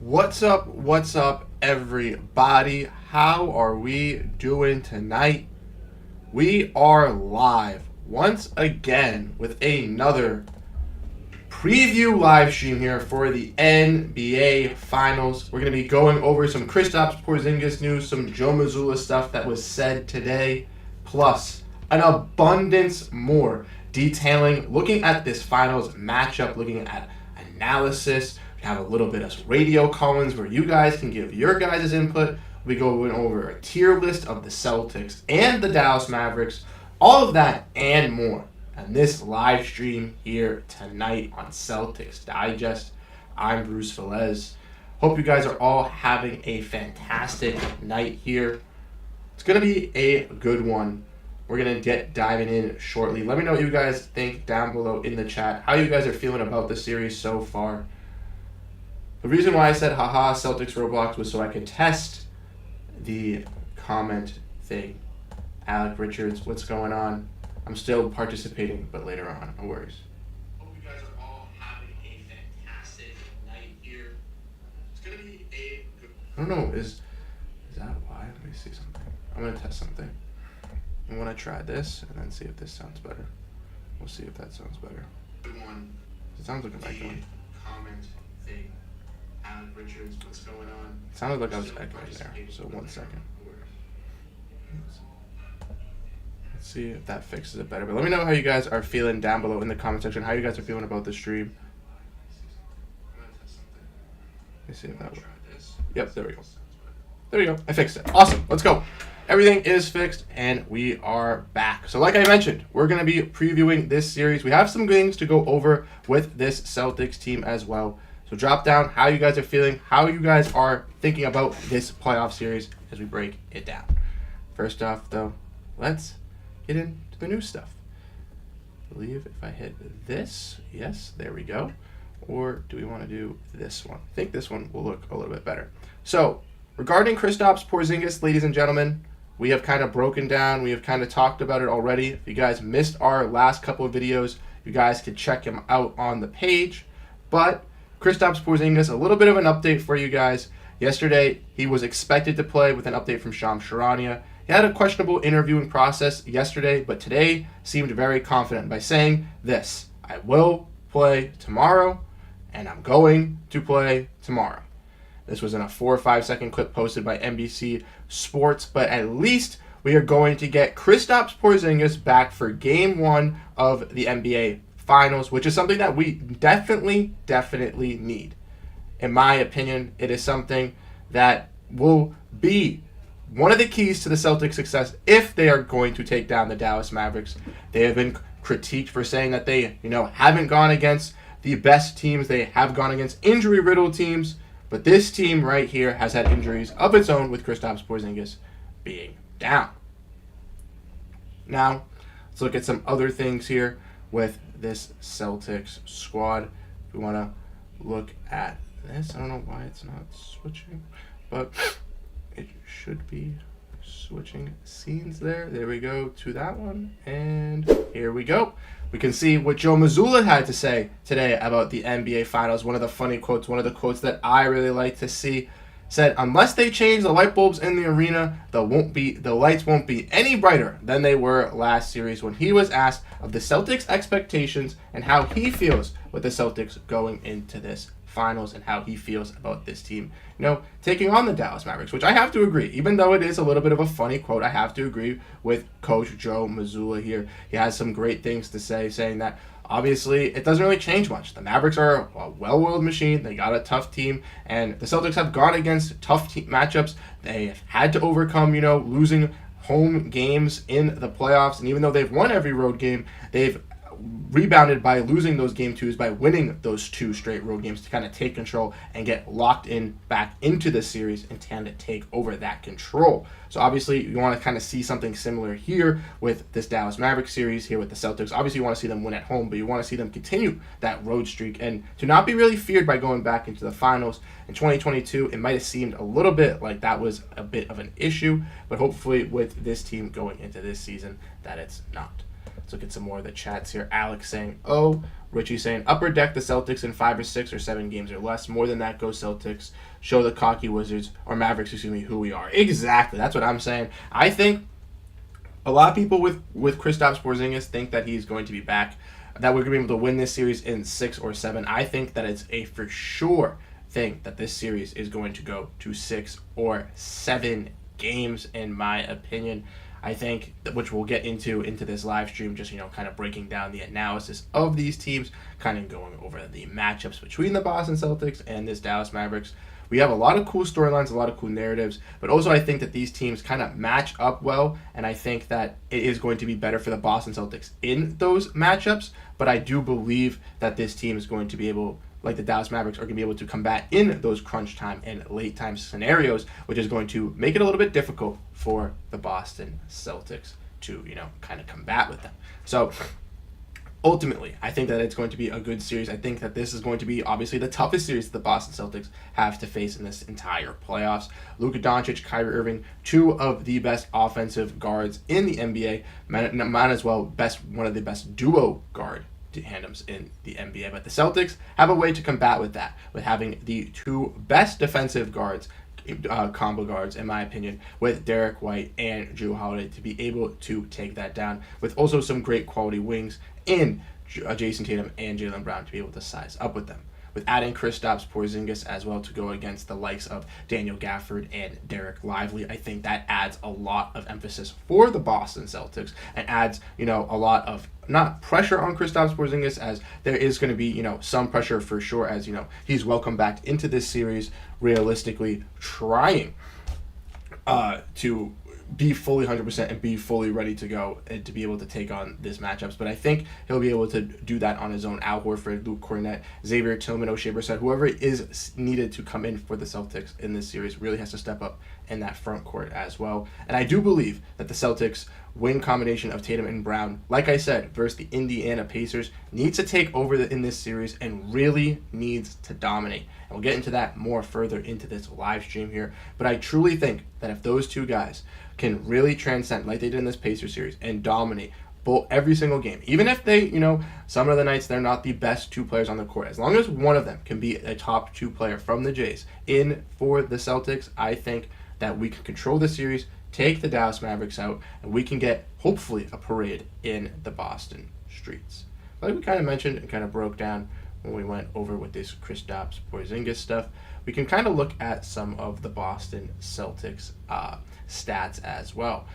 What's up, everybody? How are we doing tonight? We are live once again with another preview live stream here for the NBA Finals. We're going to be going over some Kristaps Porzingis news, some Joe Mazzulla stuff that was said today, plus an abundance more detailing, looking at this Finals matchup, looking at analysis. We have a little bit of radio call-ins where you guys can give your guys' input. We go over a tier list of the Celtics and the Dallas Mavericks, all of that and more. And this live stream here tonight on Celtics Digest. I'm Bruce Velez. Hope you guys are all having a fantastic night here. It's going to be a good one. We're going to get diving in shortly. Let me know what you guys think down below in the chat, how you guys are feeling about the series so far. The reason why I said haha Celtics Roblox was so I could test the comment thing. Alec Richards, what's going on? I'm still participating, but later on, no worries. Hope you guys are all having a fantastic night here. It's gonna be a good... I don't know, is that why? Let me see something. I'm gonna test something. I wanna try this and then see if this sounds better. We'll see if that sounds better. Good one. It sounds like a mic one. Comment thing. Alec Richards, what's going on? It sounded like I was echoing there, so 1 second. Let's see if that fixes it better. But let me know how you guys are feeling down below in the comment section, how you guys are feeling about the stream. Let me see if that works. Yep, there we go. There we go. I fixed it. Awesome. Let's go. Everything is fixed, and we are back. So like I mentioned, we're going to be previewing this series. We have some things to go over with this Celtics team as well. So drop down how you guys are feeling, how you guys are thinking about this playoff series as we break it down. First off, though, let's get into the new stuff. I believe if I hit this, yes, there we go. Or do we want to do this one? I think this one will look a little bit better. So regarding Kristaps Porzingis, ladies and gentlemen, we have kind of broken down. We have kind of talked about it already. If you guys missed our last couple of videos, you guys could check him out on the page. But Kristaps Porzingis, a little bit of an update for you guys. Yesterday, he was expected to play with an update from Shams Charania. He had a questionable interviewing process yesterday, but today seemed very confident by saying this: I will play tomorrow, and I'm going to play tomorrow. This was in a 4 or 5 second clip posted by NBC Sports, but at least we are going to get Kristaps Porzingis back for Game 1 of the NBA Finals, which is something that we definitely need. In my opinion, it is something that will be one of the keys to the Celtics' success if they are going to take down the Dallas Mavericks. They have been critiqued for saying that they, haven't gone against the best teams. They have gone against injury-riddled teams, but this team right here has had injuries of its own with Kristaps Porzingis being down. Now, let's look at some other things here with this Celtics squad. If we want to look at this, I don't know why it's not switching, but it should be switching scenes there. There we go to that one, and here we go. We can see what Joe Mazzulla had to say today about the NBA Finals. One of the funny quotes, one of the quotes that I really like to see, said, unless they change the light bulbs in the arena, the lights won't be any brighter than they were last series, when he was asked of the Celtics' expectations and how he feels with the Celtics going into this Finals and how he feels about this team, taking on the Dallas Mavericks, which I have to agree. Even though it is a little bit of a funny quote, I have to agree with Coach Joe Mazzulla here. He has some great things to say, saying that obviously it doesn't really change much. The Mavericks are a well-oiled machine. They got a tough team, and the Celtics have gone against tough matchups. They have had to overcome, losing home games in the playoffs, and even though they've won every road game, they've rebounded by losing those game twos, by winning those 2 straight road games to kind of take control and get locked in back into the series and tend to take over that control. So obviously you want to kind of see something similar here with this Dallas Mavericks series here with the Celtics. Obviously you want to see them win at home, but you want to see them continue that road streak and to not be really feared by going back into the finals. In 2022, it might have seemed a little bit like that was a bit of an issue, but hopefully with this team going into this season that it's not. Let's look at some more of the chats here. Alex saying, oh. Richie saying, upper deck the Celtics in 5 or 6 or 7 games or less. More than that, go Celtics. Show the cocky Wizards, or Mavericks, who we are. Exactly. That's what I'm saying. I think a lot of people with Kristaps Porzingis think that he's going to be back, that we're going to be able to win this series in 6 or 7. I think that it's a for sure thing that this series is going to go to 6 or 7 games, in my opinion. I think that, which we'll get into this live stream, just kind of breaking down the analysis of these teams, kind of going over the matchups between the Boston Celtics and this Dallas Mavericks. We have a lot of cool storylines, a lot of cool narratives, but also I think that these teams kind of match up well, and I think that it is going to be better for the Boston Celtics in those matchups, but I do believe that this team is going to be able, like the Dallas Mavericks, are going to be able to combat in those crunch time and late time scenarios, which is going to make it a little bit difficult for the Boston Celtics to, kind of combat with them. So ultimately, I think that it's going to be a good series. I think that this is going to be obviously the toughest series that the Boston Celtics have to face in this entire playoffs. Luka Doncic, Kyrie Irving, 2 of the best offensive guards in the NBA, might as well one of the best duo guard tandems in the NBA. But the Celtics have a way to combat with that, with having the 2 best defensive guards, combo guards, in my opinion, with Derek White and Jrue Holiday, to be able to take that down, with also some great quality wings in Jason Tatum and Jaylen Brown to be able to size up with them, with adding Kristaps Porzingis as well to go against the likes of Daniel Gafford and Derek Lively. I think that adds a lot of emphasis for the Boston Celtics and adds, a lot of not pressure on Kristaps Porzingis, as there is going to be, some pressure for sure, as, he's welcome back into this series, realistically trying to be fully 100% and be fully ready to go and to be able to take on this matchups. But I think he'll be able to do that on his own. Al Horford, Luke Cornett, Xavier Tillman, O'Shea Brissett, whoever is needed to come in for the Celtics in this series really has to step up in that front court as well. And I do believe that the Celtics win combination of Tatum and Brown, like I said, versus the Indiana Pacers, needs to take over in this series and really needs to dominate. And we'll get into that more further into this live stream here. But I truly think that if those 2 guys can really transcend like they did in this Pacers series and dominate every single game, even if they, some of the nights they're not the best 2 players on the court, as long as one of them can be a top 2 player from the Jays in for the Celtics, I think that we can control the series, take the Dallas Mavericks out, and we can get, hopefully, a parade in the Boston streets. Like we kind of mentioned and kind of broke down when we went over with this Kristaps Porzingis stuff, we can kind of look at some of the Boston Celtics stats as well.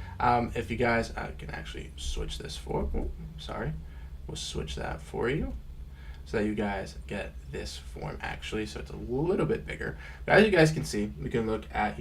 If you guys can actually switch this we'll switch that for you so that you guys get this form actually, so it's a little bit bigger. But as you guys can see, we can look at,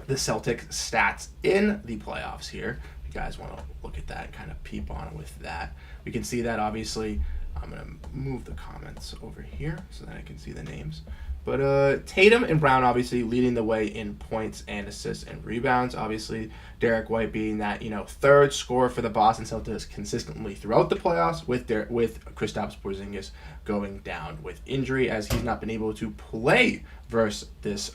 the Celtics stats in the playoffs here. If you guys want to look at that and kind of peep on with that, we can see that obviously. I'm going to move the comments over here so that I can see the names. But Tatum and Brown obviously leading the way in points and assists and rebounds. Obviously, Derek White being that, 3rd scorer for the Boston Celtics consistently throughout the playoffs, with Kristaps Porzingis going down with injury, as he's not been able to play versus this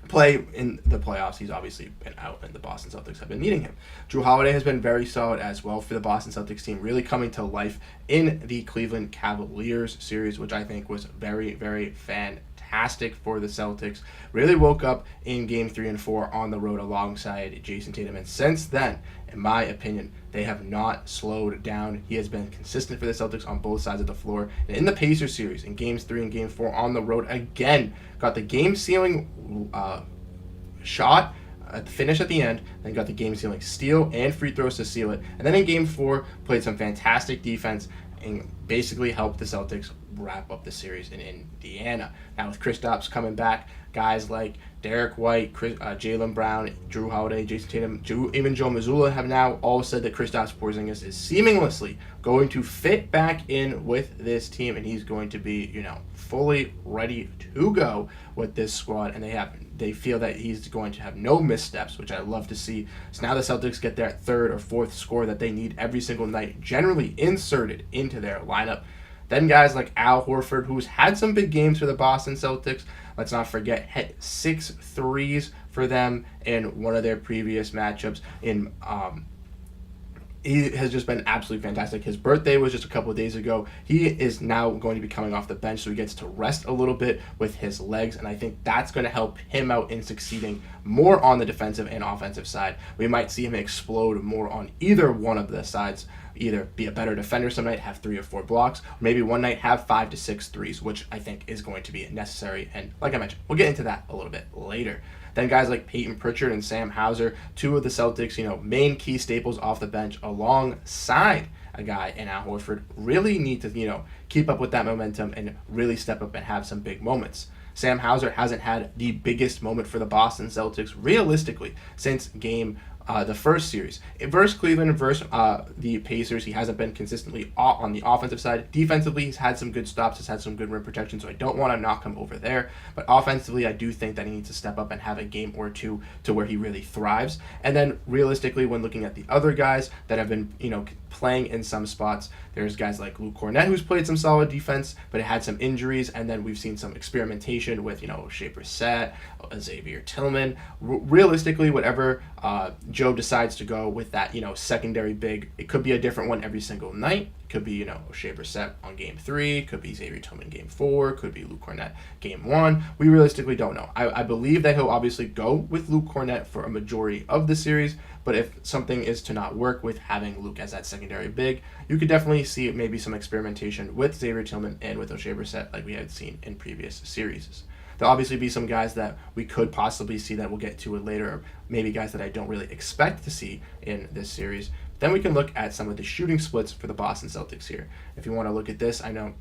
play in the playoffs. He's obviously been out, and the Boston Celtics have been needing him. Jrue Holiday has been very solid as well for the Boston Celtics team, really coming to life in the Cleveland Cavaliers series, which I think was very, very fantastic for the Celtics. Really woke up in Game 3 and 4 on the road alongside Jason Tatum, and since then, in my opinion, they have not slowed down. He has been consistent for the Celtics on both sides of the floor. And in the Pacers series, in Games 3 and Game 4 on the road, again, got the game-sealing shot at the finish at the end, then got the game-sealing steal and free throws to seal it. And then in Game 4, played some fantastic defense and basically helped the Celtics wrap up the series in Indiana. Now with Kristaps coming back, guys like Derek White, Jaylen Brown, Jrue Holiday, Jason Tatum, even Joe Mazzulla have now all said that Kristaps Porzingis is seamlessly going to fit back in with this team, and he's going to be, fully ready to go with this squad. And they feel that he's going to have no missteps, which I love to see. So now the Celtics get their 3rd or 4th score that they need every single night, generally inserted into their lineup. Then guys like Al Horford, who's had some big games for the Boston Celtics. Let's not forget, hit 6 threes for them in one of their previous matchups in he has just been absolutely fantastic. His birthday was just a couple of days ago. He is now going to be coming off the bench, so he gets to rest a little bit with his legs, and I think that's going to help him out in succeeding more on the defensive and offensive side. We might see him explode more on either one of the sides, either be a better defender some night, have 3 or 4 blocks, or maybe one night have 5 to 6 threes, which I think is going to be necessary. And like I mentioned, we'll get into that a little bit later. Then guys like Peyton Pritchard and Sam Hauser, 2 of the Celtics, main key staples off the bench alongside a guy in Al Horford, really need to, keep up with that momentum and really step up and have some big moments. Sam Hauser hasn't had the biggest moment for the Boston Celtics realistically since the first series. Versus Cleveland, versus the Pacers, he hasn't been consistently on the offensive side. Defensively, he's had some good stops, he's had some good rim protection, so I don't want to knock him over there. But offensively, I do think that he needs to step up and have a game or two to where he really thrives. And then realistically, when looking at the other guys that have been, playing in some spots, there's guys like Luke Cornett, who's played some solid defense, but it had some injuries, and then we've seen some experimentation with, Shea Brissett, Xavier Tillman. Realistically, whatever Joe decides to go with that, secondary big, it could be a different one every single night. It could be, Shea Brissett on game 3, could be Xavier Tillman game 4, could be Luke Cornett game 1. We realistically don't know. I believe that he'll obviously go with Luke Cornett for a majority of the series, but if something is to not work with having Luke as that secondary big, you could definitely see maybe some experimentation with Xavier Tillman and with Shea Brissett like we had seen in previous series. There'll obviously be some guys that we could possibly see that we'll get to it later, or maybe guys that I don't really expect to see in this series. Then we can look at some of the shooting splits for the Boston Celtics here. If you want to look at this, I know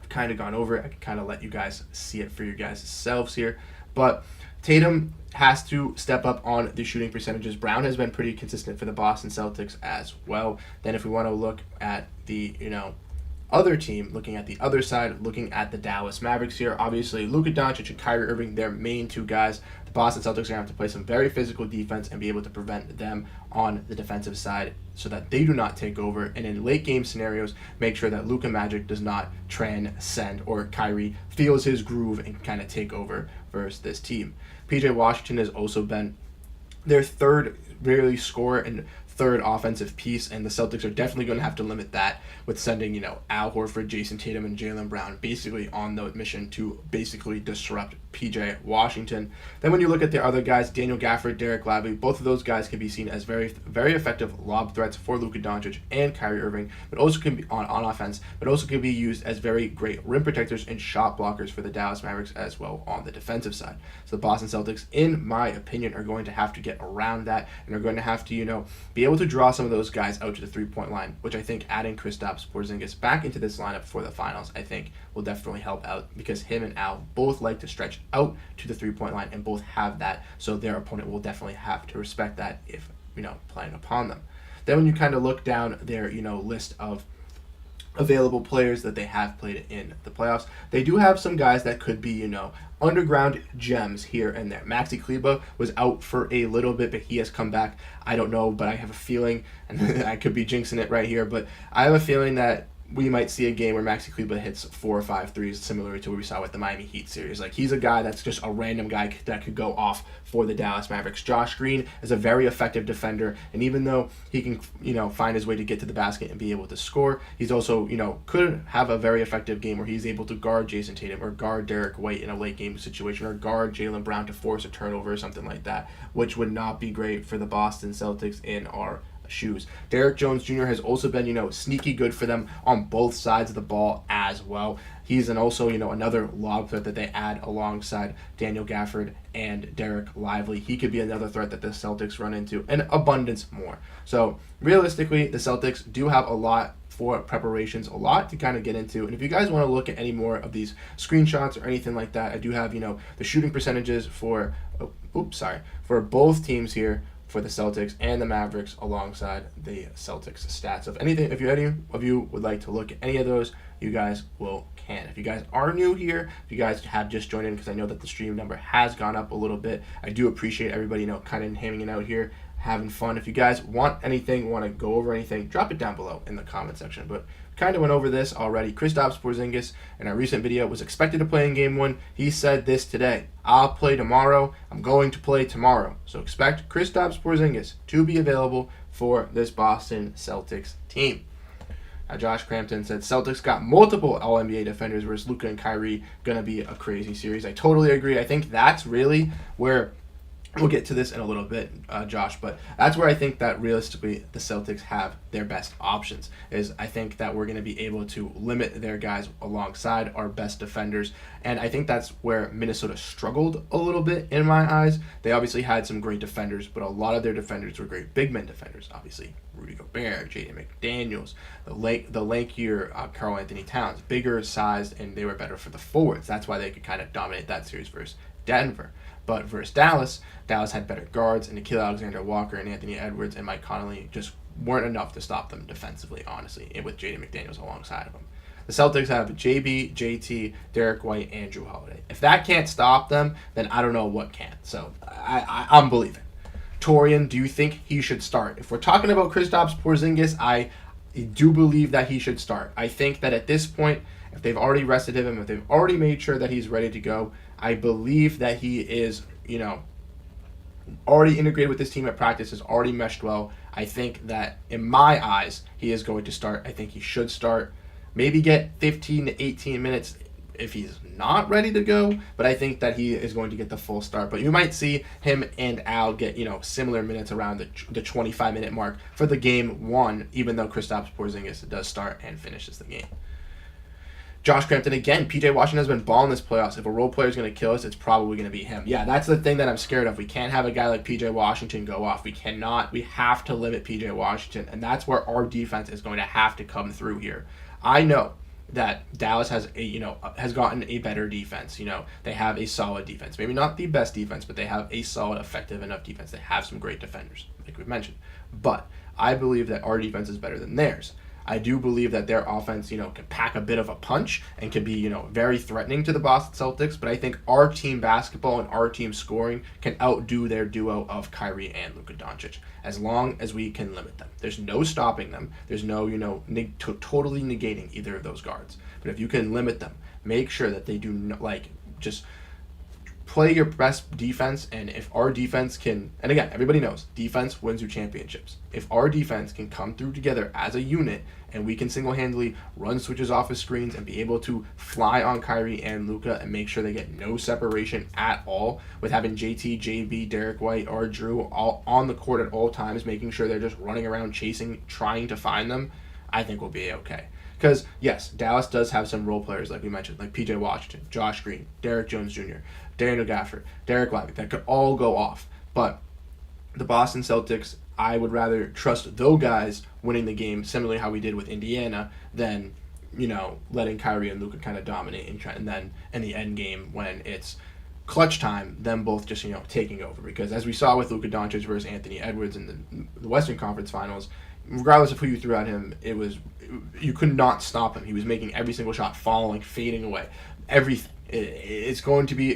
I've kind of gone over it. I can kind of let you guys see it for your guys' selves here. But Tatum has to step up on the shooting percentages. Brown has been pretty consistent for the Boston Celtics as well. Then if we want to look at the, other team, looking at the other side, looking at the Dallas Mavericks here, obviously Luka Doncic and Kyrie Irving, their main 2 guys. The Boston Celtics are going to have to play some very physical defense and be able to prevent them on the defensive side so that they do not take over. And in late game scenarios, make sure that Luka Magic does not transcend or Kyrie feels his groove and kind of take over versus this team. PJ Washington has also been their third really scorer and third offensive piece, and the Celtics are definitely going to have to limit that with sending, Al Horford, Jason Tatum, and Jaylen Brown basically on the mission to basically disrupt PJ Washington. Then when you look at the other guys, Daniel Gafford, Derek Lively, both of those guys can be seen as very, very effective lob threats for Luka Doncic and Kyrie Irving, but also can be on offense, but also can be used as very great rim protectors and shot blockers for the Dallas Mavericks as well on the defensive side. So the Boston Celtics, in my opinion, are going to have to get around that and are going to have to, be able to draw some of those guys out to the three-point line, which I think adding Kristaps Porzingis back into this lineup for the finals, I think will definitely help out because him and Al both like to stretch out to the three-point line and both have that, so their opponent will definitely have to respect that if, playing upon them. Then when you kind of look down their, list of available players that they have played in the playoffs, they do have some guys that could be, underground gems here and there. Maxi Kleber was out for a little bit, but he has come back. I don't know, but I have a feeling, and I could be jinxing it right here, but I have a feeling that we might see a game where Maxi Kleber hits 4 or 5 threes, similar to what we saw with the Miami Heat series. Like, he's a guy that's just a random guy that could go off for the Dallas Mavericks. Josh Green is a very effective defender, and even though he can, find his way to get to the basket and be able to score, he's also, could have a very effective game where he's able to guard Jason Tatum or guard Derek White in a late game situation or guard Jaylen Brown to force a turnover or something like that, which would not be great for the Boston Celtics in our shoes. Derek Jones Jr. has also been, sneaky good for them on both sides of the ball as well. He's also, another lob threat that they add alongside Daniel Gafford and Derek Lively. He could be another threat that the Celtics run into, and abundance more. So realistically, the Celtics do have a lot for preparations, a lot to kind of get into. And if you guys want to look at any more of these screenshots or anything like that, I do have, the shooting percentages for both teams here, for the Celtics and the Mavericks alongside the Celtics stats. So if any of you would like to look at any of those, you guys can. If you guys are new here, if you guys have just joined in, because I know that the stream number has gone up a little bit, I do appreciate everybody, kind of hanging out here. having fun. If you guys want anything, want to go over anything, drop it down below in the comment section. But kind of went over this already. Kristaps Porzingis in our recent video was expected to play in Game 1. He said this today: I'll play tomorrow. I'm going to play tomorrow. So expect Kristaps Porzingis to be available for this Boston Celtics team. Josh Crampton said Celtics got multiple All-NBA defenders, whereas Luka and Kyrie going to be a crazy series. I totally agree. I think that's really where we'll get to this in a little bit, Josh, but that's where I think that realistically the Celtics have their best options. Is I think that we're going to be able to limit their guys alongside our best defenders, and I think that's where Minnesota struggled a little bit in my eyes. They obviously had some great defenders, but a lot of their defenders were great big men defenders. Obviously, Rudy Gobert, Jaden McDaniels, the lankier Karl Anthony Towns, bigger sized, and they were better for the forwards. That's why they could kind of dominate that series versus Denver. But versus Dallas had better guards, and Nickeil Alexander-Walker and Anthony Edwards and Mike Conley just weren't enough to stop them defensively, honestly, and with Jaden McDaniels alongside of them. The Celtics have JB, JT, Derek White, and Jrue Holiday. If that can't stop them, then I don't know what can. So I'm believing. Torian, do you think he should start? If we're talking about Kristaps Porzingis, I do believe that he should start. I think that at this point, if they've already rested him, if they've already made sure that he's ready to go, I believe that he is, already integrated with this team at practice, has already meshed well. I think that, in my eyes, he is going to start. I think he should start. Maybe get 15 to 18 minutes if he's not ready to go, but I think that he is going to get the full start. But you might see him and Al get, similar minutes around the 25-minute mark for the Game 1, even though Kristaps Porzingis does start and finishes the game. Josh Crampton, again, P.J. Washington has been balling this playoffs. If a role player is going to kill us, it's probably going to be him. Yeah, that's the thing that I'm scared of. We can't have a guy like P.J. Washington go off. We cannot. We have to limit P.J. Washington, and that's where our defense is going to have to come through here. I know that Dallas has gotten a better defense. They have a solid defense. Maybe not the best defense, but they have a solid, effective enough defense. They have some great defenders, like we've mentioned. But I believe that our defense is better than theirs. I do believe that their offense, can pack a bit of a punch and can be, very threatening to the Boston Celtics. But I think our team basketball and our team scoring can outdo their duo of Kyrie and Luka Doncic, as long as we can limit them. There's no stopping them. There's no, totally negating either of those guards. But if you can limit them, make sure that they do not, just play your best defense. And if our defense can, and again, everybody knows defense wins you championships. If our defense can come through together as a unit and we can single-handedly run switches off of screens and be able to fly on Kyrie and Luka and make sure they get no separation at all, with having JT, JB, Derek White, or Jrue all on the court at all times, making sure they're just running around chasing, trying to find them, I think we'll be okay. Because, yes, Dallas does have some role players, like we mentioned, like P.J. Washington, Josh Green, Derek Jones Jr., Daniel Gafford, Derek Lively, that could all go off. But the Boston Celtics, I would rather trust those guys winning the game, similarly how we did with Indiana, than, letting Kyrie and Luka kind of dominate and then in the end game when it's clutch time, them both just, taking over. Because as we saw with Luka Doncic versus Anthony Edwards in the Western Conference Finals, regardless of who you threw at him, you could not stop him. He was making every single shot, falling, fading away, everything. It's going to be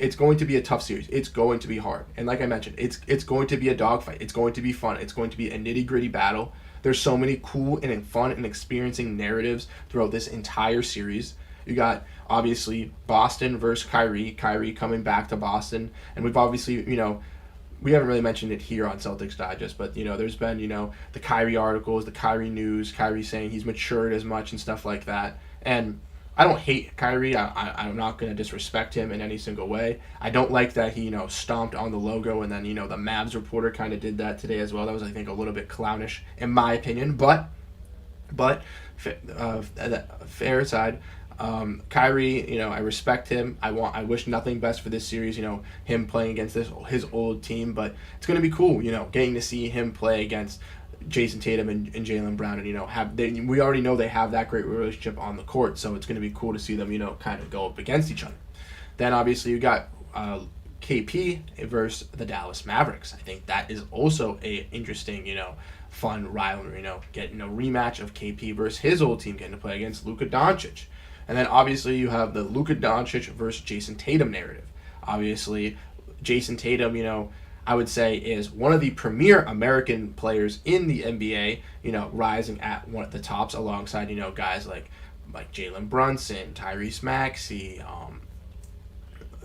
a tough series. It's going to be hard, and like I mentioned, it's going to be a dogfight. It's going to be fun. It's going to be a nitty-gritty battle. There's so many cool and fun and experiencing narratives throughout this entire series. You got obviously Boston versus Kyrie coming back to Boston, and we've obviously we haven't really mentioned it here on Celtics Digest, but there's been the Kyrie articles, the Kyrie news, Kyrie saying he's matured as much and stuff like that. And I don't hate Kyrie. I'm not going to disrespect him in any single way. I don't like that he stomped on the logo, and then the Mavs reporter kind of did that today as well. That was, I think, a little bit clownish in my opinion. But fair aside, Kyrie, I respect him. I wish nothing best for this series, him playing against his old team, but it's going to be cool, getting to see him play against Jason Tatum and Jaylen Brown, and we already know they have that great relationship on the court, so it's going to be cool to see them, kind of go up against each other. Then obviously you got KP versus the Dallas Mavericks. I think that is also a interesting, fun rivalry, getting a rematch of KP versus his old team, getting to play against Luka Doncic. And then obviously you have the Luka Doncic versus Jason Tatum narrative. Obviously, Jason Tatum, I would say is one of the premier American players in the NBA, rising at one of the tops alongside, guys like Jalen Brunson, Tyrese Maxey,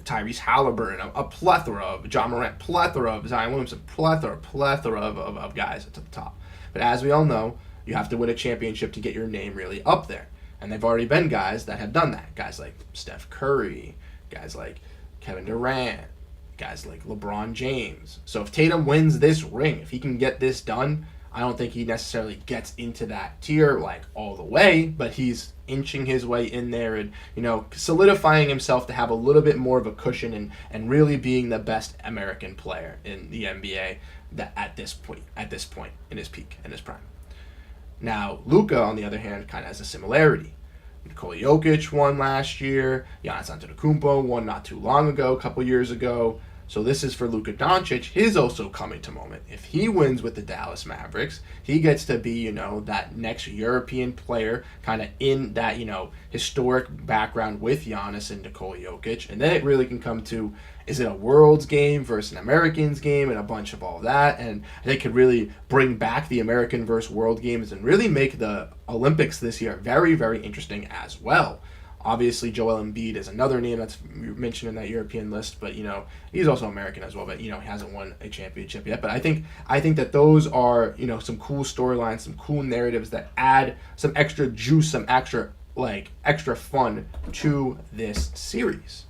Tyrese Halliburton, a plethora of John Morant, plethora of Zion Williamson, plethora of guys at the top. But as we all know, you have to win a championship to get your name really up there. And they've already been guys that have done that. Guys like Steph Curry, guys like Kevin Durant, guys like LeBron James. So if Tatum wins this ring, if he can get this done, I don't think he necessarily gets into that tier like all the way, but he's inching his way in there and, solidifying himself to have a little bit more of a cushion and really being the best American player in the NBA that at this point in his peak, in his prime. Now, Luka, on the other hand, kind of has a similarity. Nikola Jokic won last year. Giannis Antetokounmpo won not too long ago, a couple years ago. So this is for Luka Doncic. His also coming to moment. If he wins with the Dallas Mavericks, he gets to be, that next European player kind of in that, historic background with Giannis and Nikola Jokic. And then it really can come to, is it a Worlds game versus an Americans game and a bunch of all that? And they could really bring back the American versus World games and really make the Olympics this year very, very interesting as well. Obviously, Joel Embiid is another name that's mentioned in that European list, but he's also American as well. But he hasn't won a championship yet. But I think that those are some cool storylines, some cool narratives that add some extra juice, some extra fun to this series.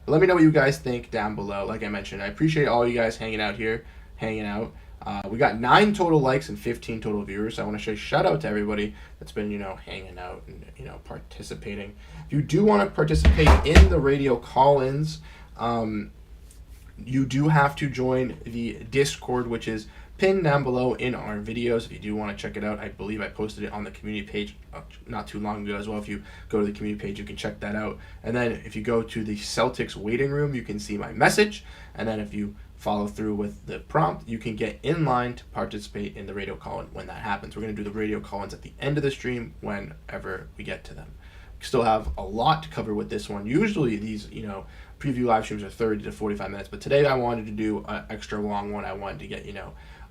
But let me know what you guys think down below. Like I mentioned, I appreciate all you guys hanging out. We got 9 total likes and 15 total viewers. So I want to say shout out to everybody that's been, hanging out and, participating. If you do want to participate in the radio call-ins, you do have to join the Discord, which is pinned down below in our videos. If you do want to check it out, I believe I posted it on the community page not too long ago as well. If you go to the community page, you can check that out. And then if you go to the Celtics waiting room, you can see my message. And then if you follow through with the prompt, you can get in line to participate in the radio call-in when that happens. We're going to do the radio call-ins at the end of the stream whenever we get to them. We still have a lot to cover with this one. Usually these, preview live streams are 30 to 45 minutes, but today I wanted to do an extra long one. I wanted to get,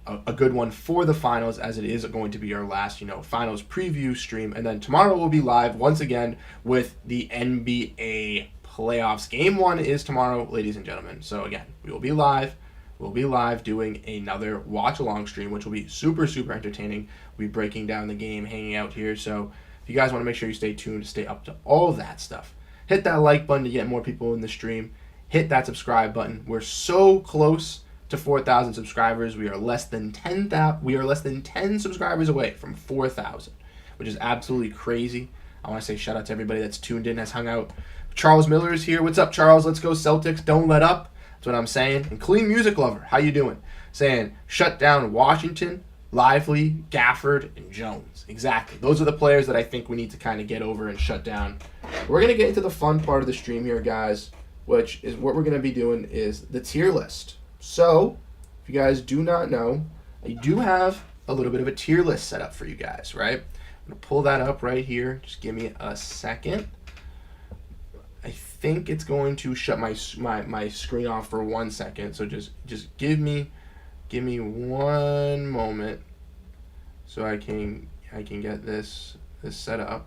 a good one for the finals, as it is going to be our last, finals preview stream. And then tomorrow we'll be live once again with the NBA playoffs. Game 1 is tomorrow, ladies and gentlemen. So again, we will be live. We'll be live doing another watch-along stream, which will be super, super entertaining. We'll be breaking down the game, hanging out here. So if you guys want to make sure you stay tuned to stay up to all of that stuff, hit that like button to get more people in the stream. Hit that subscribe button. We're so close to 4,000 subscribers. We are less than 10 subscribers away from 4,000, which is absolutely crazy. I want to say shout out to everybody that's tuned in, has hung out. Charles Miller is here. What's up, Charles? Let's go Celtics. Don't let up. That's what I'm saying. And Clean Music Lover, how you doing? Saying shut down Washington, Lively, Gafford, and Jones. Exactly. Those are the players that I think we need to kind of get over and shut down. We're going to get into the fun part of the stream here, guys, which is what we're going to be doing is the tier list. So, if you guys do not know, I do have a little bit of a tier list set up for you guys, right? I'm going to pull that up right here. Just give me a second. I think it's going to shut my screen off for 1 second. So just give me 1 moment so I can get this set up.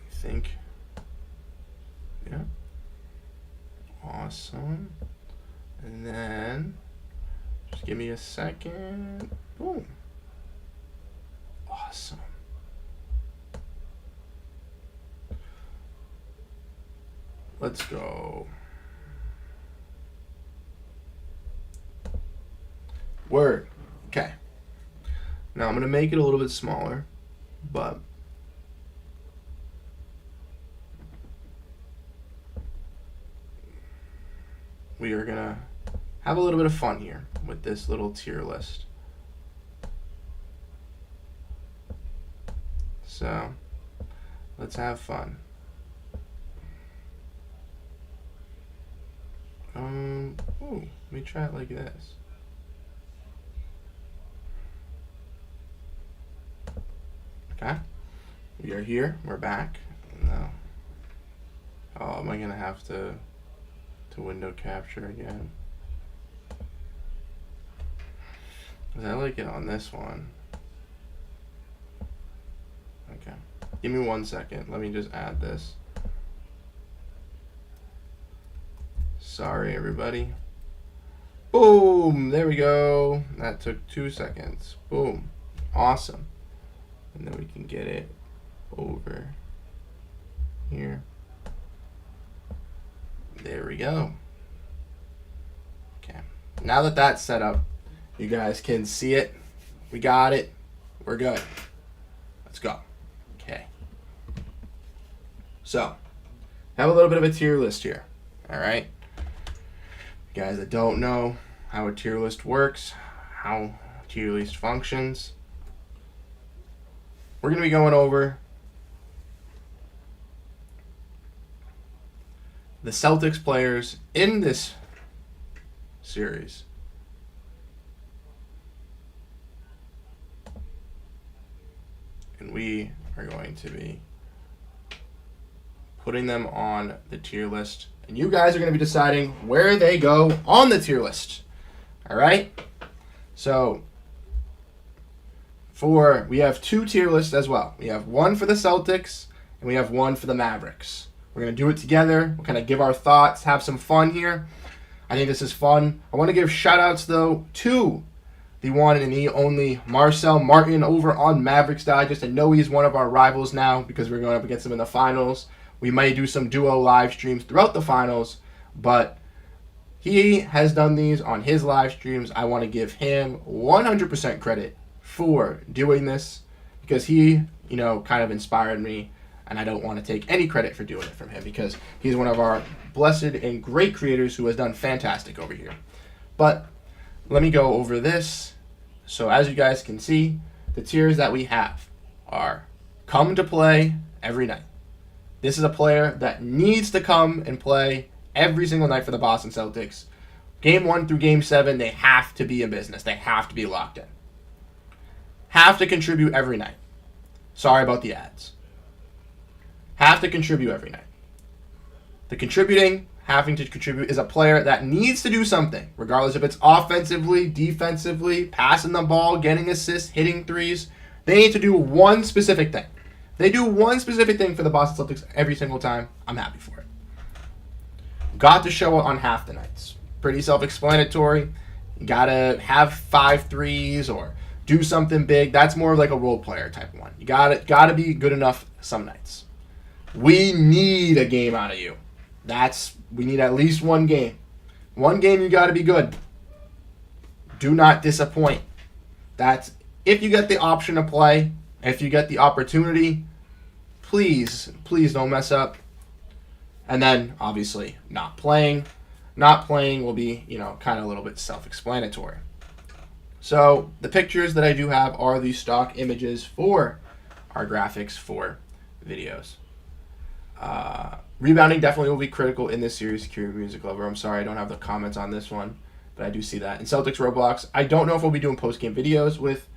I think. Yeah. Awesome. And then just give me a second. Boom. Awesome. Let's go. Word. Okay. Now I'm going to make it a little bit smaller, but we are going to have a little bit of fun here with this little tier list. So, let's have fun. Let me try it like this. Okay. We are here. We're back. Now, oh, am I going to have to to window capture again. Because I like it on this one. Okay. Give me 1 second. Let me just add this. Sorry, everybody. Boom! There we go. That took 2 seconds. Boom. Awesome. And then we can get it over here. There we go. Okay. Now that that's set up, you guys can see it. We got it. We're good. Let's go. Okay. So, have a little bit of a tier list here. All right. You guys that don't know how a tier list works, how a tier list functions, we're going to be going over the Celtics players in this series. And we are going to be putting them on the tier list. And you guys are going to be deciding where they go on the tier list. All right? So, we have 2 tier lists as well. We have one for the Celtics, and we have one for the Mavericks. We're going to do it together. We'll kind of give our thoughts, have some fun here. I think this is fun. I want to give shout-outs, though, to the one and the only Marcel Martin over on Mavericks Digest. I know he's one of our rivals now because we're going up against him in the finals. We might do some duo live streams throughout the finals, but he has done these on his live streams. I want to give him 100% credit for doing this because he, kind of inspired me. And I don't want to take any credit for doing it from him because he's one of our blessed and great creators who has done fantastic over here. But let me go over this. So as you guys can see, the tiers that we have are come to play every night. This is a player that needs to come and play every single night for the Boston Celtics. Game 1 through Game 7, they have to be in business. They have to be locked in. Have to contribute every night. Sorry about the ads. Have to contribute every night. The having to contribute is a player that needs to do something, regardless if it's offensively, defensively, passing the ball, getting assists, hitting threes. They need to do one specific thing. They do one specific thing for the Boston Celtics every single time. I'm happy for it. Got to show it on half the nights. Pretty self-explanatory. You got to have 5 threes or do something big. That's more of like a role player type one. You got to be good enough some nights. We need a game out of you. We need at least one game. One game you got to be good. Do not disappoint. That's if you get the option to play, if you get the opportunity, please don't mess up. And then obviously not playing. Not playing will be, kind of a little bit self-explanatory. So the pictures that I do have are the stock images for our graphics for videos. Rebounding definitely will be critical in this series. Security Music Lover. I'm sorry I don't have the comments on this one, but I do see that. In Celtics Roblox, I don't know if we'll be doing post-game videos with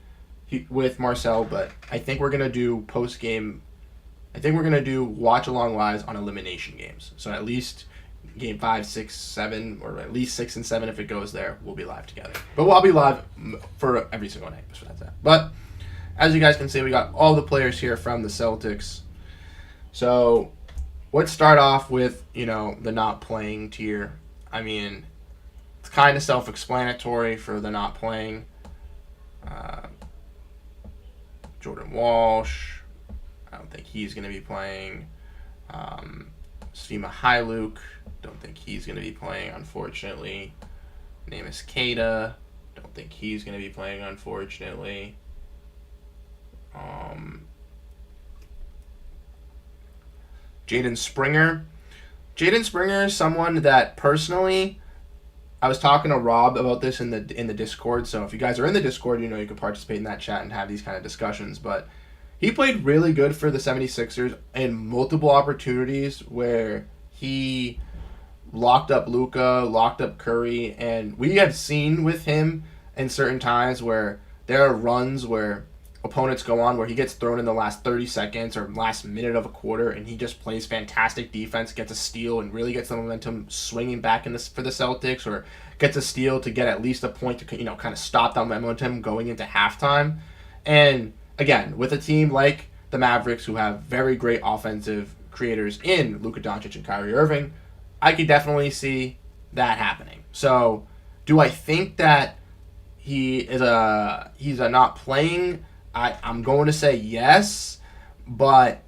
Marcel, but I think we're going to do post-game. I think we're going to do watch-along lives on elimination games. So at least game 5, 6, 7, or at least 6 and 7 if it goes there, we'll be live together. But I'll be live for every single night. So that's that. But as you guys can see, we got all the players here from the Celtics. So let's start off with, the not playing tier. I mean, it's kind of self-explanatory for the not playing. Jordan Walsh, I don't think he's going to be playing. Svima Hyluk, don't think he's going to be playing, unfortunately. Namus Keita, don't think he's going to be playing, unfortunately. Jaden Springer. Jaden Springer is someone that personally, I was talking to Rob about this in the Discord. So if you guys are in the Discord, you can participate in that chat and have these kind of discussions. But he played really good for the 76ers in multiple opportunities where he locked up Luka, locked up Curry, and we have seen with him in certain times where there are runs where opponents go on where he gets thrown in the last 30 seconds or last minute of a quarter, and he just plays fantastic defense, gets a steal, and really gets the momentum swinging back in this for the Celtics, or gets a steal to get at least a point to kind of stop that momentum going into halftime. And again, with a team like the Mavericks, who have very great offensive creators in Luka Doncic and Kyrie Irving, I could definitely see that happening. So, do I think that he's a not playing? I'm going to say yes, but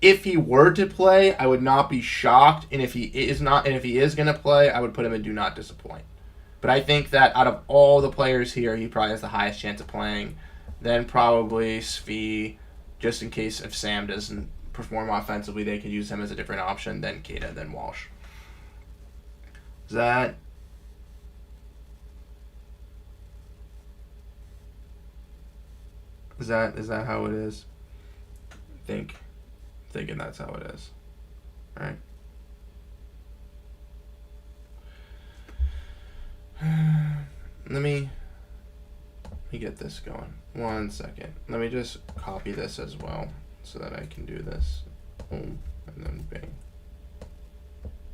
if he were to play, I would not be shocked. And if he is going to play, I would put him in do not disappoint. But I think that out of all the players here, he probably has the highest chance of playing. Then probably Svi, just in case if Sam doesn't perform offensively, they could use him as a different option. Then Keita, then Walsh. Is that how it is? Thinking that's how it is. All right. Let me get this going. 1 second. Let me just copy this as well so that I can do this. Boom, and then bang.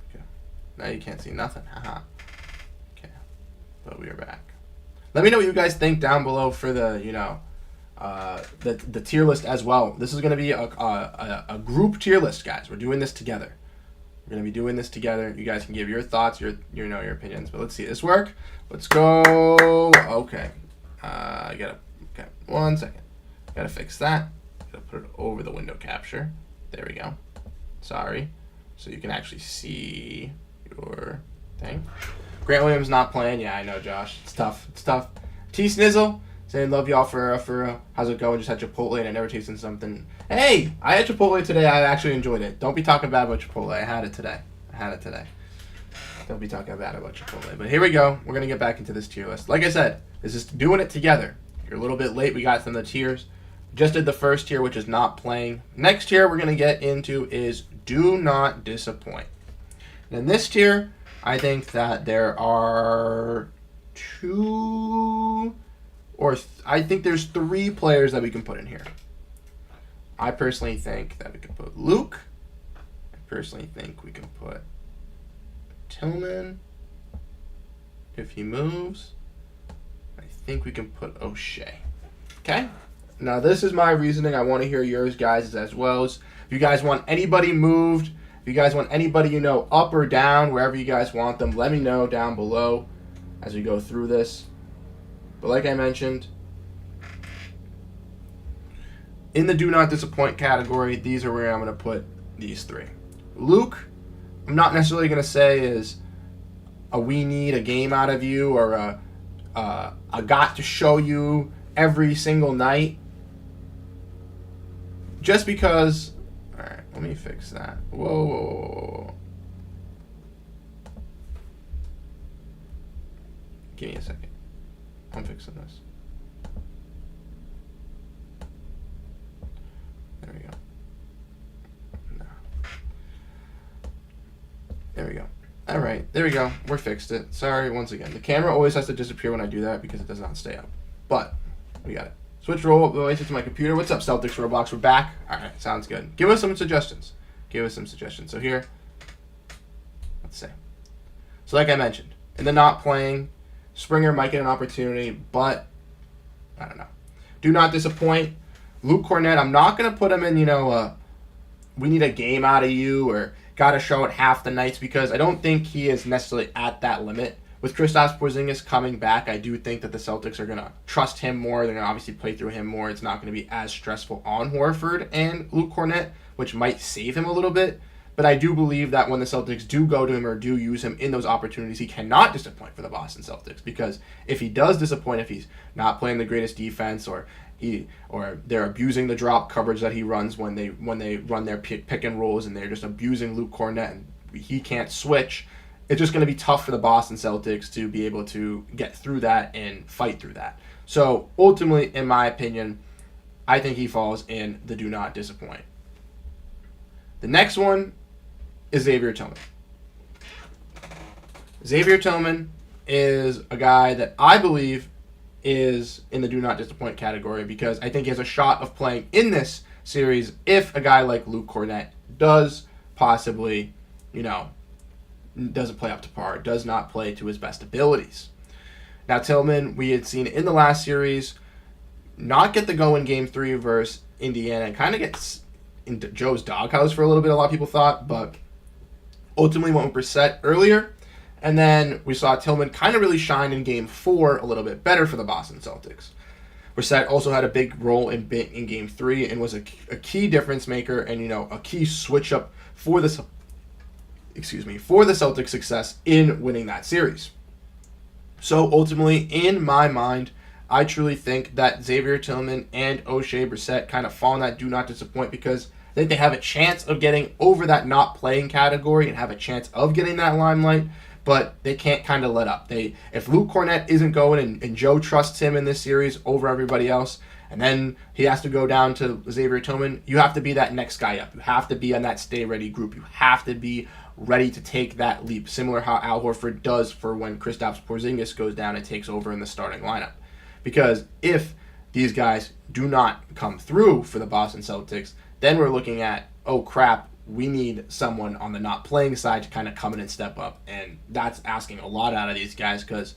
Okay. Now you can't see nothing. Haha. Okay. But we are back. Let me know what you guys think down below for the tier list as well. This is going to be a group tier list, guys. We're doing this together. We're going to be doing this together. You guys can give your thoughts, your opinions. But let's see this work. Let's go. Okay. Okay. 1 second. Gotta fix that. Gotta put it over the window capture. There we go. Sorry. So you can actually see your thing. Grant Williams not playing. Yeah, I know, Josh. It's tough. T Snizzle saying love y'all for how's it going? Just had Chipotle and I never tasted something. Hey, I had Chipotle today. I actually enjoyed it. Don't be talking bad about Chipotle. I had it today. Don't be talking bad about Chipotle. But here we go. We're gonna get back into this tier list. Like I said, this is doing it together. You're a little bit late. We got some of the tiers. Just did the first tier, which is not playing. Next tier we're gonna get into is do not disappoint. And in this tier, I think that there are I think there's 3 players that we can put in here. I personally think that we can put Luke. I personally think we can put Tillman if he moves. I think we can put O'Shea. Okay? Now this is my reasoning. I want to hear yours guys as well. If you guys want anybody moved, if you guys want anybody up or down, wherever you guys want them, let me know down below as we go through this. But like I mentioned, in the do not disappoint category, these are where I'm going to put these 3. Luke, I'm not necessarily going to say is we need a game out of you or a got to show you every single night. Just because, all right, let me fix that. Whoa. Give me a second. I'm fixing this. There we go. No. There we go. All right, there we go. We're fixed it. Sorry, once again. The camera always has to disappear when I do that because it does not stay up. But we got it. Switch role to my computer. What's up, Celtics Roblox? We're back. All right, sounds good. Give us some suggestions. So here, let's see. So like I mentioned, in the not playing, Springer might get an opportunity, but I don't know. Do not disappoint. Luke Cornett, I'm not going to put him in, we need a game out of you or got to show it half the nights because I don't think he is necessarily at that limit. With Kristaps Porzingis coming back, I do think that the Celtics are going to trust him more. They're going to obviously play through him more. It's not going to be as stressful on Horford and Luke Cornett, which might save him a little bit. But I do believe that when the Celtics do go to him or do use him in those opportunities, he cannot disappoint for the Boston Celtics. Because if he does disappoint, if he's not playing the greatest defense or they're abusing the drop coverage that he runs when they run their pick and rolls and they're just abusing Luke Cornett and he can't switch, it's just going to be tough for the Boston Celtics to be able to get through that and fight through that. So ultimately, in my opinion, I think he falls in the do not disappoint. The next one is Xavier Tillman. Xavier Tillman is a guy that I believe is in the do not disappoint category because I think he has a shot of playing in this series if a guy like Luke Kornet does possibly, doesn't play up to par, does not play to his best abilities. Now, Tillman, we had seen in the last series not get the go in Game 3 versus Indiana and kind of gets into Joe's doghouse for a little bit, a lot of people thought, but ultimately went with Brissett earlier. And then we saw Tillman kind of really shine in Game 4 a little bit better for the Boston Celtics. Brissett also had a big role in Game 3 and was a key difference maker and, a key switch up for the Celtics' success in winning that series. So ultimately, in my mind, I truly think that Xavier Tillman and O'Shea Brissett kind of fall in that do not disappoint because I think they have a chance of getting over that not playing category and have a chance of getting that limelight, but they can't kind of let up. If Luke Kornet isn't going and Joe trusts him in this series over everybody else, and then he has to go down to Xavier Tillman, you have to be that next guy up. You have to be on that stay ready group. You have to be ready to take that leap, similar how Al Horford does for when Kristaps Porzingis goes down and takes over in the starting lineup. Because if these guys do not come through for the Boston Celtics, then we're looking at, oh crap, we need someone on the not playing side to kind of come in and step up. And that's asking a lot out of these guys because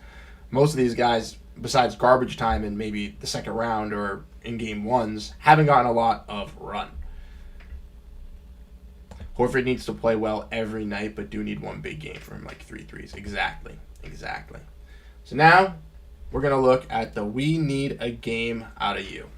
most of these guys, besides garbage time in maybe the second round or in game ones, haven't gotten a lot of run. Horford needs to play well every night, but do need one big game from him, like 3 threes. Exactly. So now we're going to look at the we need a game out of you.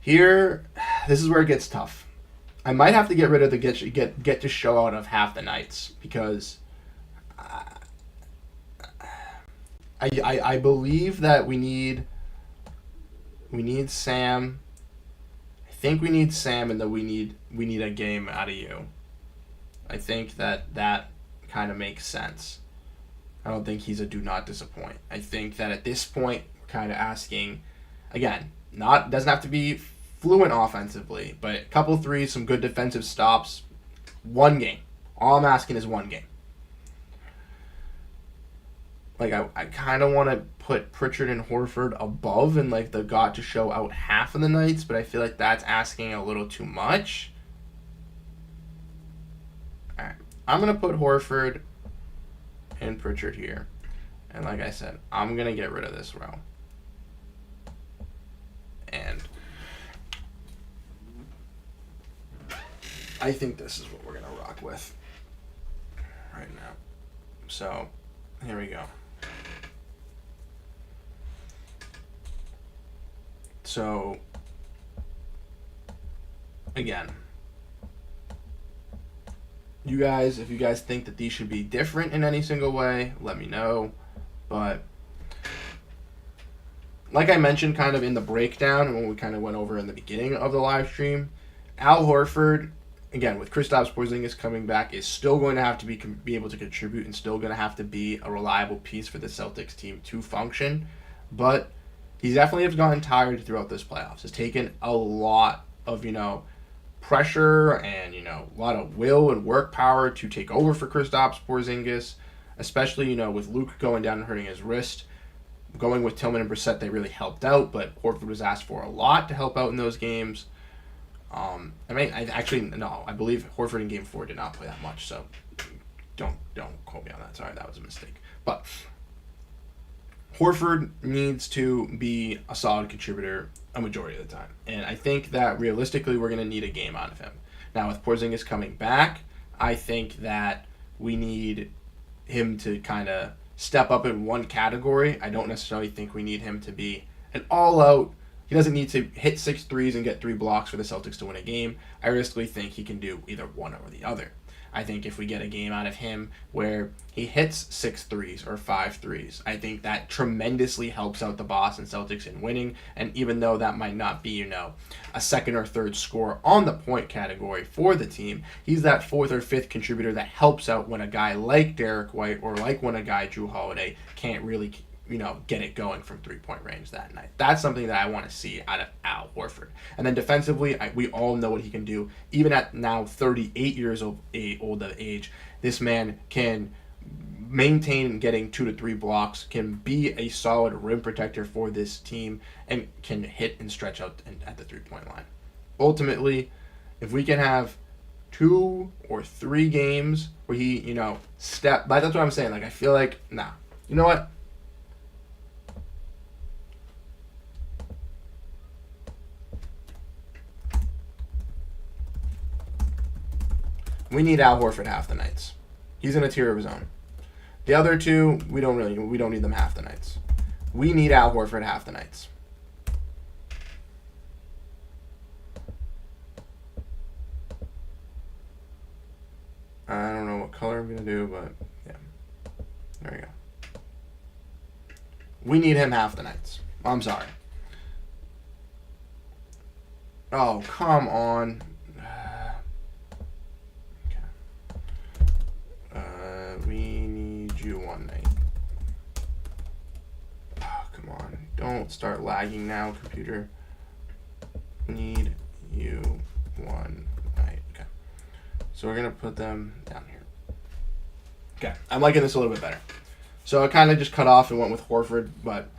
Here, this is where it gets tough. I might have to get rid of the get to show out of half the nights because I believe that we need Sam. I think we need Sam, and that we need a game out of you. I think that kind of makes sense. I don't think he's a do not disappoint. I think that at this point we're kind of asking, again, doesn't have to be fluent offensively, but a couple threes, some good defensive stops, one game. All I'm asking is one game. Like, I kind of want to put Pritchard and Horford above and, like, the got to show out half of the nights, but I feel like that's asking a little too much. All right. I'm going to put Horford and Pritchard here. And like I said, I'm going to get rid of this row. And I think this is what we're going to rock with right now. So, here we go. So, again, you guys, if you guys think that these should be different in any single way, let me know. But like I mentioned kind of in the breakdown and when we kind of went over in the beginning of the live stream, Al Horford, again, with Kristaps Porzingis coming back, is still going to have to be able to contribute and still going to have to be a reliable piece for the Celtics team to function. But he definitely has gotten tired throughout this playoffs. Has taken a lot of, pressure and, a lot of will and work power to take over for Kristaps Porzingis, especially, with Luke going down and hurting his wrist. Going with Tillman and Brissett, they really helped out, but Horford was asked for a lot to help out in those games. I believe Horford in Game 4 did not play that much, so don't quote me on that. Sorry, that was a mistake. But Horford needs to be a solid contributor a majority of the time, and I think that realistically we're going to need a game out of him. Now, with Porzingis coming back, I think that we need him to kind of step up in one category. I don't necessarily think we need him to be an all-out. He doesn't need to hit 6 threes and get 3 blocks for the Celtics to win a game. I realistically think he can do either one or the other. I think if we get a game out of him where he hits 6 threes or 5 threes, I think that tremendously helps out the Boston Celtics in winning. And even though that might not be, a second or third scorer on the point category for the team, he's that fourth or fifth contributor that helps out when a guy like Derek White or like when a guy Drew Holiday can't really get it going from three-point range that night. That's something that I want to see out of Al Horford. And then defensively, we all know what he can do. Even at now 38 years old of age, this man can maintain getting 2 to 3 blocks, can be a solid rim protector for this team, and can hit and stretch out at the three-point line. Ultimately, if we can have 2 or 3 games where he, that's what I'm saying. Like, I feel like, you know what? We need Al Horford half the nights. He's in a tier of his own. The other two, we don't need them half the nights. We need Al Horford half the nights. I don't know what color I'm going to do, but yeah. There we go. We need him half the nights. I'm sorry. Oh, come on. We need you one night. Oh, come on. Don't start lagging now, computer. Need you one night. Okay. So we're going to put them down here. Okay. I'm liking this a little bit better. So I kind of just cut off and went with Horford, but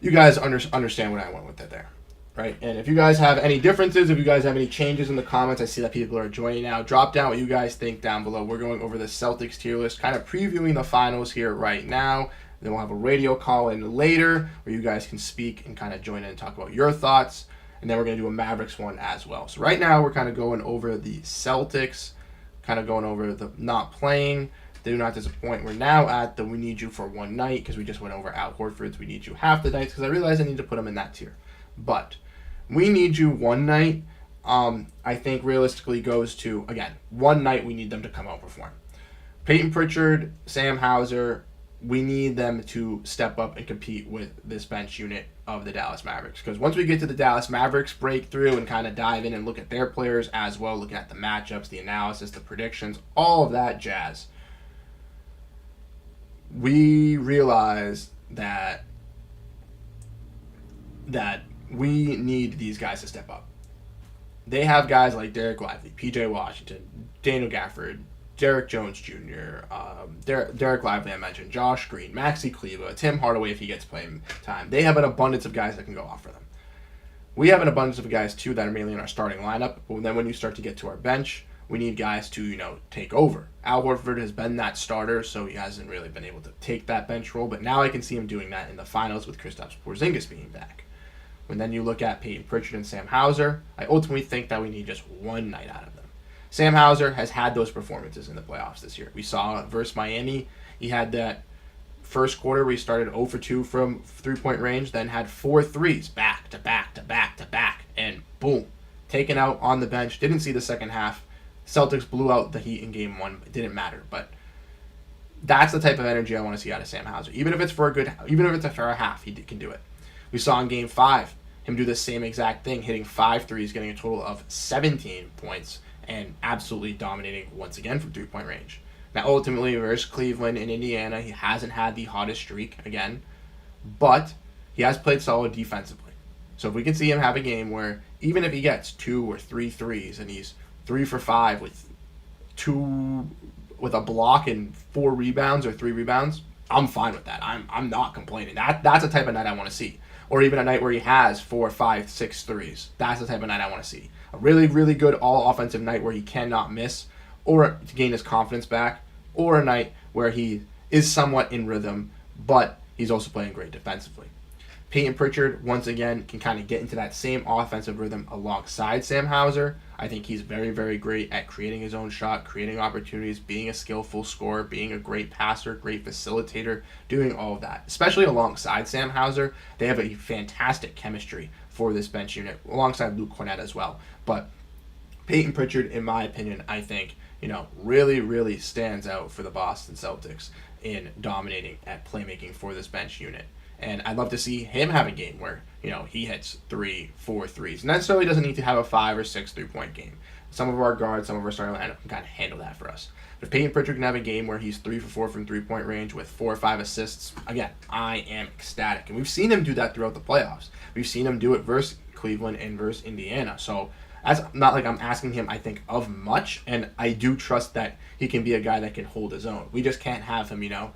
you guys understand what I went with it there. Right, and if you guys have any differences, if you guys have any changes in the comments, I see that people are joining now. Drop down what you guys think down below. We're going over the Celtics tier list, kind of previewing the finals here right now. Then we'll have a radio call in later where you guys can speak and kind of join in and talk about your thoughts. And then we're going to do a Mavericks one as well. So right now we're kind of going over the Celtics, kind of going over the not playing. They do not disappoint. We're now at the we need you for one night because we just went over Al Horford's we need you half the nights because I realized I need to put them in that tier. But we need you one night, I think realistically goes to, again, one night we need them to come out and perform. Peyton Pritchard, Sam Hauser, we need them to step up and compete with this bench unit of the Dallas Mavericks. Because once we get to the Dallas Mavericks breakthrough and kind of dive in and look at their players as well, looking at the matchups, the analysis, the predictions, all of that jazz, we realize that we need these guys to step up. They have guys like Derek Lively, P.J. Washington, Daniel Gafford, Derek Jones Jr., Derek Lively I mentioned, Josh Green, Maxi Kleber, Tim Hardaway if he gets playing time. They have an abundance of guys that can go off for them. We have an abundance of guys too that are mainly in our starting lineup, but then when you start to get to our bench, we need guys to, take over. Al Horford has been that starter, so he hasn't really been able to take that bench role, but now I can see him doing that in the finals with Kristaps Porzingis being back. When then you look at Peyton Pritchard and Sam Hauser, I ultimately think that we need just one night out of them. Sam Hauser has had those performances in the playoffs this year. We saw versus Miami, he had that first quarter where he started 0 for 2 from three-point range, then had 4 threes back to back to back to back, and boom, taken out on the bench. Didn't see the second half. Celtics blew out the Heat in game 1. It didn't matter, but that's the type of energy I want to see out of Sam Hauser. Even if it's for a half, he can do it. We saw in Game 5 him do the same exact thing, hitting 5 threes, getting a total of 17 points, and absolutely dominating once again from three-point range. Now, ultimately, versus Cleveland and Indiana, he hasn't had the hottest streak again, but he has played solid defensively. So if we can see him have a game where even if he gets 2 or 3 threes and he's 3 for 5 with a block and 4 rebounds or 3 rebounds, I'm fine with that. I'm not complaining. That's the type of night I want to see. Or even a night where he has 4, 5, 6 threes. That's the type of night I want to see. A really, really good all-offensive night where he cannot miss, or to gain his confidence back, or a night where he is somewhat in rhythm, but he's also playing great defensively. Peyton Pritchard, once again, can kind of get into that same offensive rhythm alongside Sam Hauser. I think he's very, very great at creating his own shot, creating opportunities, being a skillful scorer, being a great passer, great facilitator, doing all of that. Especially alongside Sam Hauser, they have a fantastic chemistry for this bench unit, alongside Luke Cornett as well. But Peyton Pritchard, in my opinion, I think, really, really stands out for the Boston Celtics in dominating at playmaking for this bench unit. And I'd love to see him have a game where, he hits 3-4 threes. Necessarily doesn't need to have a 5 or 6 3-point game. Some of our guards, some of our starting lineup can kind of handle that for us. But if Peyton Pritchard can have a game where he's 3 for 4 from 3-point range with 4 or 5 assists, again, I am ecstatic. And we've seen him do that throughout the playoffs. We've seen him do it versus Cleveland and versus Indiana. So that's not like I'm asking him, I think, of much. And I do trust that he can be a guy that can hold his own. We just can't have him,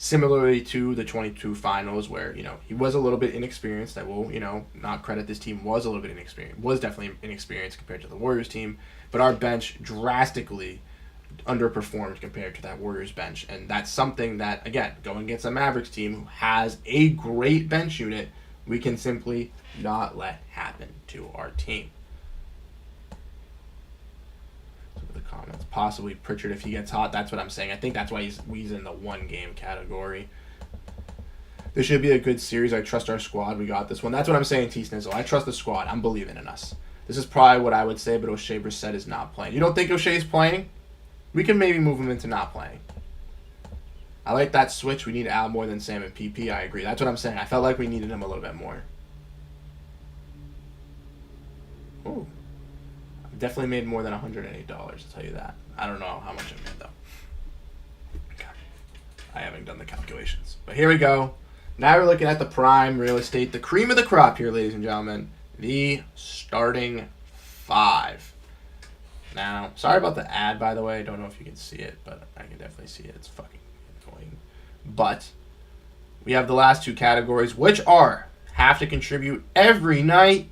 similarly to the 22 finals where, he was a little bit inexperienced. I will, not credit this team, was a little bit inexperienced. Was definitely inexperienced compared to the Warriors team. But our bench drastically underperformed compared to that Warriors bench. And that's something that, again, going against a Mavericks team who has a great bench unit, we can simply not let happen to our team. The comments. Possibly Pritchard if he gets hot. That's what I'm saying. I think that's why he's in the 1-game category. This should be a good series. I trust our squad. We got this one. That's what I'm saying, T. Snizzle. I trust the squad. I'm believing in us. This is probably what I would say, but O'Shea Brissett is not playing. You don't think O'Shea's playing? We can maybe move him into not playing. I like that switch. We need Al more than Sam and PP. I agree. That's what I'm saying. I felt like we needed him a little bit more. Ooh. Definitely made more than $108, I'll tell you that. I don't know how much I made, though. Okay. I haven't done the calculations. But here we go. Now we're looking at the prime real estate, the cream of the crop here, ladies and gentlemen. The starting 5. Now, sorry about the ad, by the way. I don't know if you can see it, but I can definitely see it. It's fucking annoying. But we have the last 2 categories, which are have to contribute every night,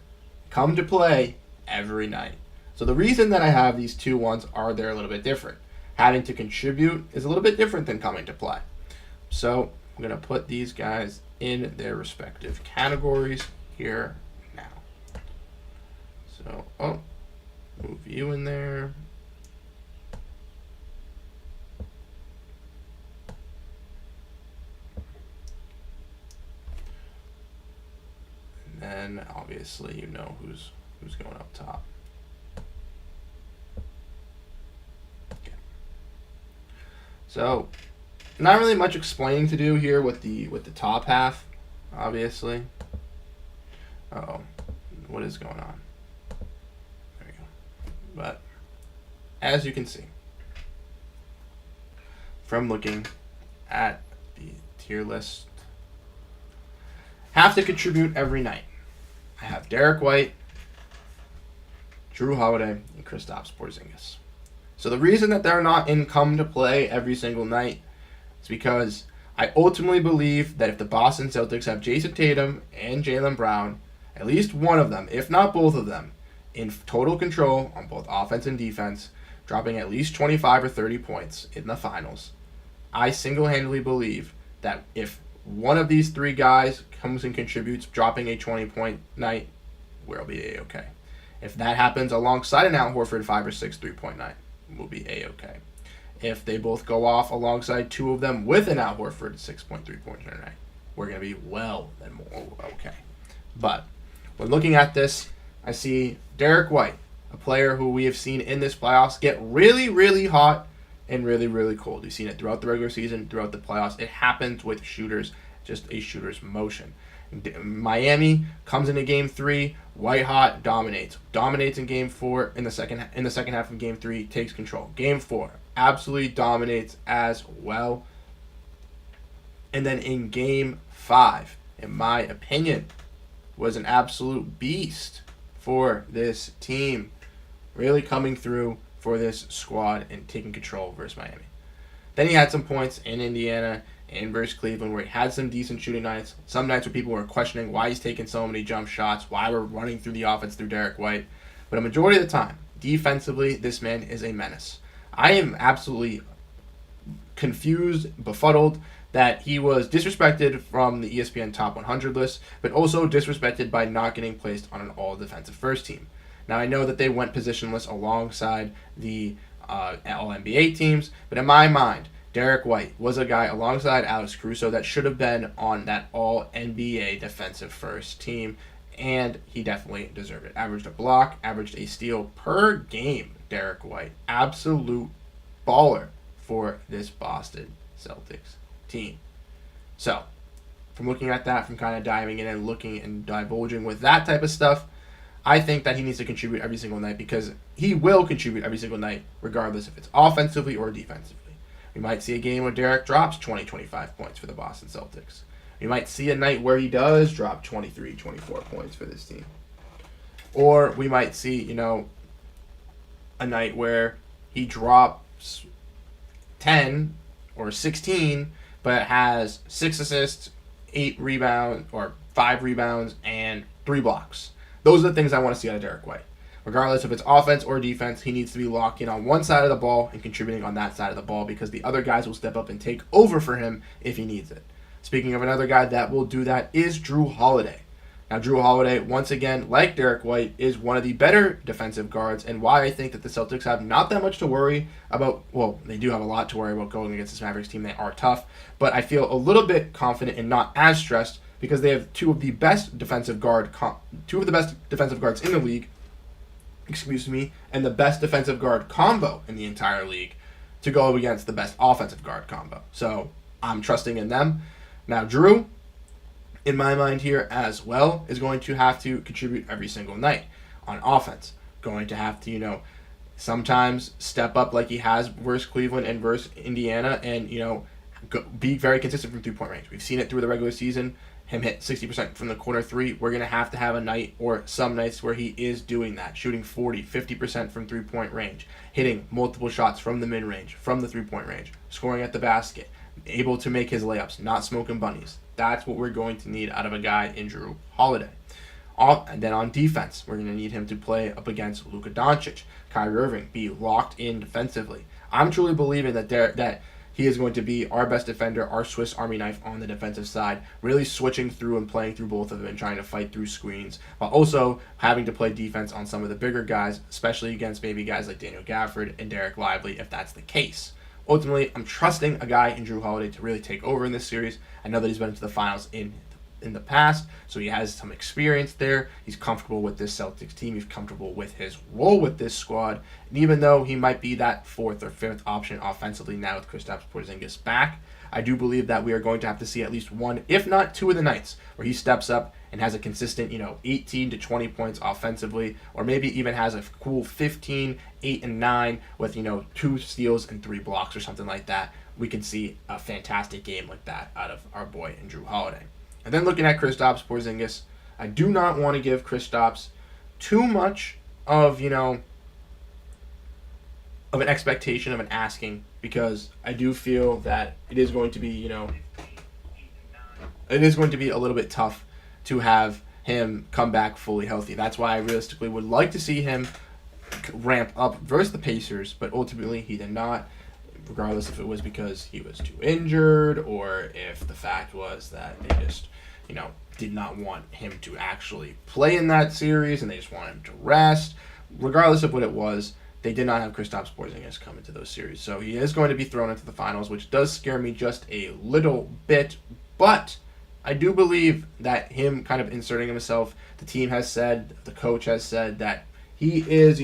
come to play every night. So the reason that I have these 2 ones are they're a little bit different. Having to contribute is a little bit different than coming to play. So I'm going to put these guys in their respective categories here now. So, move you in there. And then obviously who's going up top. So, not really much explaining to do here with the top half, obviously. Uh-oh. What is going on? There we go. But, as you can see, from looking at the tier list, have to contribute every night. I have Derek White, Drew Holiday, and Kristaps Porzingis. So the reason that they're not in come to play every single night is because I ultimately believe that if the Boston Celtics have Jason Tatum and Jaylen Brown, at least one of them, if not both of them, in total control on both offense and defense, dropping at least 25 or 30 points in the finals, I single-handedly believe that if one of these 3 guys comes and contributes, dropping a 20-point night, we'll be A-okay. If that happens alongside an Al Horford 5 or 6 3-point night, we'll be A-okay. If they both go off alongside 2 of them with an Al Horford 6.3 points a night, we're going to be well and more okay. But when looking at this, I see Derek White, a player who we have seen in this playoffs get really, really hot and really, really cold. We've seen it throughout the regular season, throughout the playoffs. It happens with shooters, just a shooter's motion. Miami comes into Game 3, white hot, dominates in Game 4. In the second half of Game 3, takes control. Game 4, absolutely dominates as well. And then in Game 5, in my opinion, was an absolute beast for this team, really coming through for this squad and taking control versus Miami. Then he had some points in Indiana and versus Cleveland where he had some decent shooting nights. Some nights where people were questioning why he's taking so many jump shots, why we're running through the offense through Derek White. But a majority of the time, defensively, this man is a menace. I am absolutely confused, befuddled that he was disrespected from the ESPN Top 100 list, but also disrespected by not getting placed on an all-defensive first team. Now, I know that they went positionless alongside the All-NBA teams, but in my mind, Derek White was a guy alongside Alex Caruso that should have been on that All-NBA defensive first team, and he definitely deserved it. Averaged a block, averaged a steal per game, Derek White. Absolute baller for this Boston Celtics team. So, from looking at that, from kind of diving in and looking and divulging with that type of stuff, I think that he needs to contribute every single night, because he will contribute every single night, regardless if it's offensively or defensively. We might see a game where Derek drops 20, 25 points for the Boston Celtics. We might see a night where he does drop 23, 24 points for this team. Or we might see, a night where he drops 10 or 16, but has 6 assists, 8 rebounds, or 5 rebounds, and 3 blocks. Those are the things I want to see out of Derek White. Regardless if it's offense or defense, he needs to be locked in on one side of the ball and contributing on that side of the ball, because the other guys will step up and take over for him if he needs it. Speaking of another guy that will do that is Jrue Holiday. Now, Jrue Holiday, once again, like Derek White, is one of the better defensive guards, and why I think that the Celtics have not that much to worry about. Well, they do have a lot to worry about going against this Mavericks team. They are tough, but I feel a little bit confident and not as stressed, because they have two of the best defensive guards in the league, and the best defensive guard combo in the entire league to go against the best offensive guard combo. So I'm trusting in them. Now, Jrue, in my mind here as well, is going to have to contribute every single night on offense. Going to have to, sometimes step up like he has versus Cleveland and versus Indiana, and, be very consistent from three-point range. We've seen it through the regular season. Him hit 60% from the corner three. We're going to have a night or some nights where he is doing that, shooting 40, 50% from three-point range, hitting multiple shots from the mid-range, from the three-point range, scoring at the basket, able to make his layups, not smoking bunnies. That's what we're going to need out of a guy in Jrue Holiday. And then on defense, we're going to need him to play up against Luka Doncic, Kyrie Irving, be locked in defensively. I'm truly believing that he is going to be our best defender, our Swiss Army knife on the defensive side, really switching through and playing through both of them and trying to fight through screens, while also having to play defense on some of the bigger guys, especially against maybe guys like Daniel Gafford and Derek Lively, if that's the case. Ultimately, I'm trusting a guy in Jrue Holiday to really take over in this series. I know that he's been to the finals in the past, so he has some experience there. He's comfortable with this Celtics team. He's comfortable with his role with this squad. And even though he might be that fourth or fifth option offensively now with Kristaps Porzingis back, I do believe that we are going to have to see at least one, if not two of the nights where he steps up and has a consistent, 18 to 20 points offensively, or maybe even has a cool 15, 8, and 9 with, 2 steals and 3 blocks or something like that. We can see a fantastic game like that out of our boy in Jrue Holiday. And then looking at Kristaps Porzingis, I do not want to give Kristaps too much of, of an expectation, of an asking, because I do feel that it is going to be, it is going to be a little bit tough to have him come back fully healthy. That's why I realistically would like to see him ramp up versus the Pacers, but ultimately he did not, regardless if it was because he was too injured or if the fact was that they just, did not want him to actually play in that series and they just wanted him to rest. Regardless of what it was, they did not have Kristaps Porzingis come into those series. So he is going to be thrown into the finals, which does scare me just a little bit, but I do believe that him kind of inserting himself, the team has said, the coach has said that he is,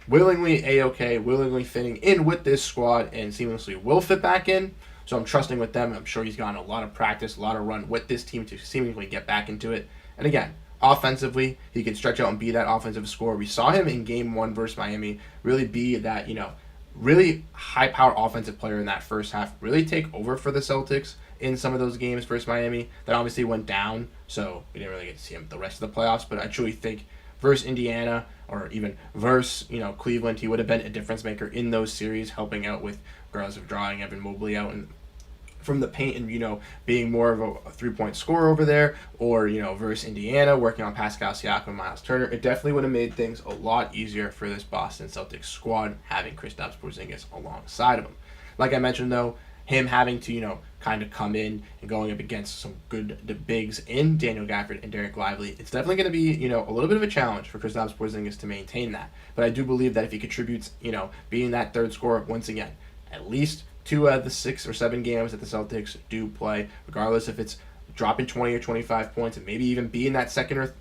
willingly A-okay, willingly fitting in with this squad and seamlessly will fit back in. So I'm trusting with them. I'm sure he's gotten a lot of practice, a lot of run with this team to seemingly get back into it. And again, offensively, he can stretch out and be that offensive scorer. We saw him in Game 1 versus Miami really be that, really high-powered offensive player in that first half, really take over for the Celtics in some of those games versus Miami. That obviously went down, so we didn't really get to see him the rest of the playoffs. But I truly think versus Indiana or even versus, Cleveland, he would have been a difference maker in those series, helping out with, regardless of drawing Evan Mobley out and from the paint and, being more of a three-point scorer over there, or, versus Indiana, working on Pascal Siakam and Miles Turner. It definitely would have made things a lot easier for this Boston Celtics squad having Kristaps Porzingis alongside of him. Like I mentioned, though, him having to, kind of come in and going up against some good bigs in Daniel Gafford and Derek Lively, it's definitely going to be, a little bit of a challenge for Kristaps Porzingis to maintain that. But I do believe that if he contributes, being that third scorer once again, at least 2 out of the 6 or 7 games that the Celtics do play, regardless if it's dropping 20 or 25 points and maybe even being that second or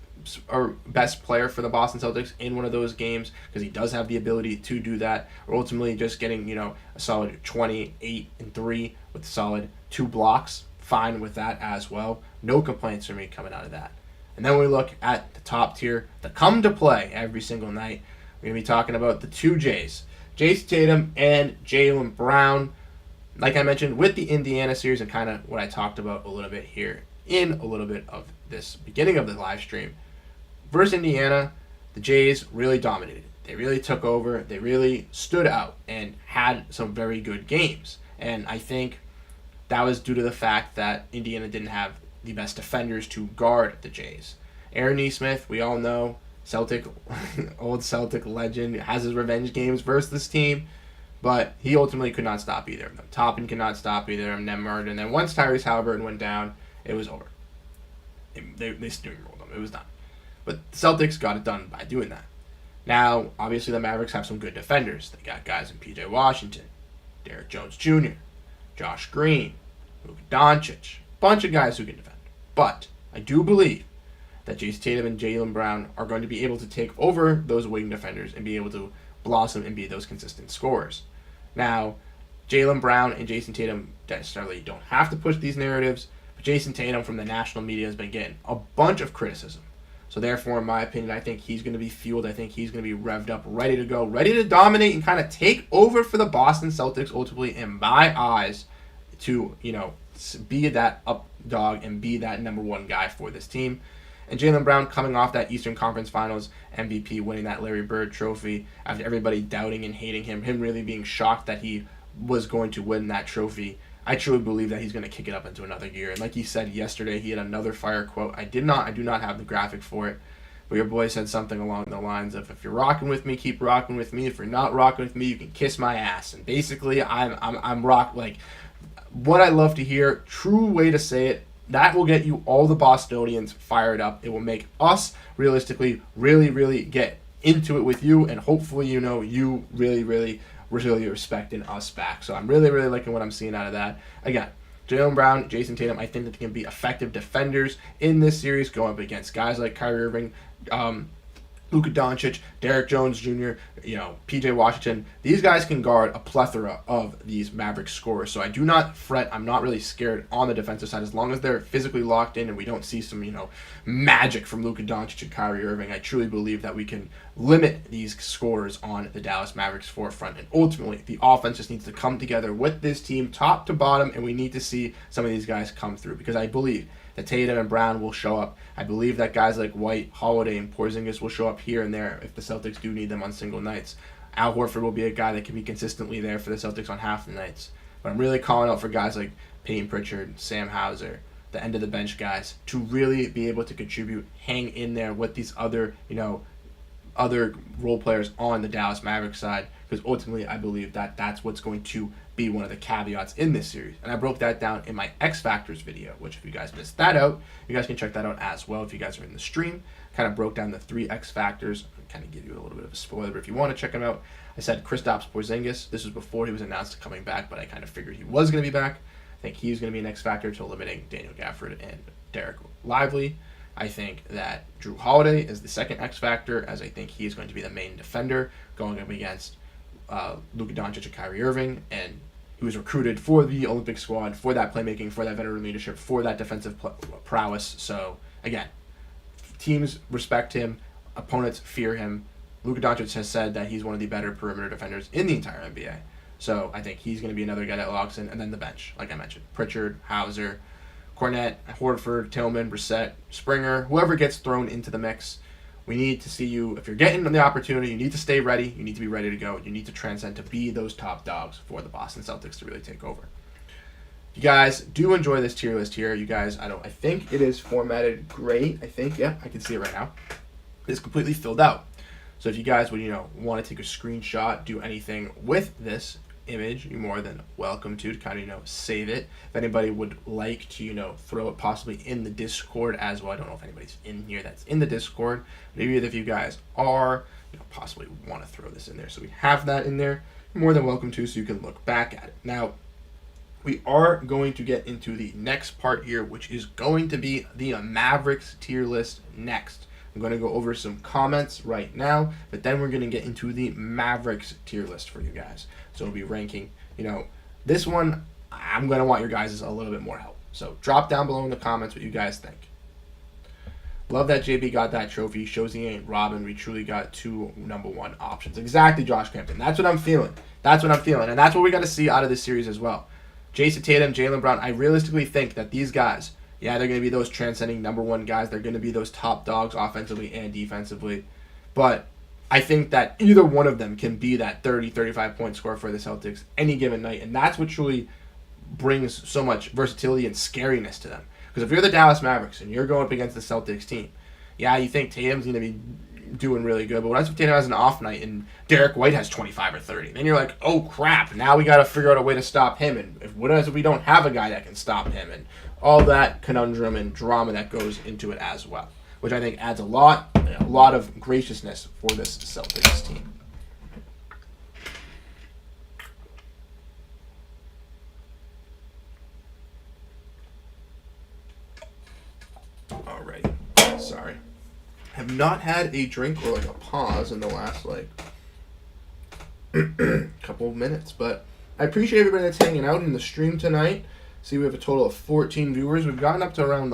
or best player for the Boston Celtics in one of those games, because he does have the ability to do that, or ultimately just getting, a solid 28 and 3 with solid 2 blocks, fine with that as well. No complaints from me coming out of that. And then we look at the top tier that come to play every single night. We're going to be talking about the two Jays, Jayson Tatum and Jaylen Brown. Like I mentioned with the Indiana series, and kind of what I talked about a little bit here in a little bit of this beginning of the live stream. Versus Indiana, the Jays really dominated. They really took over. They really stood out and had some very good games. And I think that was due to the fact that Indiana didn't have the best defenders to guard the Jays. Aaron Nesmith, we all know, old Celtic legend, has his revenge games versus this team, but he ultimately could not stop either of them. Toppin could not stop either of them, Nemhard, and then once Tyrese Halliburton went down, it was over. They steamrolled them. It was done. But the Celtics got it done by doing that. Now, obviously, the Mavericks have some good defenders. They got guys in P.J. Washington, Derrick Jones Jr., Josh Green, Luka Doncic, bunch of guys who can defend. But I do believe that Jayson Tatum and Jaylen Brown are going to be able to take over those wing defenders and be able to blossom and be those consistent scorers. Now, Jaylen Brown and Jayson Tatum necessarily don't have to push these narratives, but Jayson Tatum from the national media has been getting a bunch of criticism. So therefore, in my opinion, I think he's going to be fueled. I think he's going to be revved up, ready to go, ready to dominate and kind of take over for the Boston Celtics, ultimately, in my eyes, to, be that up dog and be that number one guy for this team. And Jaylen Brown coming off that Eastern Conference Finals MVP, winning that Larry Bird trophy, after everybody doubting and hating him really being shocked that he was going to win that trophy. I truly believe that he's going to kick it up into another gear. And like he said yesterday, he had another fire quote. I do not have the graphic for it, but your boy said something along the lines of, if you're rocking with me, keep rocking with me. If you're not rocking with me, you can kiss my ass. And basically, I'm rock, like, what I love to hear, true way to say it. That will get you all the Bostonians fired up. It will make us realistically really, really get into it with you, and hopefully, you really respecting us back. So I'm really, really liking what I'm seeing out of that. Again, Jaylen Brown, Jayson Tatum, I think that they can be effective defenders in this series, going up against guys like Kyrie Irving, Luka Doncic, Derrick Jones Jr., P.J. Washington. These guys can guard a plethora of these Mavericks scorers. So I do not fret. I'm not really scared on the defensive side. As long as they're physically locked in and we don't see some, magic from Luka Doncic and Kyrie Irving, I truly believe that we can limit these scorers on the Dallas Mavericks forefront. And ultimately, the offense just needs to come together with this team top to bottom, and we need to see some of these guys come through, because I believe that Tatum and Brown will show up. I believe that guys like White, Holiday, and Porzingis will show up here and there if the Celtics do need them on single nights. Al Horford will be a guy that can be consistently there for the Celtics on half the nights. But I'm really calling out for guys like Peyton Pritchard, Sam Hauser, the end of the bench guys, to really be able to contribute, hang in there with these other, other role players on the Dallas Mavericks side, because ultimately I believe that that's what's going to be one of the caveats in this series. And I broke that down in my X Factors video, which if you guys missed that out, you guys can check that out as well if you guys are in the stream. Kind of broke down the 3 X Factors, and kind of give you a little bit of a spoiler, but if you want to check them out, I said Kristaps Porzingis. This was before he was announced coming back, but I kind of figured he was going to be back. I think he's going to be an X Factor to eliminating Daniel Gafford and Derek Lively. I think that Drew Holiday is the second X Factor, as I think he's going to be the main defender going up against Luka Doncic and Kyrie Irving, and he was recruited for the Olympic squad, for that playmaking, for that veteran leadership, for that defensive prowess. So, again, teams respect him, opponents fear him. Luka Doncic has said that he's one of the better perimeter defenders in the entire NBA. So, I think he's going to be another guy that locks in. And then the bench, like I mentioned, Pritchard, Hauser, Cornette, Horford, Tillman, Brissett, Springer, whoever gets thrown into the mix. We need to see you, if you're getting the opportunity, you need to stay ready. You need to be ready to go. You need to transcend to be those top dogs for the Boston Celtics to really take over. If you guys do enjoy this tier list here, you guys, I think it is formatted great. I think, yeah, I can see it right now. It's completely filled out. So if you guys would, want to take a screenshot, do anything with this image, you're more than welcome to kind of, save it. If anybody would like to, throw it possibly in the Discord as well. I don't know if anybody's in here that's in the Discord, but either if you guys are, possibly want to throw this in there. So we have that in there. You're more than welcome to, so you can look back at it. Now, we are going to get into the next part here, which is going to be the Mavericks tier list next. I'm going to go over some comments right now, but then we're going to get into the Mavericks tier list for you guys. So we'll be ranking, this one, I'm going to want your guys' a little bit more help. So drop down below in the comments what you guys think. Love that JB got that trophy. Shows he ain't Robin. We truly got 2 number 1 options. Exactly, Josh Crampton. That's what I'm feeling. And that's what we got to see out of this series as well. Jason Tatum, Jaylen Brown, I realistically think that these guys, they're going to be those transcending number 1 guys. They're going to be those top dogs offensively and defensively. But I think that either one of them can be that 30, 35-point scorer for the Celtics any given night. And that's what truly brings so much versatility and scariness to them. Because if you're the Dallas Mavericks and you're going up against the Celtics team, you think Tatum's going to be doing really good. But what if Tatum has an off night and Derek White has 25 or 30? Then you're like, oh, crap. Now we got to figure out a way to stop him. And what if we don't have a guy that can stop him? And all that conundrum and drama that goes into it as well, which I think adds a lot of graciousness for this Celtics team. Alrighty. Sorry. Have not had a drink or a pause in the last couple of minutes, but I appreciate everybody that's hanging out in the stream tonight. See, we have a total of 14 viewers. We've gotten up to around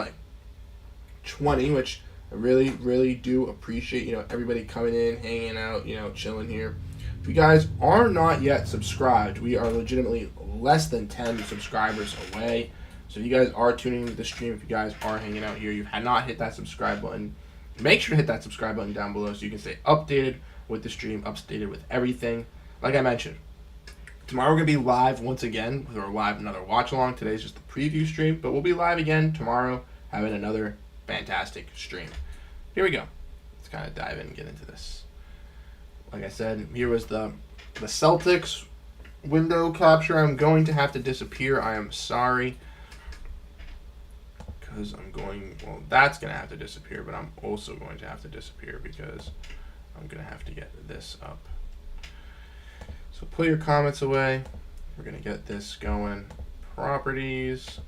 20, which I really, really do appreciate. Everybody coming in, hanging out, chilling here. If you guys are not yet subscribed, we are legitimately less than 10 subscribers away. So if you guys are tuning into the stream, if you guys are hanging out here, you have not hit that subscribe button, make sure to hit that subscribe button down below so you can stay updated with the stream, updated with everything. Like I mentioned, tomorrow we're going to be live once again with our live another watch along. Today's just the preview stream, but we'll be live again tomorrow having another fantastic stream. Here we go. Let's kind of dive in and get into this. Like I said, here was the Celtics window capture. I'm going to have to disappear. I am sorry. Because that's going to have to disappear, but I'm also going to have to disappear because I'm going to have to get this up. So put your comments away. We're going to get this going. Properties.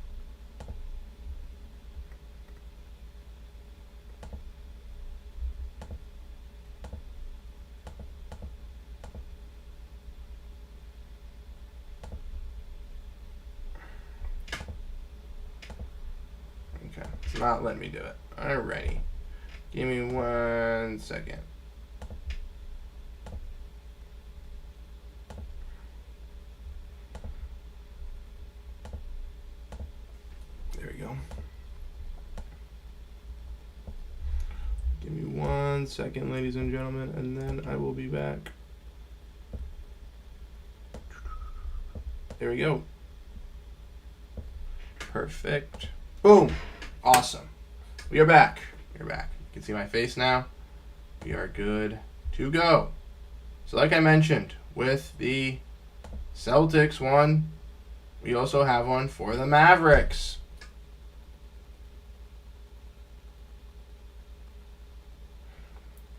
Okay, it's not letting me do it. Alrighty. Give me 1 second. There we go. Give me 1 second, ladies and gentlemen, and then I will be back. There we go. Perfect. Boom. Awesome. We are back. You're back. You can see my face now. We are good to go. So like I mentioned, with the Celtics one, we also have one for the Mavericks.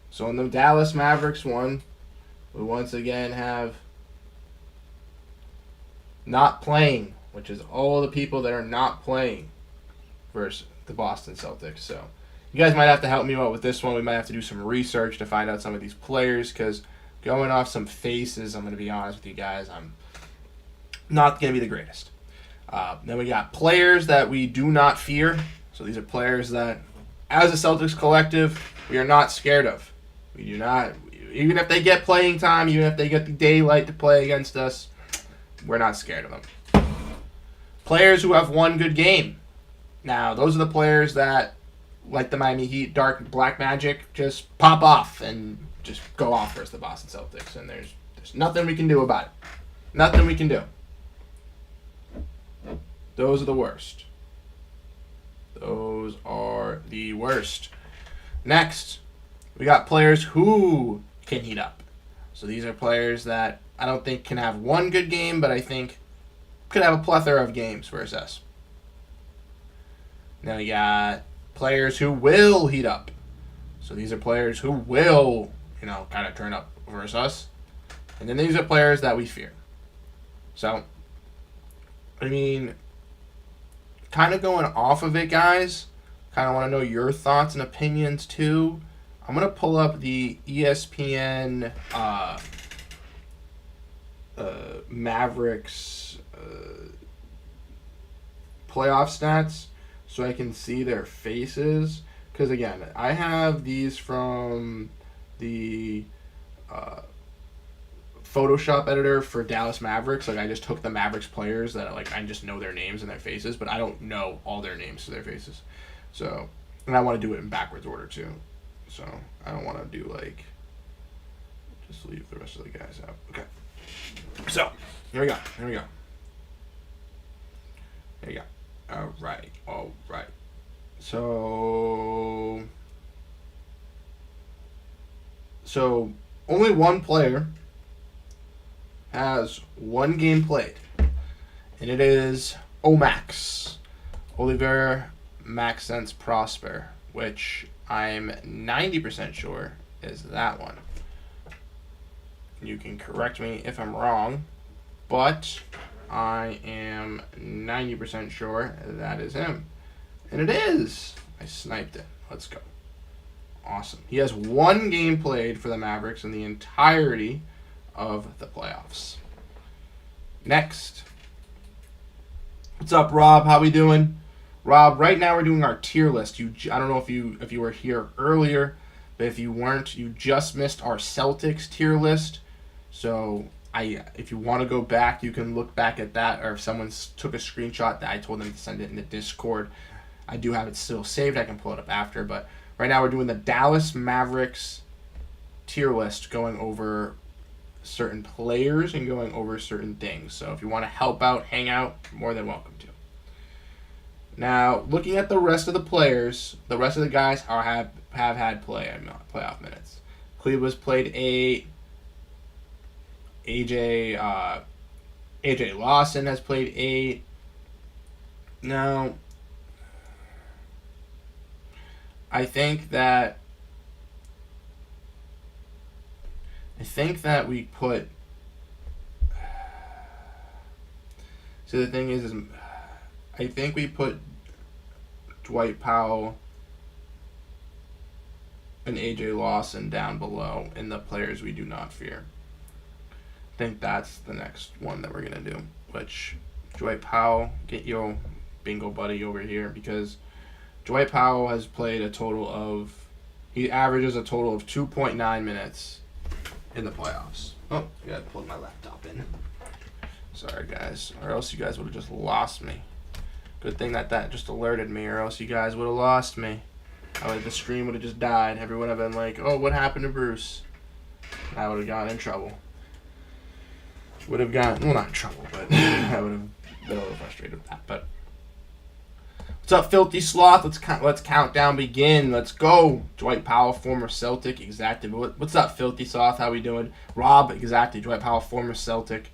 So in the Dallas Mavericks one, we once again have not playing, which is all the people that are not playing versus the Boston Celtics. So you guys might have to help me out with this one. We might have to do some research to find out some of these players because going off some faces, I'm going to be honest with you guys, I'm not going to be the greatest. Then we got players that we do not fear. So these are players that, as a Celtics collective, we are not scared of. We do not, even if they get playing time, even if they get the daylight to play against us, we're not scared of them. Players who have one good game. Now, those are the players that, like the Miami Heat, dark black magic, just pop off and just go off versus the Boston Celtics. And there's nothing we can do about it. Nothing we can do. Those are the worst. Those are the worst. Next, we got players who can heat up. So these are players that I don't think can have one good game, but I think could have a plethora of games versus us. Then we got players who will heat up. So these are players who will, kind of turn up versus us. And then these are players that we fear. So, kind of going off of it, guys, kind of want to know your thoughts and opinions too. I'm going to pull up the ESPN Mavericks playoff stats so I can see their faces. Because, again, I have these from the Photoshop editor for Dallas Mavericks. Like, I just took the Mavericks players that, like, I just know their names and their faces, but I don't know all their names to their faces. So, and I want to do it in backwards order, too. So, I don't want to do, like, just leave the rest of the guys out. Okay. So, here we go. Here we go. Here we go. All right. All right. So only one player has one game played, and it is Omax, Oliver Maxence Prosper, which I'm 90% sure is that one. You can correct me if I'm wrong, but I am 90% sure that is him. And it is. I sniped it. Let's go. Awesome. He has one game played for the Mavericks in the entirety of the playoffs. Next. What's up, Rob? How we doing? Rob, right now we're doing our tier list. I don't know if you were here earlier, but if you weren't, you just missed our Celtics tier list. So if you want to go back, you can look back at that, or if someone took a screenshot that I told them to send it in the Discord, I do have it still saved. I can pull it up after, but right now we're doing the Dallas Mavericks tier list, going over certain players and going over certain things. So if you want to help out, hang out, more than welcome to. Now, looking at the rest of the players, the rest of the guys have had playoff minutes. Cleveland's played 8. AJ Lawson has played 8. Now, I think that we put. So the thing is I think we put Dwight Powell and AJ Lawson down below in the players we do not fear. I think that's the next one that we're gonna do. Which Dwight Powell, get your bingo buddy over here, because Dwight Powell has played he averages a total of 2.9 minutes in the playoffs. Oh, I gotta plug my laptop in. Sorry, guys, or else you guys would have just lost me. Good thing that just alerted me, or else you guys would have lost me. The stream would have just died. Everyone would have been like, oh, what happened to Bruce? I would have gotten in trouble. Not in trouble, but I would have been a little frustrated with that. But what's up, Filthy Sloth? Let's countdown begin. Let's go. Dwight Powell, former Celtic, exactly. What's up, Filthy Sloth? How we doing? Rob, exactly. Dwight Powell, former Celtic.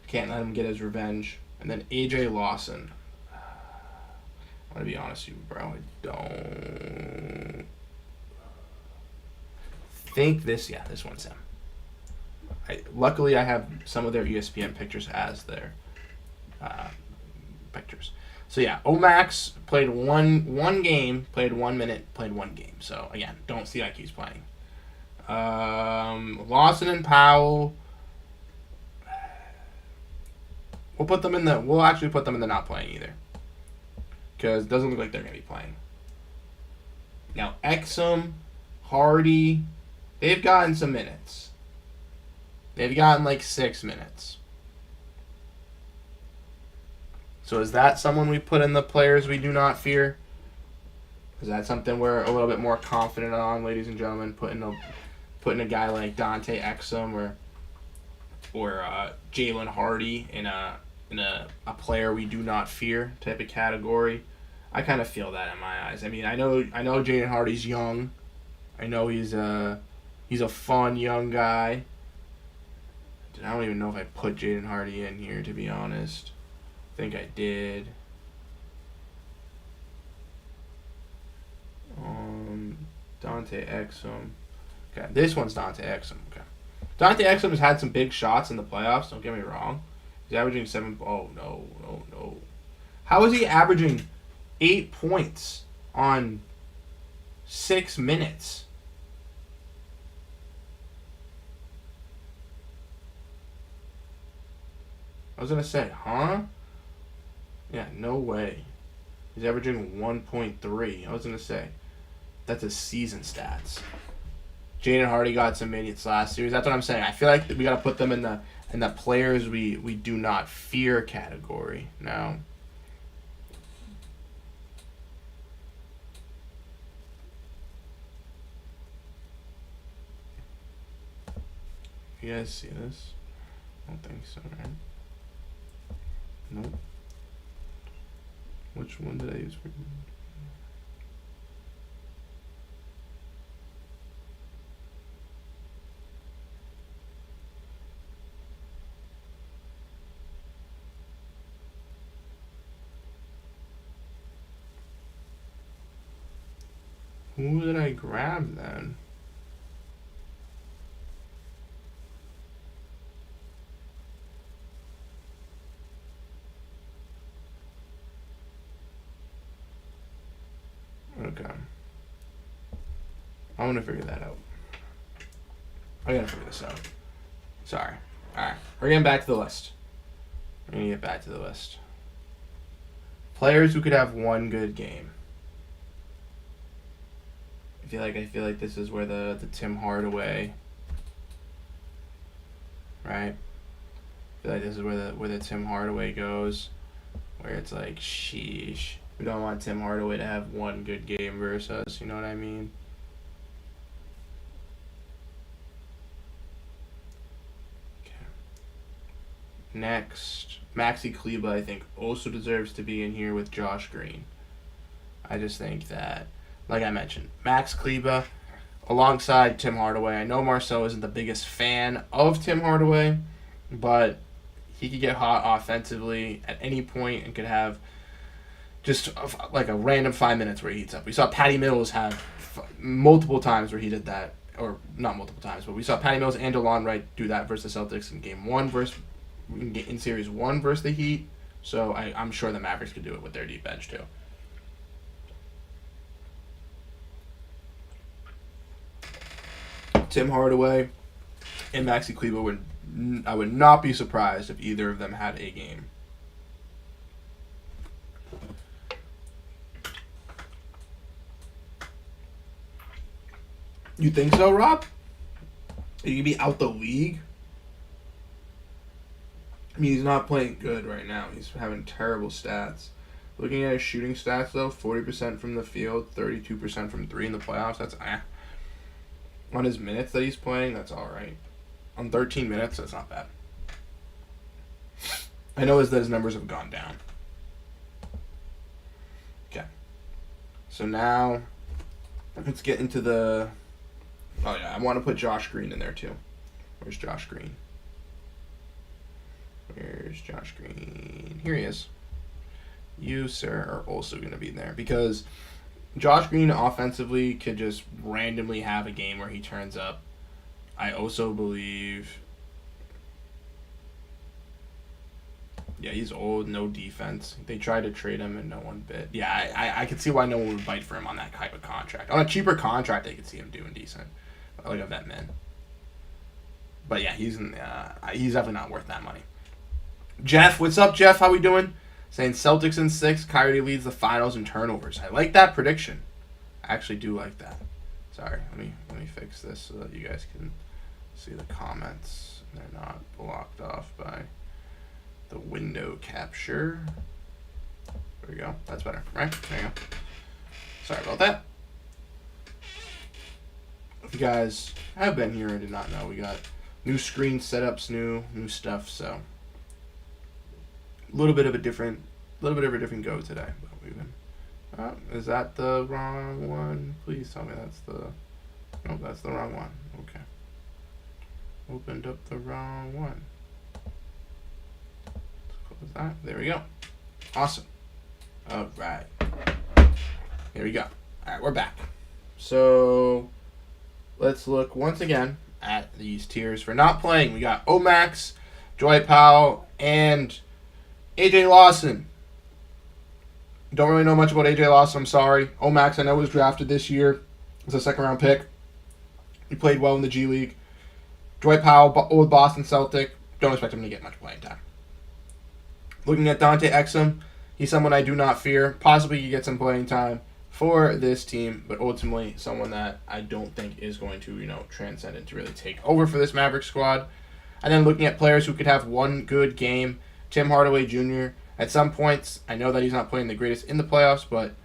Can't let him get his revenge. And then AJ Lawson. I'm gonna be honest with you, bro. I don't think this one's him. Luckily, I have some of their ESPN pictures as their pictures. So yeah, Omax played one game, played 1 minute, played one game. So again, don't see like he's playing. Lawson and Powell. We'll actually put them in the not playing either, because it doesn't look like they're gonna be playing. Now Exum, Hardy, they've gotten some minutes. They've gotten like 6 minutes. So is that someone we put in the players we do not fear? Is that something we're a little bit more confident on, ladies and gentlemen? Putting a guy like Dante Exum or Jalen Hardy in a player we do not fear type of category? I kind of feel that in my eyes. I mean, I know Jalen Hardy's young. I know he's a fun young guy. I don't even know if I put Jaden Hardy in here, to be honest. I think I did. Dante Exum. Okay, this one's Dante Exum. Okay, Dante Exum has had some big shots in the playoffs. Don't get me wrong. He's averaging 7. Oh no! How is he averaging 8 points on 6 minutes? I was going to say, huh? Yeah, no way. He's averaging 1.3. I was going to say, that's his season stats. Jaden Hardy got some minutes last series. That's what I'm saying. I feel like we got to put them in the players we do not fear category now. You guys see this? I don't think so, right? Nope. Which one did I use for? Who did I grab then? Okay. I want to figure that out. I gotta figure this out. Sorry. Alright. We're getting back to the list. We're gonna get back to the list. Players who could have one good game. I feel like this is where the Tim Hardaway, right? I feel like this is where the Tim Hardaway goes, where it's like, sheesh, we don't want Tim Hardaway to have one good game versus us. You know what I mean? Okay. Next, Maxi Kleber, I think, also deserves to be in here with Josh Green. I just think that, like I mentioned, Max Kleber alongside Tim Hardaway. I know Marcel isn't the biggest fan of Tim Hardaway, but he could get hot offensively at any point and could have just like a random 5 minutes where he heats up. We saw Patty Mills have multiple times where he did that, or not multiple times, but we saw Patty Mills and DeLon Wright do that versus the Celtics in Game 1 in Series 1 versus the Heat. So I'm sure the Mavericks could do it with their deep bench too. Tim Hardaway and Maxi Kleber I would not be surprised if either of them had a game. You think so, Rob? He could be out the league? I mean, he's not playing good right now. He's having terrible stats. Looking at his shooting stats, though, 40% from the field, 32% from 3 in the playoffs. That's On his minutes that he's playing, that's all right. On 13 minutes, that's not bad. I know that his numbers have gone down. Okay. So now, let's get into the... Oh, yeah, I want to put Josh Green in there, too. Where's Josh Green? Where's Josh Green? Here he is. You, sir, are also going to be in there because Josh Green offensively could just randomly have a game where he turns up. I also believe... Yeah, he's old, no defense. They tried to trade him and no one bid. Yeah, I could see why no one would bite for him on that type of contract. On a cheaper contract, they could see him doing decent. Like a vet man. But yeah, he's definitely not worth that money. Jeff, what's up, Jeff? How we doing? Saying Celtics in 6, Kyrie leads the finals in turnovers. I like that prediction. I actually do like that. Sorry, let me fix this so that you guys can see the comments. They're not blocked off by the window capture. There we go. That's better, right? There you go. Sorry about that. If you guys have been here and did not know, we got new screen setups, new stuff. So a little bit of a different go today. But we've been. Is that the wrong one? Please tell me that's the. No, that's the wrong one. Okay. Opened up the wrong one. Let's close that. There we go. Awesome. All right. Here we go. All right, we're back. So let's look once again at these tiers for not playing. We got Omax, Dwight Powell, and AJ Lawson. Don't really know much about AJ Lawson, I'm sorry. Omax, I know, was drafted this year as a second-round pick. He played well in the G League. Dwight Powell, old Boston Celtic. Don't expect him to get much playing time. Looking at Dante Exum, he's someone I do not fear. Possibly he gets some playing time for this team, but ultimately someone that I don't think is going to, transcend and to really take over for this Mavericks squad. And then looking at players who could have one good game, Tim Hardaway Jr. At some points, I know that he's not playing the greatest in the playoffs, but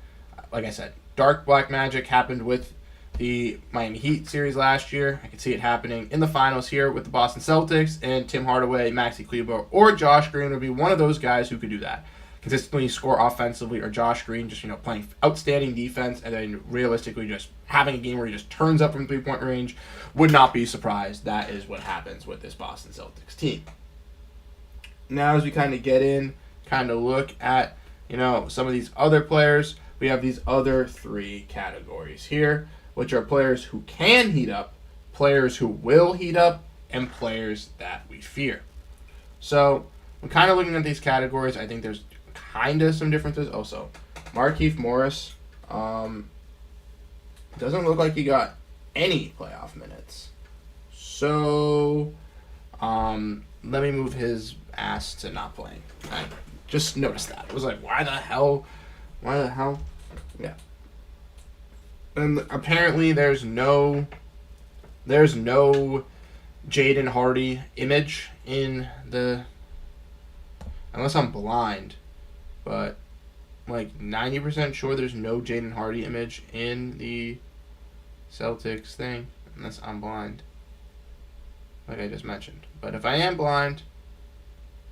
like I said, dark black magic happened with the Miami Heat series last year. I can see it happening in the finals here with the Boston Celtics, and Tim Hardaway, Maxi Kleber, or Josh Green would be one of those guys who could do that. Consistently score offensively, or Josh Green just, playing outstanding defense and then realistically just having a game where he just turns up from three-point range. Would not be surprised. That is what happens with this Boston Celtics team. Now as we kind of get in, kind of look at, some of these other players, we have these other three categories here, which are players who can heat up, players who will heat up, and players that we fear. So, I'm kind of looking at these categories. I think there's kind of some differences. Also, Markieff Morris doesn't look like he got any playoff minutes. So, let me move his ass to not playing. I just noticed that. It was like, why the hell? Yeah. And apparently there's no Jaden Hardy image in the, unless I'm blind, but like 90% sure there's no Jaden Hardy image in the Celtics thing, unless I'm blind, like I just mentioned. But if I am blind,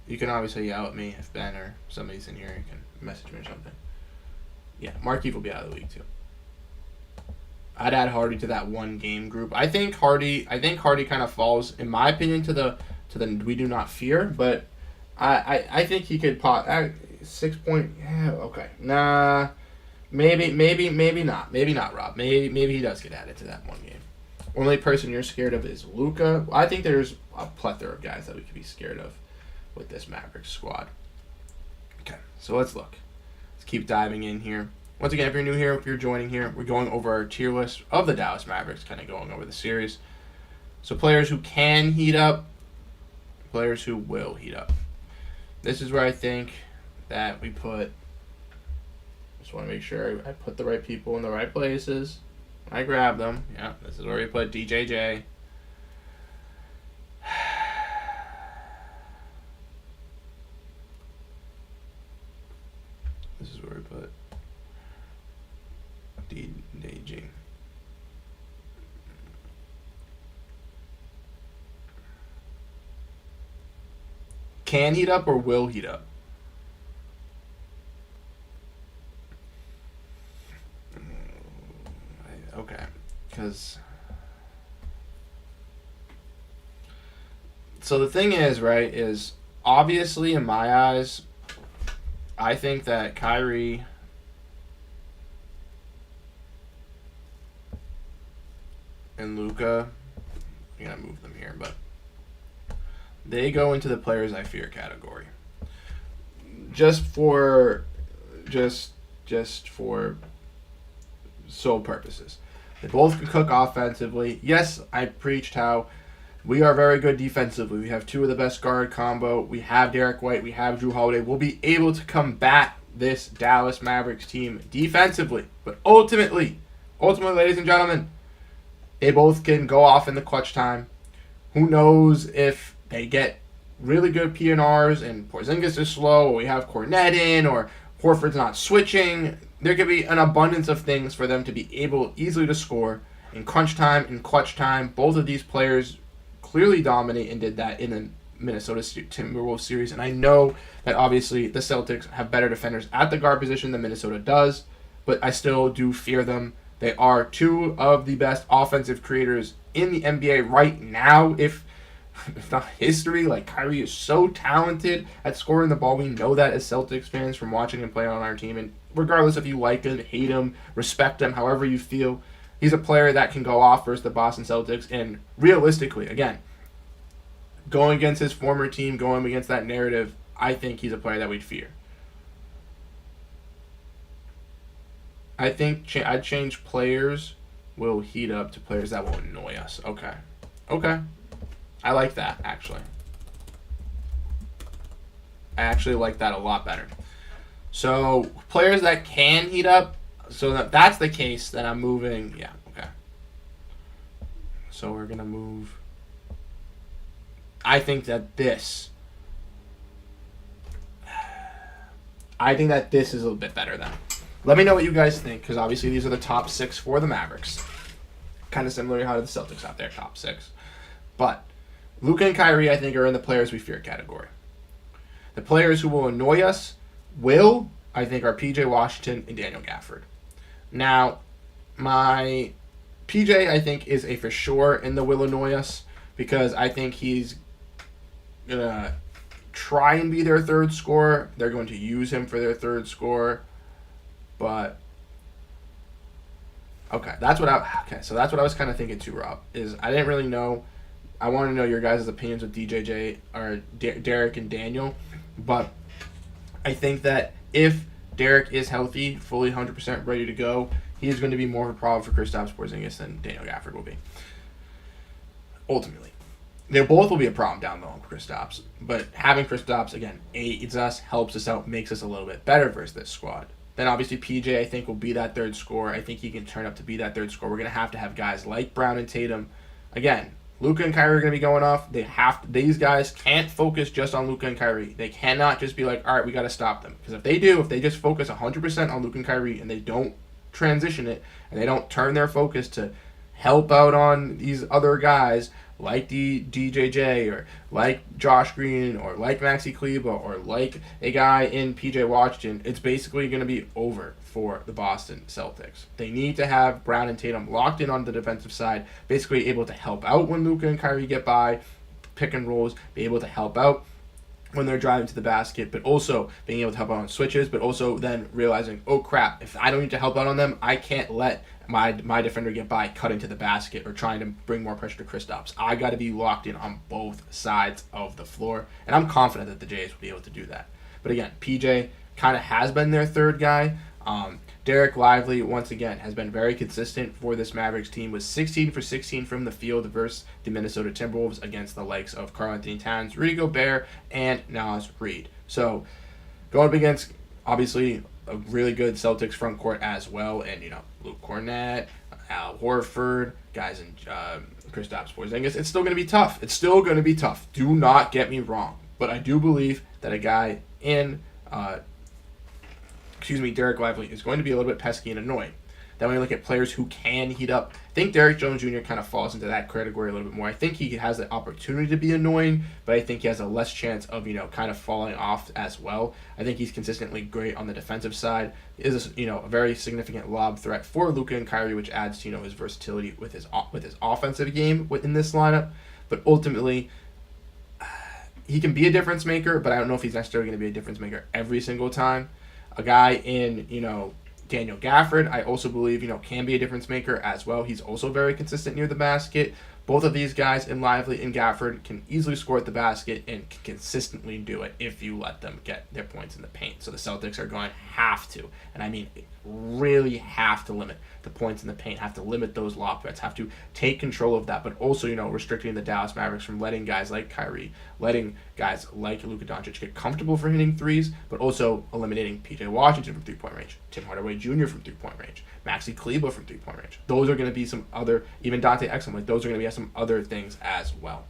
you can obviously yell at me if Ben or somebody's in here and can message me or something. Yeah, Markieff will be out of the league too. I'd add Hardy to that one game group. I think Hardy kind of falls, in my opinion, to the we do not fear, but I think he could pop 6 point. Yeah, okay. Nah, maybe not, Rob. Maybe he does get added to that one game. Only person you're scared of is Luka. I think there's a plethora of guys that we could be scared of with this Mavericks squad. Okay, so let's look. Let's keep diving in here. Once again, if you're new here, if you're joining here, we're going over our tier list of the Dallas Mavericks, kind of going over the series. So players who can heat up, players who will heat up. This is where I think that we put, just want to make sure I put the right people in the right places. I grab them. Yeah, this is where we put DJJ. This is where we put DJJ. Can heat up or will heat up? Okay, because so the thing is, right, is obviously in my eyes, I think that Kyrie and Luka, I'm gonna move them here, but they go into the players I fear category. Just for sole purposes. They both can cook offensively. Yes, I preached how we are very good defensively. We have two of the best guard combo. We have Derek White. We have Drew Holiday. We'll be able to combat this Dallas Mavericks team defensively. But ultimately, ladies and gentlemen, they both can go off in the clutch time. Who knows if they get really good PNRs and Porzingis is slow, or we have Cornet in, or Horford's not switching. There could be an abundance of things for them to be able easily to score in crunch time, in clutch time. Both of these players clearly dominate and did that in the Minnesota Timberwolves series. And I know that obviously the Celtics have better defenders at the guard position than Minnesota does, but I still do fear them. They are two of the best offensive creators in the NBA right now, if not history. Like, Kyrie is so talented at scoring the ball. We know that as Celtics fans from watching him play on our team. And regardless if you like him, hate him, respect him, however you feel, he's a player that can go off versus the Boston Celtics. And realistically, again, going against his former team, going against that narrative, I think he's a player that we'd fear. I think I'd change players will heat up to players that will annoy us. Okay. I like that, actually. I actually like that a lot better. So players that can heat up, so that's the case, then I'm moving. Yeah, okay. So we're going to move. I think that this is a little bit better then. Let me know what you guys think, because obviously these are the top 6 for the Mavericks. Kind of similar to how the Celtics have their top 6. But Luka and Kyrie, I think, are in the players we fear category. The players who will annoy us I think, are PJ Washington and Daniel Gafford. Now, my PJ, I think, is a for sure in the will annoy us, because I think he's going to try and be their third scorer. They're going to use him for their third scorer. But okay, so that's what I was kind of thinking too, Rob. Is I didn't really know. I want to know your guys' opinions with DJJ or Derek and Daniel, but I think that if Derek is healthy, fully 100% ready to go, he is going to be more of a problem for Kristaps Porzingis than Daniel Gafford will be. Ultimately, they both will be a problem down the line for Kristaps, but having Kristaps again aids us, helps us out, makes us a little bit better versus this squad. Then obviously PJ, I think, will be that third scorer. I think he can turn up to be that third scorer. We're going to have guys like Brown and Tatum. Again, Luka and Kyrie are going to be going off. These guys can't focus just on Luka and Kyrie. They cannot just be like, all right, we got to stop them. Because if they just focus 100% on Luka and Kyrie and they don't transition it and they don't turn their focus to help out on these other guys like DJJ or like Josh Green or like Maxi Kleber or like a guy in PJ Washington, it's basically going to be over for the Boston Celtics. They need to have Brown and Tatum locked in on the defensive side, basically able to help out when Luka and Kyrie get by, pick and rolls, be able to help out when they're driving to the basket, but also being able to help out on switches, but also then realizing, oh crap, if I don't need to help out on them, I can't let my defender get by cutting to the basket or trying to bring more pressure to Kristaps. I got to be locked in on both sides of the floor, and I'm confident that the Jays will be able to do that. But again, PJ kind of has been their third guy. Derek Lively, once again, has been very consistent for this Mavericks team, was 16 for 16 from the field versus the Minnesota Timberwolves against the likes of Karl-Anthony Towns, Rudy Gobert, and Naz Reid. So going up against, obviously, a really good Celtics front court as well, and, Luke Cornett, Al Horford, guys in Kristaps Porzingis, it's still going to be tough. Do not get me wrong. But I do believe that a guy in Derek Lively is going to be a little bit pesky and annoying. Then when you look at players who can heat up, I think Derek Jones Jr. kind of falls into that category a little bit more. I think he has the opportunity to be annoying, but I think he has a less chance of, kind of falling off as well. I think he's consistently great on the defensive side. He is, a very significant lob threat for Luka and Kyrie, which adds to, his versatility with his offensive game within this lineup. But ultimately, he can be a difference maker, but I don't know if he's necessarily going to be a difference maker every single time. A guy in, Daniel Gafford, I also believe, can be a difference maker as well. He's also very consistent near the basket. Both of these guys in Lively and Gafford can easily score at the basket and can consistently do it if you let them get their points in the paint. So the Celtics are going to have to, and I mean really have to limit the points in the paint, have to limit those lob threats, have to take control of that, but also, restricting the Dallas Mavericks from letting guys like Kyrie, letting guys like Luka Doncic get comfortable for hitting threes, but also eliminating PJ Washington from three-point range, Tim Hardaway Jr. from three-point range, Maxi Kleber from three-point range. Those are going to be some other, even Dante Exum, those are going to be some other things as well.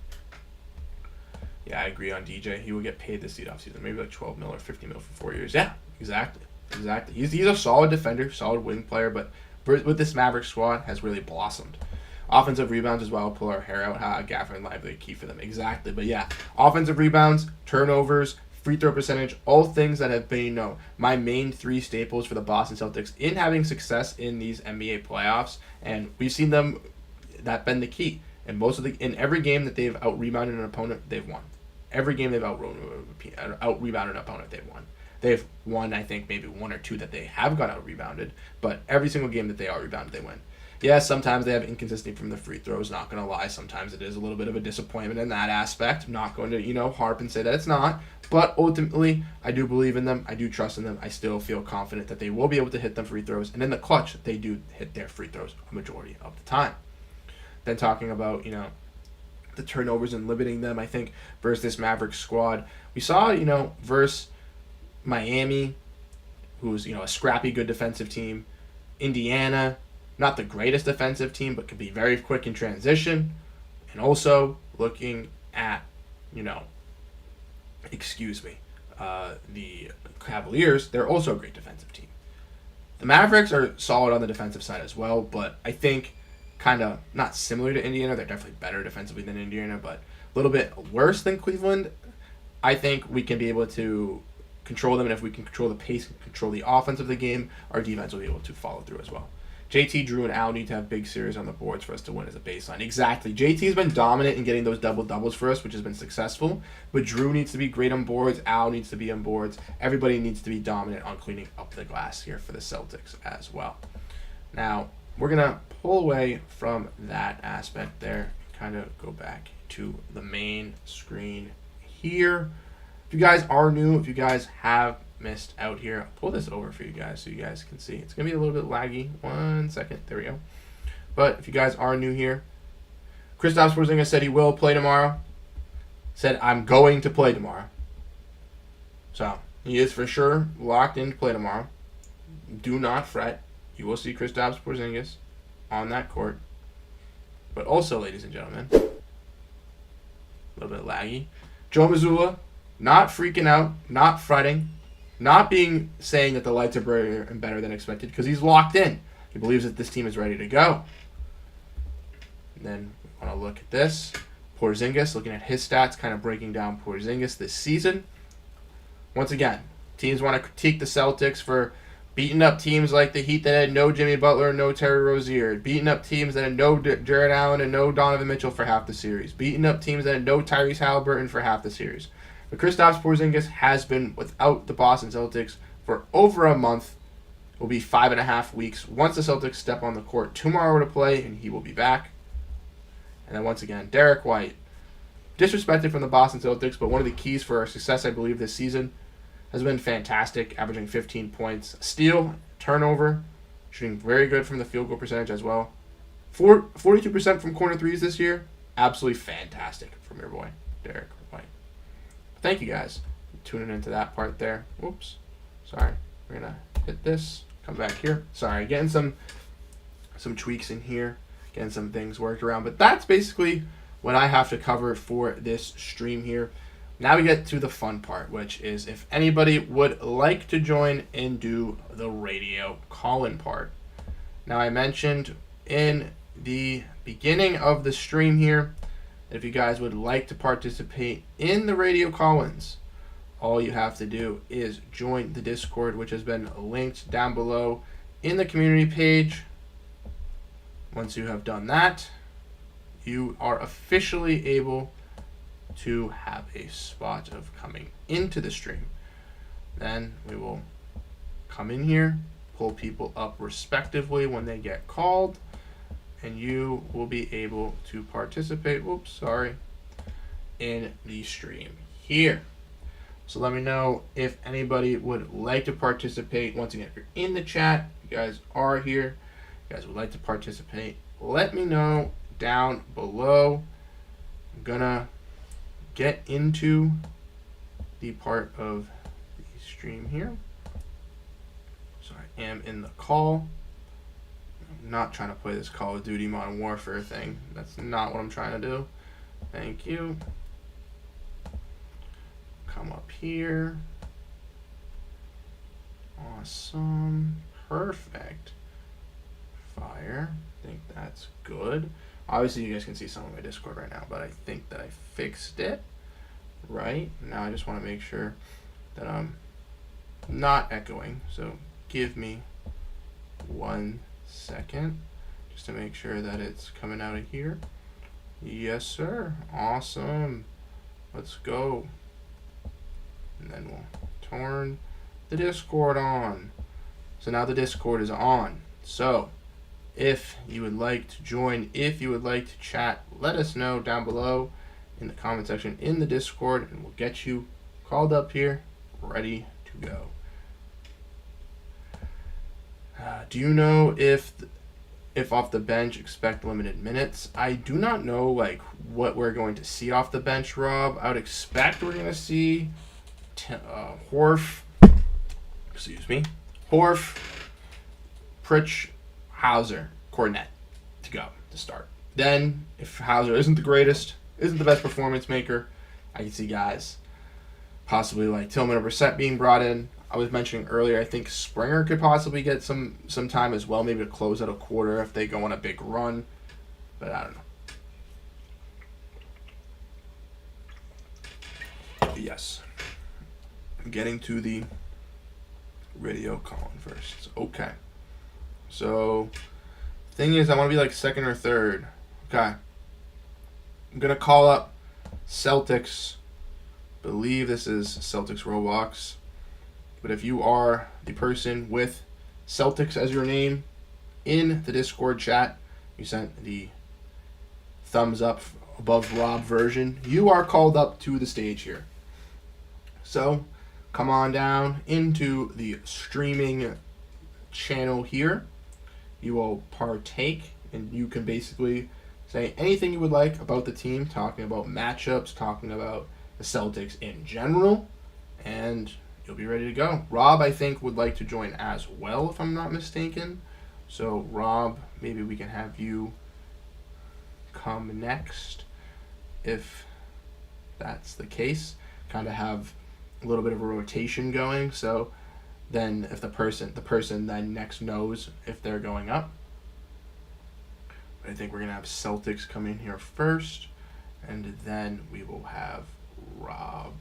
Yeah, I agree on DJ. He will get paid this offseason, maybe like $12 million or $50 million for 4 years. Yeah, exactly. He's a solid defender, solid wing player, but with this Mavericks squad has really blossomed. Offensive rebounds as well, pull our hair out. Gafford and Lively are key for them. Exactly. But yeah, offensive rebounds, turnovers, free throw percentage, all things that have been, my main 3 staples for the Boston Celtics in having success in these NBA playoffs. And we've seen them, that's been the key. And in every game that they've out-rebounded an opponent, they've won. Every game they've out-rebounded an opponent, they've won. They've won, I think, maybe 1 or 2 that they have got out-rebounded, but every single game that they out-rebounded, they win. Yes, sometimes they have inconsistency from the free throws, not going to lie. Sometimes it is a little bit of a disappointment in that aspect. I'm not going to, harp and say that it's not. But ultimately, I do believe in them. I do trust in them. I still feel confident that they will be able to hit them free throws. And in the clutch, they do hit their free throws a majority of the time. Then talking about, the turnovers and limiting them, I think, versus this Mavericks squad. We saw, versus Miami, who's, a scrappy, good defensive team. Indiana, not the greatest defensive team, but can be very quick in transition. And also looking at, the Cavaliers, they're also a great defensive team. The Mavericks are solid on the defensive side as well, but I think kind of not similar to Indiana. They're definitely better defensively than Indiana, but a little bit worse than Cleveland. I think we can be able to control them, and if we can control the pace and control the offense of the game, our defense will be able to follow through as well. JT, Drew, and Al need to have big series on the boards for us to win as a baseline. Exactly. JT has been dominant in getting those double-doubles for us, which has been successful. But Drew needs to be great on boards. Al needs to be on boards. Everybody needs to be dominant on cleaning up the glass here for the Celtics as well. Now, we're going to pull away from that aspect there. Kind of go back to the main screen here. If you guys are new, if you guys have missed out here, I'll pull this over for you guys so you guys can see. It's going to be a little bit laggy. 1 second. There we go. But if you guys are new here, Kristaps Porzingis said he will play tomorrow. Said, I'm going to play tomorrow. So, he is for sure locked in to play tomorrow. Do not fret. You will see Kristaps Porzingis on that court. But also, ladies and gentlemen, a little bit laggy. Joe Mazzulla, not freaking out, not fretting, not saying that the lights are brighter and better than expected, because he's locked in. He believes that this team is ready to go. And then we want to look at this. Porzingis, looking at his stats, kind of breaking down Porzingis this season. Once again, teams want to critique the Celtics for beating up teams like the Heat that had no Jimmy Butler and no Terry Rozier. Beating up teams that had no Jared Allen and no Donovan Mitchell for half the series. Beating up teams that had no Tyrese Halliburton for half the series. But Kristaps Porzingis has been without the Boston Celtics for over a month. It will be 5.5 weeks. Once the Celtics step on the court tomorrow to play, and he will be back. And then once again, Derek White. Disrespected from the Boston Celtics, but one of the keys for our success, I believe, this season has been fantastic, averaging 15 points. Steal, turnover, shooting very good from the field goal percentage as well. 42% from corner threes this year. Absolutely fantastic from your boy, Derek White. Thank you guys for tuning into that part there. Whoops. Sorry. We're going to hit this. Come back here. Sorry. Getting some tweaks in here. Getting some things worked around. But that's basically what I have to cover for this stream here. Now we get to the fun part, which is if anybody would like to join and do the radio call-in part. Now I mentioned in the beginning of the stream here, if you guys would like to participate in the radio call-ins, all you have to do is join the Discord, which has been linked down below in the community page. Once you have done that, you are officially able to have a spot of coming into the stream. Then we will come in here, pull people up respectively when they get called, and you will be able to participate, in the stream here. So let me know if anybody would like to participate. Once again, if you're in the chat, you guys are here, you guys would like to participate, let me know down below. I'm gonna get into the part of the stream here. So I am in the call. I'm not trying to play this Call of Duty Modern Warfare thing. That's not what I'm trying to do. Thank you. Come up here. Awesome. Perfect. Fire. I think that's good. Obviously, you guys can see some of my Discord right now, but I think that I fixed it. Right? Now I just want to make sure that I'm not echoing. So give me 1 second just to make sure that it's coming out of here. Yes, sir. Awesome. Let's go. And then we'll turn the Discord on. So now the Discord is on. So if you would like to join, if you would like to chat, let us know down below in the comment section in the Discord, and we'll get you called up here, ready to go. Do you know if if off the bench, expect limited minutes. I do not know like what we're going to see off the bench, Rob. I would expect we're going to see Horf, Pritch, Hauser, Cornet to go to start. Then, if Hauser isn't the best performance maker, I can see guys possibly like Tillman or Brissett being brought in. I was mentioning earlier, I think Springer could possibly get some time as well, maybe to close out a quarter if they go on a big run. But I don't know. But yes. Getting to the radio column first. Okay. So, thing is, I want to be like second or third. Okay. I'm going to call up Celtics. Believe this is Celtics Roblox. But if you are the person with Celtics as your name in the Discord chat, you sent the thumbs up above Rob version, you are called up to the stage here. So, come on down into the streaming channel here. You will partake, and you can basically say anything you would like about the team, talking about matchups, talking about the Celtics in general, and you'll be ready to go. Rob, I think, would like to join as well, if I'm not mistaken. So, Rob, maybe we can have you come next, if that's the case. Kind of have a little bit of a rotation going, so then if the person then next knows if they're going up. But I think we're going to have Celtics come in here first, and then we will have Rob.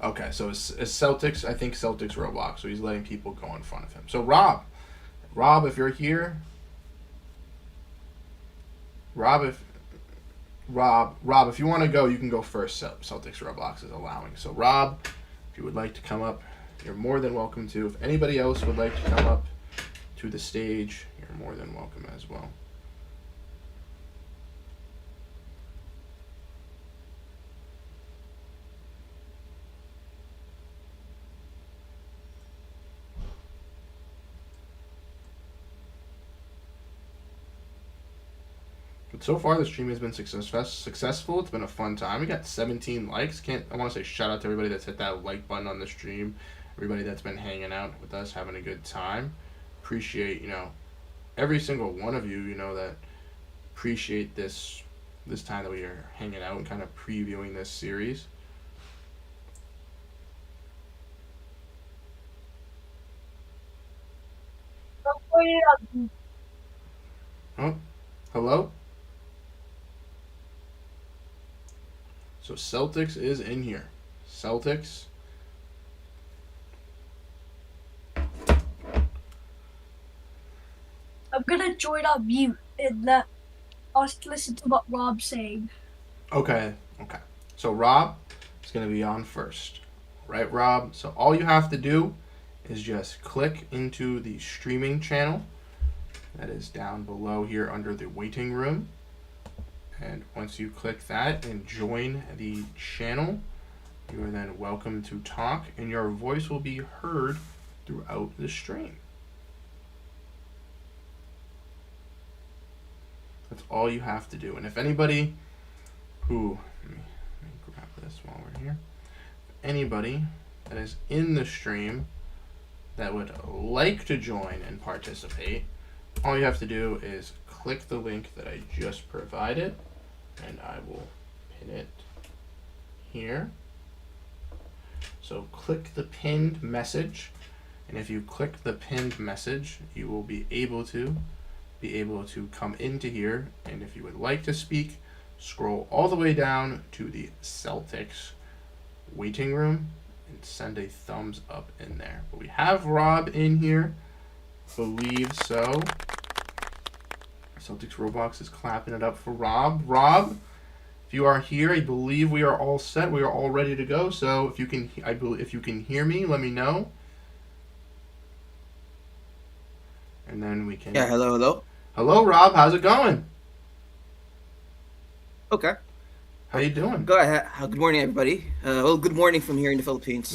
Okay, so it's Celtics, I think Celtics Roblox, so he's letting people go in front of him. So Rob, if you're here, Rob, if you want to go, you can go first. Celtics Roblox is allowing. So Rob, if you would like to come up, you're more than welcome to. If anybody else would like to come up to the stage, you're more than welcome as well. But so far, the stream has been successful. It's been a fun time. We got 17 likes. I want to say shout out to everybody that's hit that like button on the stream. Everybody that's been hanging out with us, having a good time. Appreciate, every single one of you, that appreciate this time that we are hanging out and kind of previewing this series. Oh, hello? So Celtics is in here. Celtics. I'm gonna join on mute and let us listen to what Rob's saying. Okay. So Rob is gonna be on first. Right, Rob? So all you have to do is just click into the streaming channel that is down below here under the waiting room. And once you click that and join the channel, you are then welcome to talk, and your voice will be heard throughout the stream. That's all you have to do. And if anybody who, let me grab this while we're here. Anybody that is in the stream that would like to join and participate, all you have to do is click the link that I just provided, and I will pin it here. So click the pinned message, and if you click the pinned message, you will be able to come into here, and if you would like to speak, scroll all the way down to the Celtics waiting room and send a thumbs up in there. But we have Rob in here, believe so. Celtics Roblox is clapping it up for Rob. Rob, if you are here, I believe we are all set. We are all ready to go. So if you can hear me, let me know. And then we can. Yeah, hello. Hello, Rob. How's it going? Okay. How you doing? Go ahead. Good morning, everybody. Well, good morning from here in the Philippines.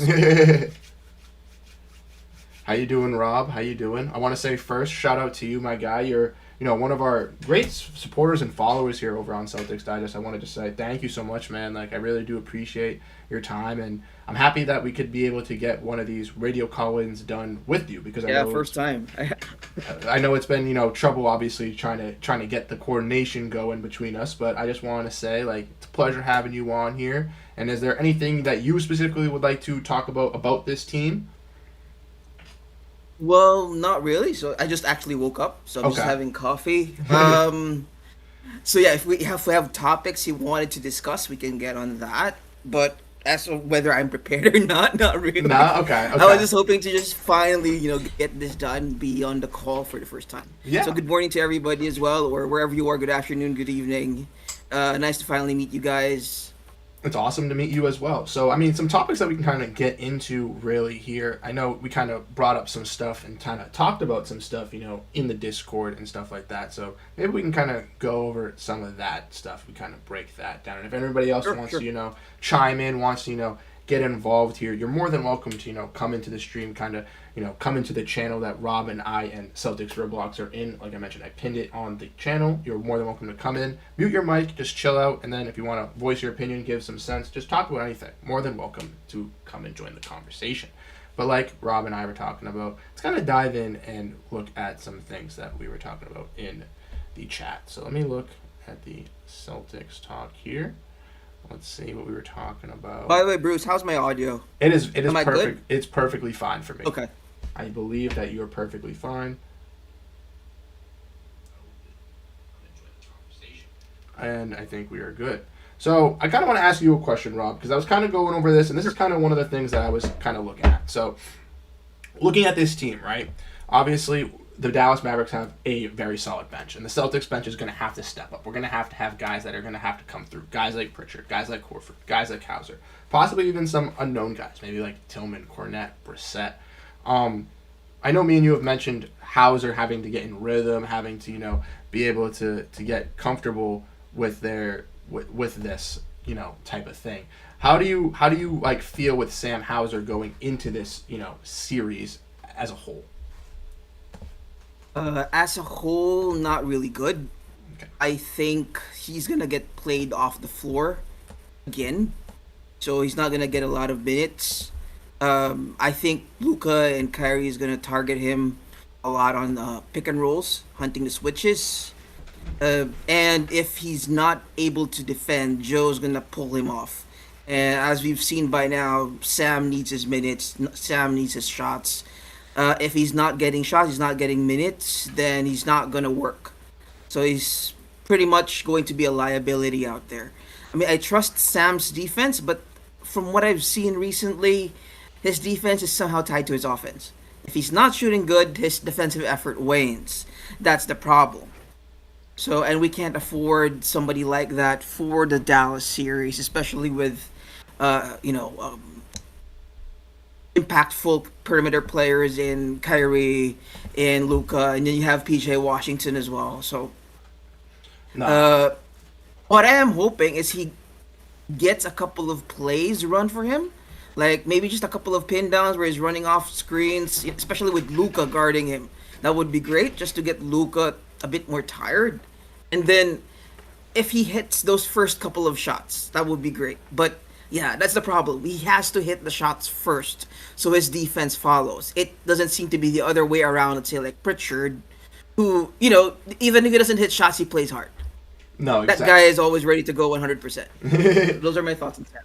How you doing, Rob? How you doing? I want to say first, shout out to you, my guy. You're, one of our great supporters and followers here over on Celtics Digest. I wanted to say thank you so much, man. Like, I really do appreciate your time, and I'm happy that we could be able to get one of these radio call-ins done with you because Yeah, first time. I know it's been trouble obviously trying to get the coordination going between us, but I just want to say like it's a pleasure having you on here. And is there anything that you specifically would like to talk about this team? Well, not really. So I just actually woke up, so I'm just Okay. having coffee. So yeah, if we have topics you wanted to discuss, we can get on that. But as of whether I'm prepared or not, not really. Nah, okay, I was okay. just hoping to just finally, get this done, be on the call for the first time. Yeah. So good morning to everybody as well, or wherever you are. Good afternoon, good evening. Nice to finally meet you guys. It's awesome to meet you as well. So, I mean, some topics that we can kind of get into really here. I know we kind of brought up some stuff and kind of talked about some stuff, in the Discord and stuff like that. So maybe we can kind of go over some of that stuff. We kind of break that down. And if anybody else Sure, wants sure. to, chime in, wants to, get involved here, you're more than welcome to, come into the stream, kind of, come into the channel that Rob and I and Celtics Roblox are in. Like I mentioned, I pinned it on the channel. You're more than welcome to come in, mute your mic, just chill out, and then if you want to voice your opinion, give some sense, just talk about anything. More than welcome to come and join the conversation. But like Rob and I were talking about, let's kind of dive in and look at some things that we were talking about in the chat. So let me look at the Celtics talk here. Let's see what we were talking about. By the way, Bruce, how's my audio? It is Am I perfect. good? It's perfectly fine for me. Okay. I believe that you're perfectly fine. And I think we are good. So I kind of want to ask you a question, Rob, because I was kind of going over this, and this is kind of one of the things that I was kind of looking at. So looking at this team, right? Obviously, the Dallas Mavericks have a very solid bench, and the Celtics bench is going to have to step up. We're going to have guys that are going to have to come through. Guys like Pritchard, guys like Horford, guys like Hauser, possibly even some unknown guys, maybe like Tillman, Cornette, Brissett. I know me and you have mentioned Hauser having to get in rhythm, having to be able to get comfortable with with this type of thing. How do you like feel with Sam Hauser going into this series as a whole? As a whole, not really good. Okay. I think he's gonna get played off the floor again, so he's not gonna get a lot of minutes. I think Luka and Kyrie is gonna target him a lot on pick and rolls, hunting the switches. And if he's not able to defend, Joe's gonna pull him off. And as we've seen by now, Sam needs his minutes. Sam needs his shots. If he's not getting shots, he's not getting minutes, then he's not gonna work. So he's pretty much going to be a liability out there. I mean, I trust Sam's defense, but from what I've seen recently, his defense is somehow tied to his offense. If he's not shooting good, his defensive effort wanes. That's the problem. So, and we can't afford somebody like that for the Dallas series, especially with, uh, you know, um, impactful perimeter players in Kyrie, in Luka, and then you have PJ Washington as well. So, No. what I am hoping is he gets a couple of plays run for him, like maybe just a couple of pin downs where he's running off screens, especially with Luka guarding him. That would be great just to get Luka a bit more tired, and then if he hits those first couple of shots, that would be great. But yeah, that's the problem. He has to hit the shots first, so his defense follows. It doesn't seem to be the other way around. Let's say like Pritchard, who even if he doesn't hit shots, he plays hard. No, That exactly. guy is always ready to go 100%. Those are my thoughts on Sam.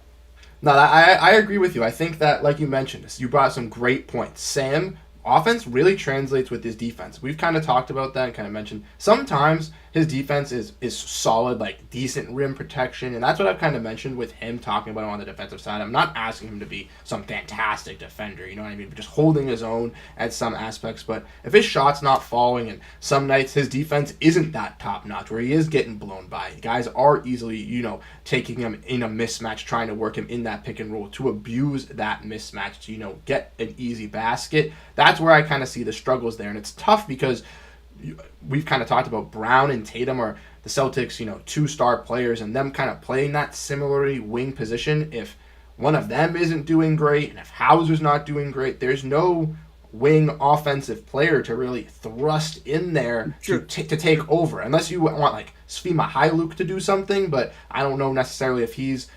No, I agree with you. I think that, like you mentioned, you brought some great points. Sam, offense really translates with his defense. We've kind of talked about that and kind of mentioned sometimes his defense is solid, like decent rim protection, and that's what I've kind of mentioned with him talking about him on the defensive side. I'm not asking him to be some fantastic defender, you know what I mean? But just holding his own at some aspects. But if his shot's not falling, and some nights his defense isn't that top notch, where he is getting blown by, guys are easily, taking him in a mismatch, trying to work him in that pick and roll to abuse that mismatch to, get an easy basket. That's where I kind of see the struggles there. And it's tough because we've kind of talked about Brown and Tatum are the Celtics, two-star players, and them kind of playing that similarly wing position. If one of them isn't doing great, and if Hauser's not doing great, there's no wing offensive player to really thrust in there Sure. to take over. Unless you want like Svima Hailuk to do something, but I don't know necessarily if he's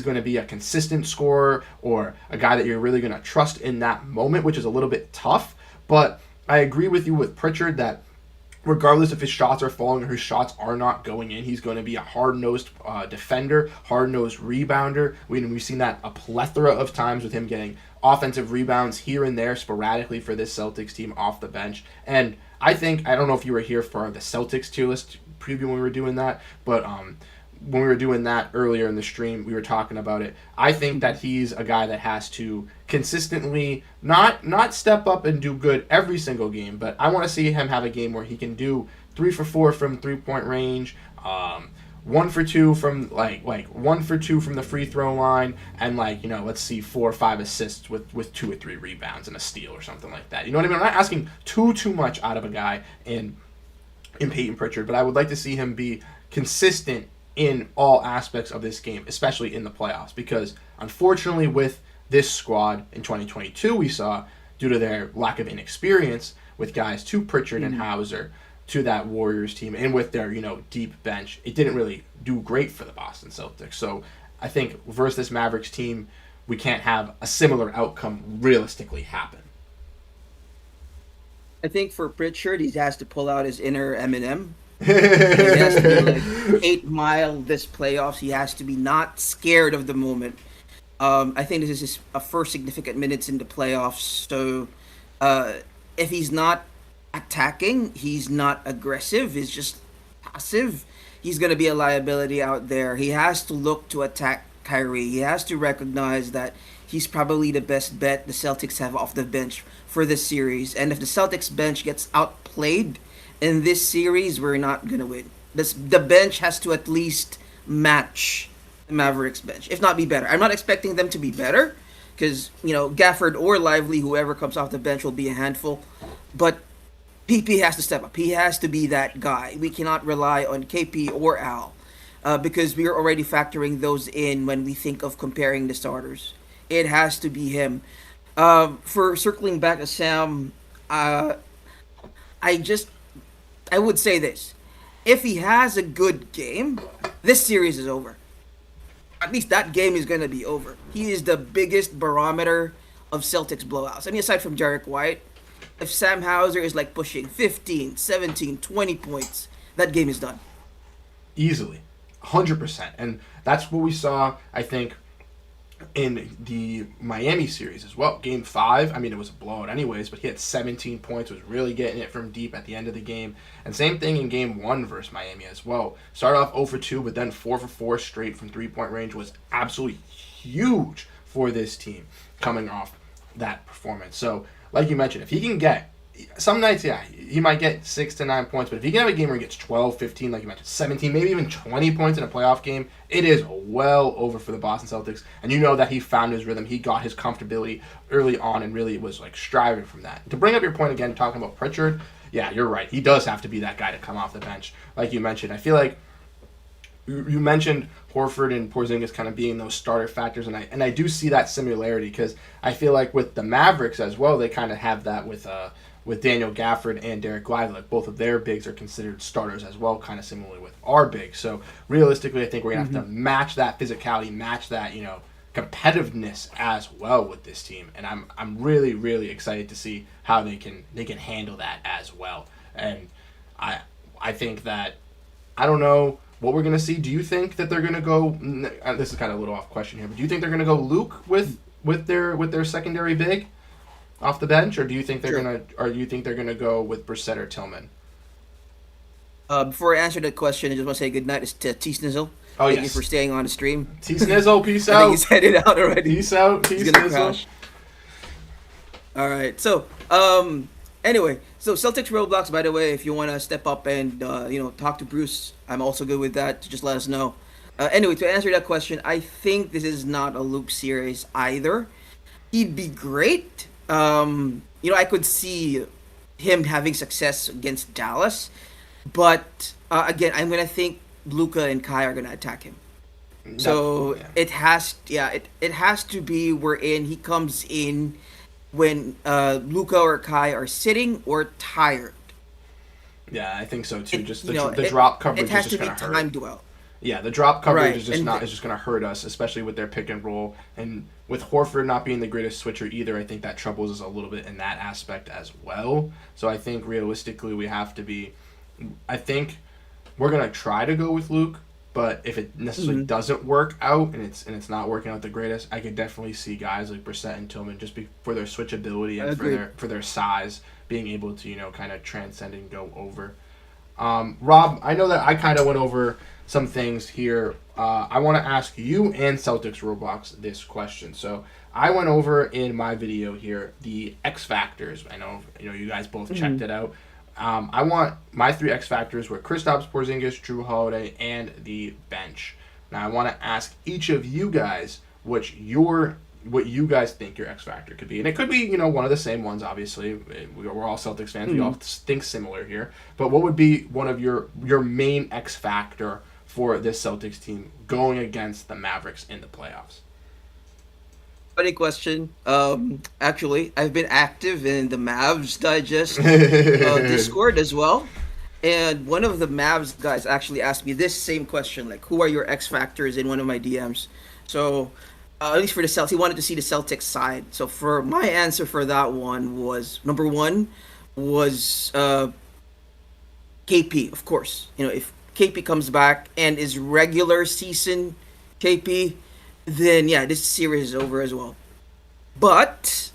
going to be a consistent scorer or a guy that you're really going to trust in that moment, which is a little bit tough. But I agree with you with Pritchard that regardless if his shots are falling or his shots are not going in, he's going to be a hard-nosed defender, hard-nosed rebounder. We've seen that a plethora of times with him getting offensive rebounds here and there sporadically for this Celtics team off the bench. And I don't know if you were here for the Celtics tier list preview when we were doing that, but when we were doing that earlier in the stream, we were talking about it. I think that he's a guy that has to consistently not step up and do good every single game, but I want to see him have a game where he can do 3 for 4 from 3-point range, 1 for 2 from like 1 for 2 from the free throw line, and let's see 4 or 5 assists with 2 or 3 rebounds and a steal or something like that. You know what I mean? I'm not asking too much out of a guy in Peyton Pritchard, but I would like to see him be consistent in all aspects of this game, especially in the playoffs, because unfortunately with this squad in 2022 we saw, due to their lack of inexperience with guys to Pritchard and Hauser, to that Warriors team, and with their deep bench, it didn't really do great for the Boston Celtics. So I think versus this Mavericks team, we can't have a similar outcome realistically happen. I think for Pritchard, he has to pull out his inner Eminem. He has to be like 8 Mile this playoffs. He has to be not scared of the moment. I think this is his first significant minutes in the playoffs. So if he's not attacking, he's not aggressive, he's just passive, he's going to be a liability out there. He has to look to attack Kyrie. He has to recognize that he's probably the best bet the Celtics have off the bench for this series. And if the Celtics bench gets outplayed in this series, we're not going to win. The bench has to at least match the Mavericks bench, if not be better. I'm not expecting them to be better because, Gafford or Lively, whoever comes off the bench will be a handful. But PP has to step up. He has to be that guy. We cannot rely on KP or Al because we are already factoring those in when we think of comparing the starters. It has to be him. For circling back to Sam, I would say this. If he has a good game, this series is over. At least that game is going to be over. He is the biggest barometer of Celtics blowouts. I mean, aside from Jarek White, if Sam Hauser is pushing 15, 17, 20 points, that game is done. Easily. 100%. And that's what we saw, I think, in the Miami series as well. Game 5, I mean, it was a blowout anyways, but he had 17 points, was really getting it from deep at the end of the game. And same thing in Game 1 versus Miami as well. Started off 0 for 2, but then 4 for 4 straight from 3-point range was absolutely huge for this team coming off that performance. So, like you mentioned, if he can get, some nights, yeah, he might get 6 to 9 points, but if he can have a game where he gets 12, 15, like you mentioned, 17, maybe even 20 points in a playoff game, it is well over for the Boston Celtics. And you know that he found his rhythm. He got his comfortability early on and really was striving from that. To bring up your point again, talking about Pritchard, yeah, you're right. He does have to be that guy to come off the bench. Like you mentioned, I feel like you mentioned Horford and Porzingis kind of being those starter factors, and I do see that similarity because I feel like with the Mavericks as well, they kind of have that with Daniel Gafford and Derek Lively. Like both of their bigs are considered starters as well, kind of similarly with our bigs. So realistically, I think we're going to have to match that physicality, match that, competitiveness as well with this team. And I'm really, really excited to see how they can handle that as well. And I think that, I don't know what we're going to see. Do you think that they're going to go, this is kind of a little off question here, but do you think they're going to go Luke with their secondary big off the bench, or do you think they're gonna go with Brissett or Tillman? Before I answer that question, I just want to say good night to T Snizzle. Oh, Thank you for staying on the stream. T Snizzle, peace I out. think he's headed out already. Peace out, T Snizzle. All right. So, anyway, Celtics Roblox. By the way, if you want to step up and talk to Bruce, I'm also good with that. Just let us know. Anyway, to answer that question, I think this is not a Luke series either. He'd be great. I could see him having success against Dallas, but again, I'm gonna think Luka and Kai are gonna attack him. So it has to be wherein he comes in when Luka or Kai are sitting or tired. Yeah, I think so too. Just the It, drop coverage it has is to just be going to hurt. timed well. Yeah, the drop coverage Right. is just not is just going to hurt us, especially with their pick and roll. And with Horford not being the greatest switcher either, I think that troubles us a little bit in that aspect as well. So I think realistically we have to be. I think we're gonna try to go with Luke, but if it necessarily Mhm. doesn't work out and it's not working out the greatest, I could definitely see guys like Brissett and Tillman for their switchability and Agreed. for their size being able to kind of transcend and go over. Rob, I know that I kind of went over some things here. I want to ask you and Celtics Roblox this question. So I went over in my video here the X factors. I know you guys both checked it out. I want my 3 X factors were Kristaps Porzingis, Drew Holiday, and the bench. Now I want to ask each of you guys what you guys think your X factor could be, and it could be one of the same ones. Obviously, we're all Celtics fans. We all think similar here. But what would be one of your main X factor for this Celtics team going against the Mavericks in the playoffs? Funny question. Actually, I've been active in the Mavs Digest Discord as well, and one of the Mavs guys actually asked me this same question, like, "Who are your X factors?" in one of my DMs. So, at least for the Celtics, he wanted to see the Celtics side. So, for my answer for that one was number one was KP, of course. If KP comes back and is regular season KP, then yeah, this series is over as well. But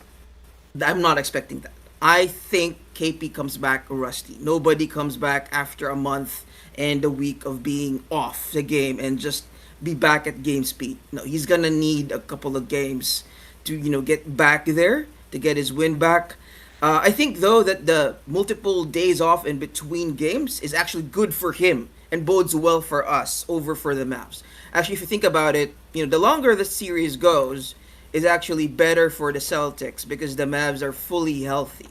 I'm not expecting that. I think KP comes back rusty. Nobody comes back after a month and a week of being off the game and just be back at game speed. No, he's gonna need a couple of games to get back there to get his win back. I think though that the multiple days off in between games is actually good for him and bodes well for us over for the Mavs. Actually, if you think about it, the longer the series goes, is actually better for the Celtics because the Mavs are fully healthy.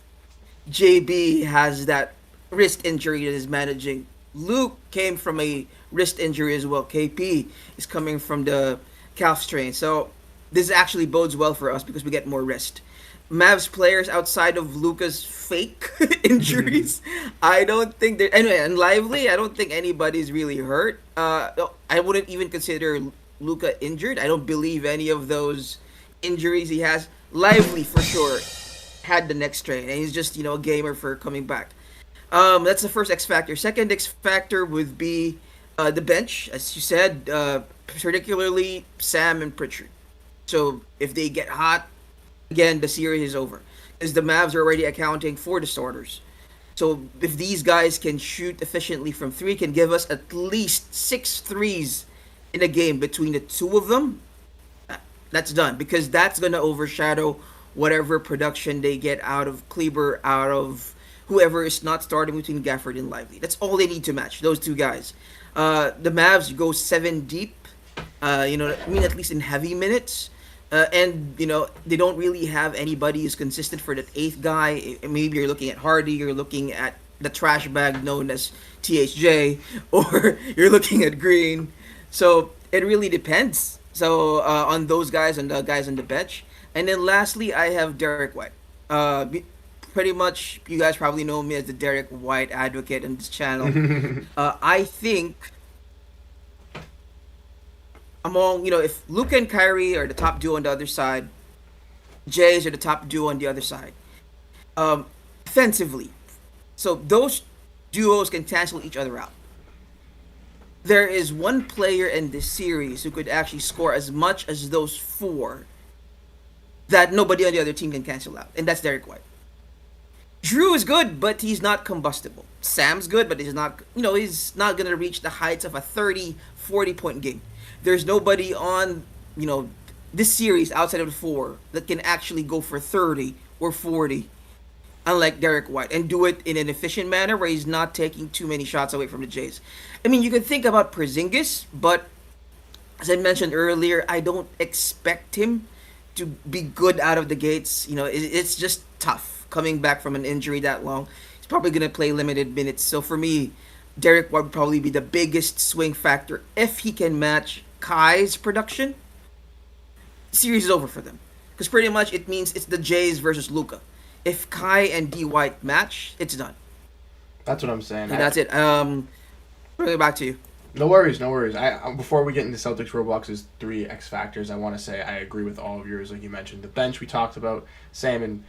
JB has that wrist injury that is managing. Luke came from a wrist injury as well. KP is coming from the calf strain. So this actually bodes well for us because we get more rest. Mavs players outside of Luca's fake injuries, I don't think they're anyway. And Lively, I don't think anybody's really hurt. I wouldn't even consider Luca injured. I don't believe any of those injuries he has. Lively for sure had the neck strain, and he's just a gamer for coming back. That's the first X factor. Second X factor would be the bench, as you said, particularly Sam and Pritchard. So if they get hot, again, the series is over. Because the Mavs are already accounting for the starters. So if these guys can shoot efficiently from 3, can give us at least 6 threes in a game between the two of them, that's done. Because that's going to overshadow whatever production they get out of Kleber, out of whoever is not starting between Gafford and Lively. That's all they need to match, those two guys. The Mavs go 7 deep, at least in heavy minutes. And they don't really have anybody who's consistent for that 8th guy. Maybe you're looking at Hardy, you're looking at the trash bag known as THJ, or you're looking at Green. So it really depends. So on those guys and the guys on the bench. And then lastly, I have Derek White. Pretty much, you guys probably know me as the Derek White advocate on this channel. I think among, if Luka and Kyrie are the top duo on the other side, Jays are the top duo on the other side. Defensively, so those duos can cancel each other out. There is one player in this series who could actually score as much as those 4 that nobody on the other team can cancel out, and that's Derek White. Drew is good, but he's not combustible. Sam's good, but he's not going to reach the heights of a 30, 40-point game. There's nobody on, this series outside of the 4 that can actually go for 30 or 40, unlike Derek White, and do it in an efficient manner where he's not taking too many shots away from the Jays. I mean, you can think about Porzingis, but as I mentioned earlier, I don't expect him to be good out of the gates. It's just tough coming back from an injury that long. He's probably going to play limited minutes. So for me, Derek White would probably be the biggest swing factor. If he can match Kai's production, the series is over for them. Because pretty much it means it's the Jays versus Luka. If Kai and D White match, it's done. That's what I'm saying. And that's it. Bring it back to you. No worries, no worries. Before we get into Celtics Roblox's 3 X factors, I want to say I agree with all of yours. Like you mentioned, the bench we talked about, Sam and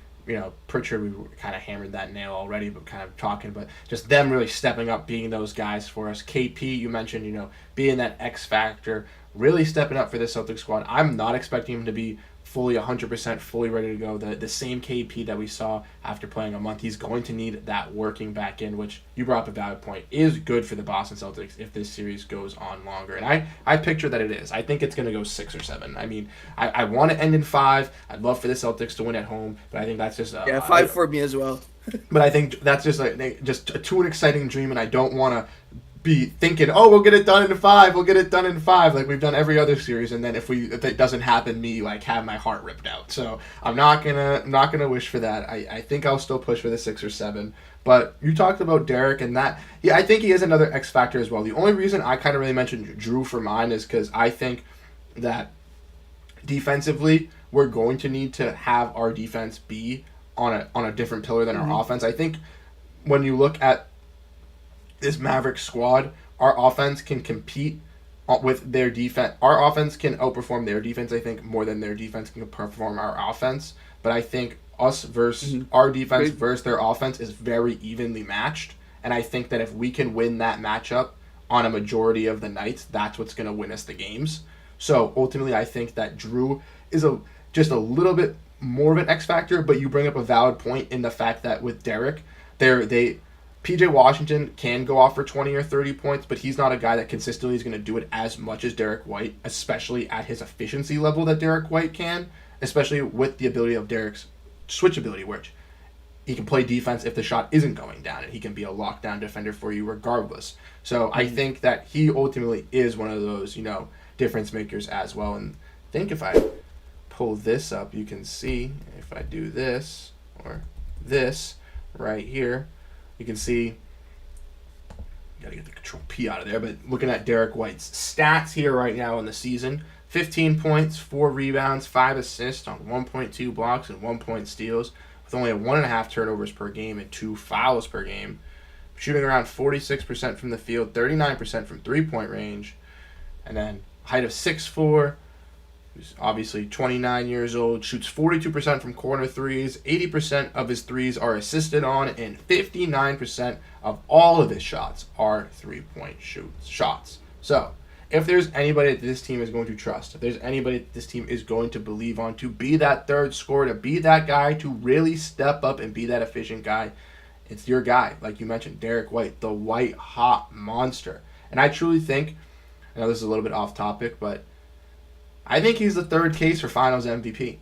Pritchard, we kind of hammered that nail already, but kind of talking, but just them really stepping up, being those guys for us. KP, you mentioned, being that X factor, really stepping up for this Celtics squad. I'm not expecting him to be fully 100% fully ready to go. The same KP that we saw after playing a month, he's going to need that working back in, which you brought up a valid point, is good for the Boston Celtics if this series goes on longer. And I picture that it is. I think it's going to go 6 or 7. I mean, I want to end in 5. I'd love for the Celtics to win at home, but I think that's just 5 for me as well. But I think that's just too an exciting dream, and I don't want to be thinking, oh, we'll get it done in 5, like we've done every other series, and then if it doesn't happen, me have my heart ripped out. So I'm not gonna wish for that. I think I'll still push for the 6 or 7. But you talked about Derek and that, yeah, I think he is another X factor as well. The only reason I kind of really mentioned Drew for mine is because I think that defensively we're going to need to have our defense be on a different pillar than our offense. I think when you look at this Mavericks squad, our offense can compete with their defense. Our offense can outperform their defense, I think, more than their defense can perform our offense. But I think us versus our defense versus their offense is very evenly matched. And I think that if we can win that matchup on a majority of the nights, that's what's going to win us the games. So ultimately, I think that Drew is just a little bit more of an X factor, but you bring up a valid point in the fact that with Derek, PJ Washington can go off for 20 or 30 points, but he's not a guy that consistently is going to do it as much as Derek White, especially at his efficiency level that Derek White can, especially with the ability of Derek's switch ability, which he can play defense if the shot isn't going down, and he can be a lockdown defender for you regardless. So I think that he ultimately is one of those, difference makers as well. And I think if I pull this up, you can see if I do this or this right here, you can see, gotta get the Control P out of there, but looking at Derek White's stats here right now in the season, 15 points, 4 rebounds, 5 assists on 1.2 blocks and 1 point steals, with only 1.5 turnovers per game and 2 fouls per game, shooting around 46% from the field, 39% from 3-point range, and then height of 6'4", who's obviously 29 years old, shoots 42% from corner threes, 80% of his threes are assisted on, and 59% of all of his shots are 3-point shots. So, if there's anybody that this team is going to trust, if there's anybody that this team is going to believe on to be that third scorer, to be that guy, to really step up and be that efficient guy, it's your guy, like you mentioned, Derek White, the white-hot monster. And I truly think, I know this is a little bit off topic, but I think he's the third case for Finals MVP.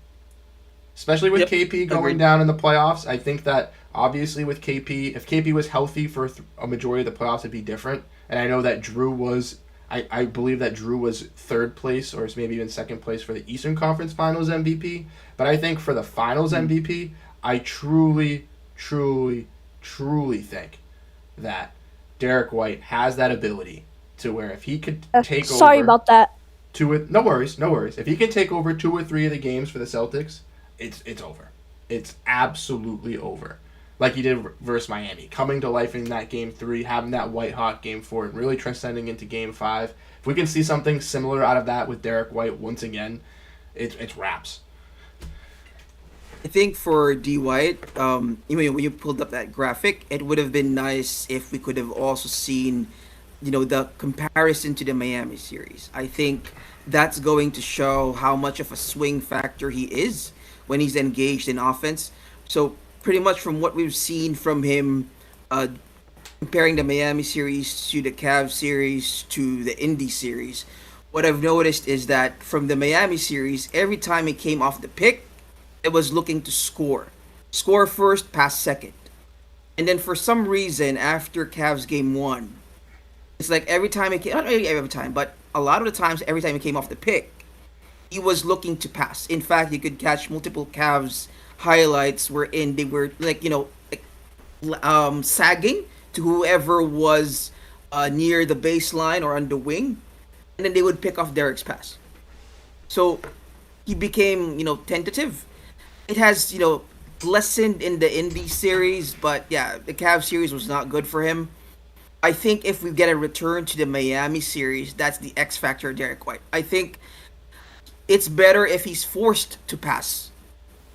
Especially with KP going down in the playoffs. I think that obviously with KP, if KP was healthy for a majority of the playoffs, it'd be different. And I know that Drew was, I believe that Drew was third place or maybe even second place for the Eastern Conference Finals MVP. But I think for the Finals MVP, I truly, truly, truly think that Derek White has that ability to where if he could take over... Sorry about that. No worries. If he can take over 2 or 3 of the games for the Celtics, it's over. It's absolutely over. Like he did versus Miami, coming to life in that game 3, having that white hot game 4, and really transcending into game 5. If we can see something similar out of that with Derek White once again, it's wraps. I think for D White, when you pulled up that graphic, it would have been nice if we could have also seen the comparison to the Miami series. I think that's going to show how much of a swing factor he is when he's engaged in offense. So pretty much from what we've seen from him, comparing the Miami series to the Cavs series to the Indy series, what I've noticed is that from the Miami series, every time he came off the pick, it was looking to score. Score first, pass second. And then for some reason, after Cavs game 1, it's like every time he came, not really every time, but a lot of the times, every time he came off the pick, he was looking to pass. In fact, you could catch multiple Cavs highlights wherein they were sagging to whoever was near the baseline or on the wing, and then they would pick off Derek's pass. So he became, tentative. It has, lessened in the Indy series, but yeah, the Cavs series was not good for him. I think if we get a return to the Miami series, that's the X factor of Derek White. I think it's better if he's forced to pass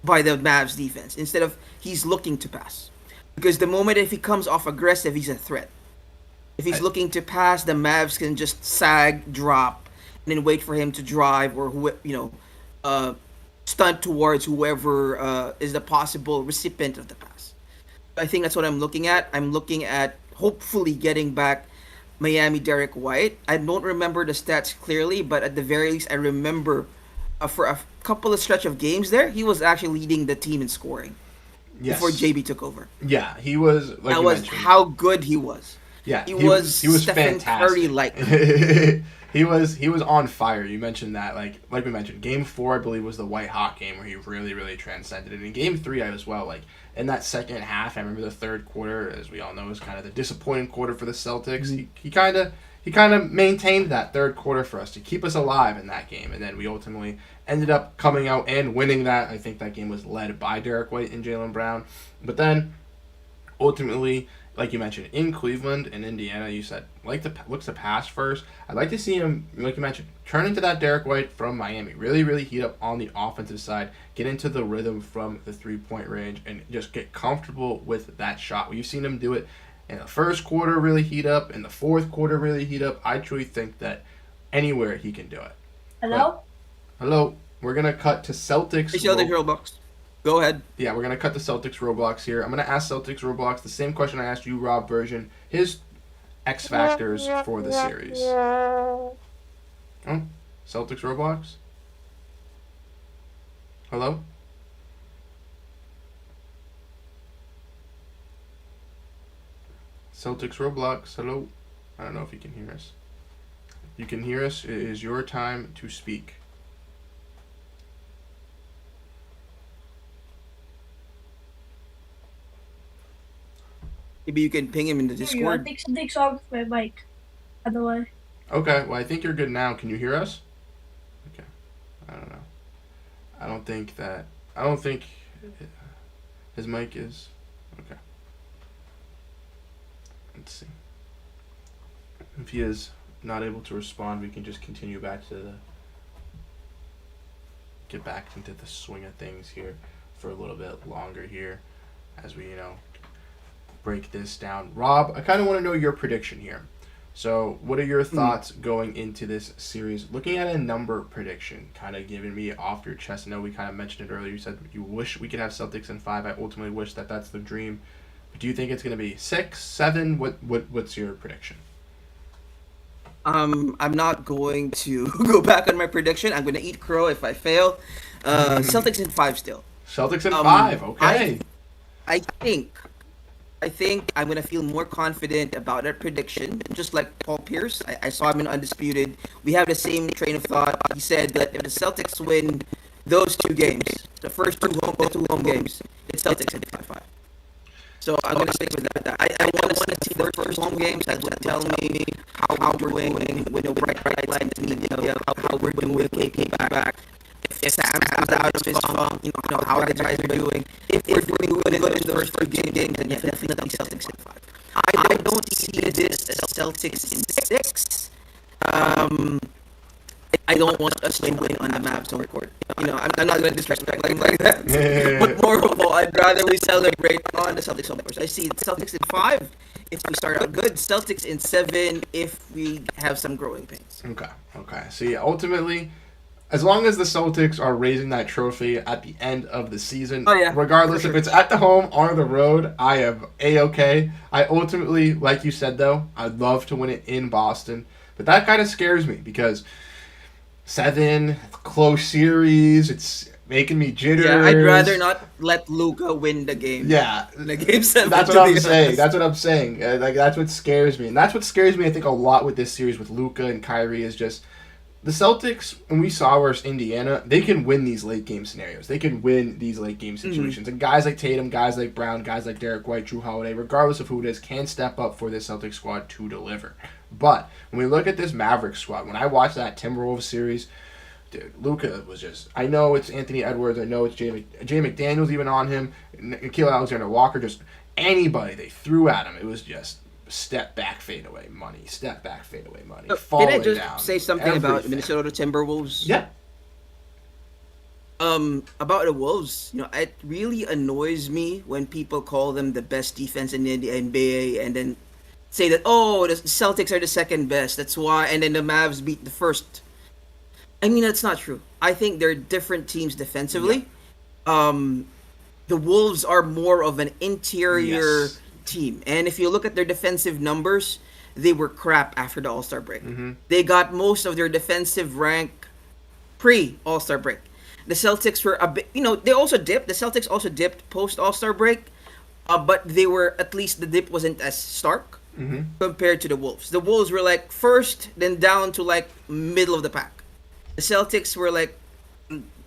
by the Mavs defense instead of he's looking to pass. Because the moment if he comes off aggressive, he's a threat. If he's looking to pass, the Mavs can just sag, drop, and then wait for him to drive or uh, stunt towards whoever is the possible recipient of the pass. I think that's what I'm looking at. I'm looking at hopefully getting back Miami Derek White. I don't remember the stats clearly, but at the very least, I remember for a couple of stretch of games there, he was actually leading the team in scoring before Yes. JB took over. Yeah, he was like That you was mentioned. how good he was. Yeah, He was he was Stephen fantastic. Curry like. he was on fire. You mentioned that, like we mentioned, Game 4 I believe was the white hot game where he really transcended it. In Game 3 as well, like in that second half, I remember the third quarter, as we all know, was kind of the disappointing quarter for the Celtics. Mm-hmm. He kind of maintained that third quarter for us to keep us alive in that game, and then we ultimately ended up coming out and winning that. I think that game was led by Derek White and Jaylen Brown, but then ultimately, like you mentioned, in Cleveland and Indiana, you said looks to pass first. I'd like to see him, like you mentioned, turn into that Derek White from Miami. Really heat up on the offensive side, get into the rhythm from the 3-point range, and just get comfortable with that shot. We've seen him do it in the first quarter, really heat up, in the fourth quarter, really heat up. I truly think that anywhere he can do it. Hello? Hello, we're gonna cut to Celtics. Hey, Celtics Roblox. Go ahead. Yeah, we're going to cut the Celtics Roblox here. I'm going to ask Celtics Roblox the same question I asked you, Rob version. His X factors for the series. Oh, Celtics Roblox? Hello? Celtics Roblox, hello? I don't know if you can hear us. You can hear us. It is your time to speak. Maybe you can ping him in the There you go. I Discord. think something's wrong with my mic. By the way. Okay, well, I think you're good now. Can you hear us? Okay. I don't know. I don't think his mic is. Okay. Let's see. If he is not able to respond, we can just continue back to get back into the swing of things here for a little bit longer here as we, break this down. Rob, I kind of want to know your prediction here. So, what are your thoughts going into this series? Looking at a number prediction, kind of giving me off your chest. I know we kind of mentioned it earlier. You said you wish we could have Celtics in 5. I ultimately wish that that's the dream. But do you think it's going to be 6, 7? What's your prediction? I'm not going to go back on my prediction. I'm going to eat crow if I fail. Celtics in 5 still. Celtics in 5. Okay. I think I'm gonna feel more confident about that prediction, just like Paul Pierce. I saw him in Undisputed. We have the same train of thought. He said that if the Celtics win those 2 games, the first two home games, it's Celtics in 5-5. So I'm gonna stick with that. I want to see the first home games. That would tell me how we're doing with no bright lights in the media, how we're doing with KP back. If Sam's out of his funk, how the guys are doing. If we're doing good in those first 2 games, then definitely Celtics in 5. I don't see this as Celtics in 6. I don't want us to win on the Mavs home court. I'm not going to disrespect like that. But more of all, I'd rather we celebrate on the Celtics home court. I see Celtics in 5 if we start out good. Celtics in 7 if we have some growing pains. Okay. So, yeah, ultimately, as long as the Celtics are raising that trophy at the end of the season, regardless if it's at the home or the road, I am A-okay. I ultimately, like you said, though, I'd love to win it in Boston. But that kind of scares me because 7, close series, it's making me jitters. Yeah, I'd rather not let Luka win the game. Yeah. The game 7. That's what I'm saying. That's what I'm saying. That's what scares me. And that's what scares me, I think, a lot with this series with Luka and Kyrie is just the Celtics, when we saw versus Indiana, they can win these late game scenarios. They can win these late game situations. Mm-hmm. And guys like Tatum, guys like Brown, guys like Derek White, Drew Holiday, regardless of who it is, can step up for this Celtics squad to deliver. But when we look at this Mavericks squad, when I watched that Timberwolves series, dude, Luka was just. I know it's Anthony Edwards. I know it's Jay McDaniels even on him. Nikhil Alexander-Walker. Just anybody they threw at him. It was just step back, fade away money. Step back, fade away money. Can I just down, say something about everything. Minnesota Timberwolves? Yeah. About the Wolves, it really annoys me when people call them the best defense in the NBA and then say that, oh, the Celtics are the second best. That's why, and then the Mavs beat the first. I mean, that's not true. I think they're different teams defensively. The Wolves are more of an interior team. And if you look at their defensive numbers, they were crap after the All-Star break. Mm-hmm. They got most of their defensive rank pre-All-Star break. The Celtics were a bit, they also dipped. The Celtics also dipped post All-Star break, but they were, at least the dip wasn't as stark compared to the Wolves. The Wolves were like first, then down to like middle of the pack. The Celtics were like,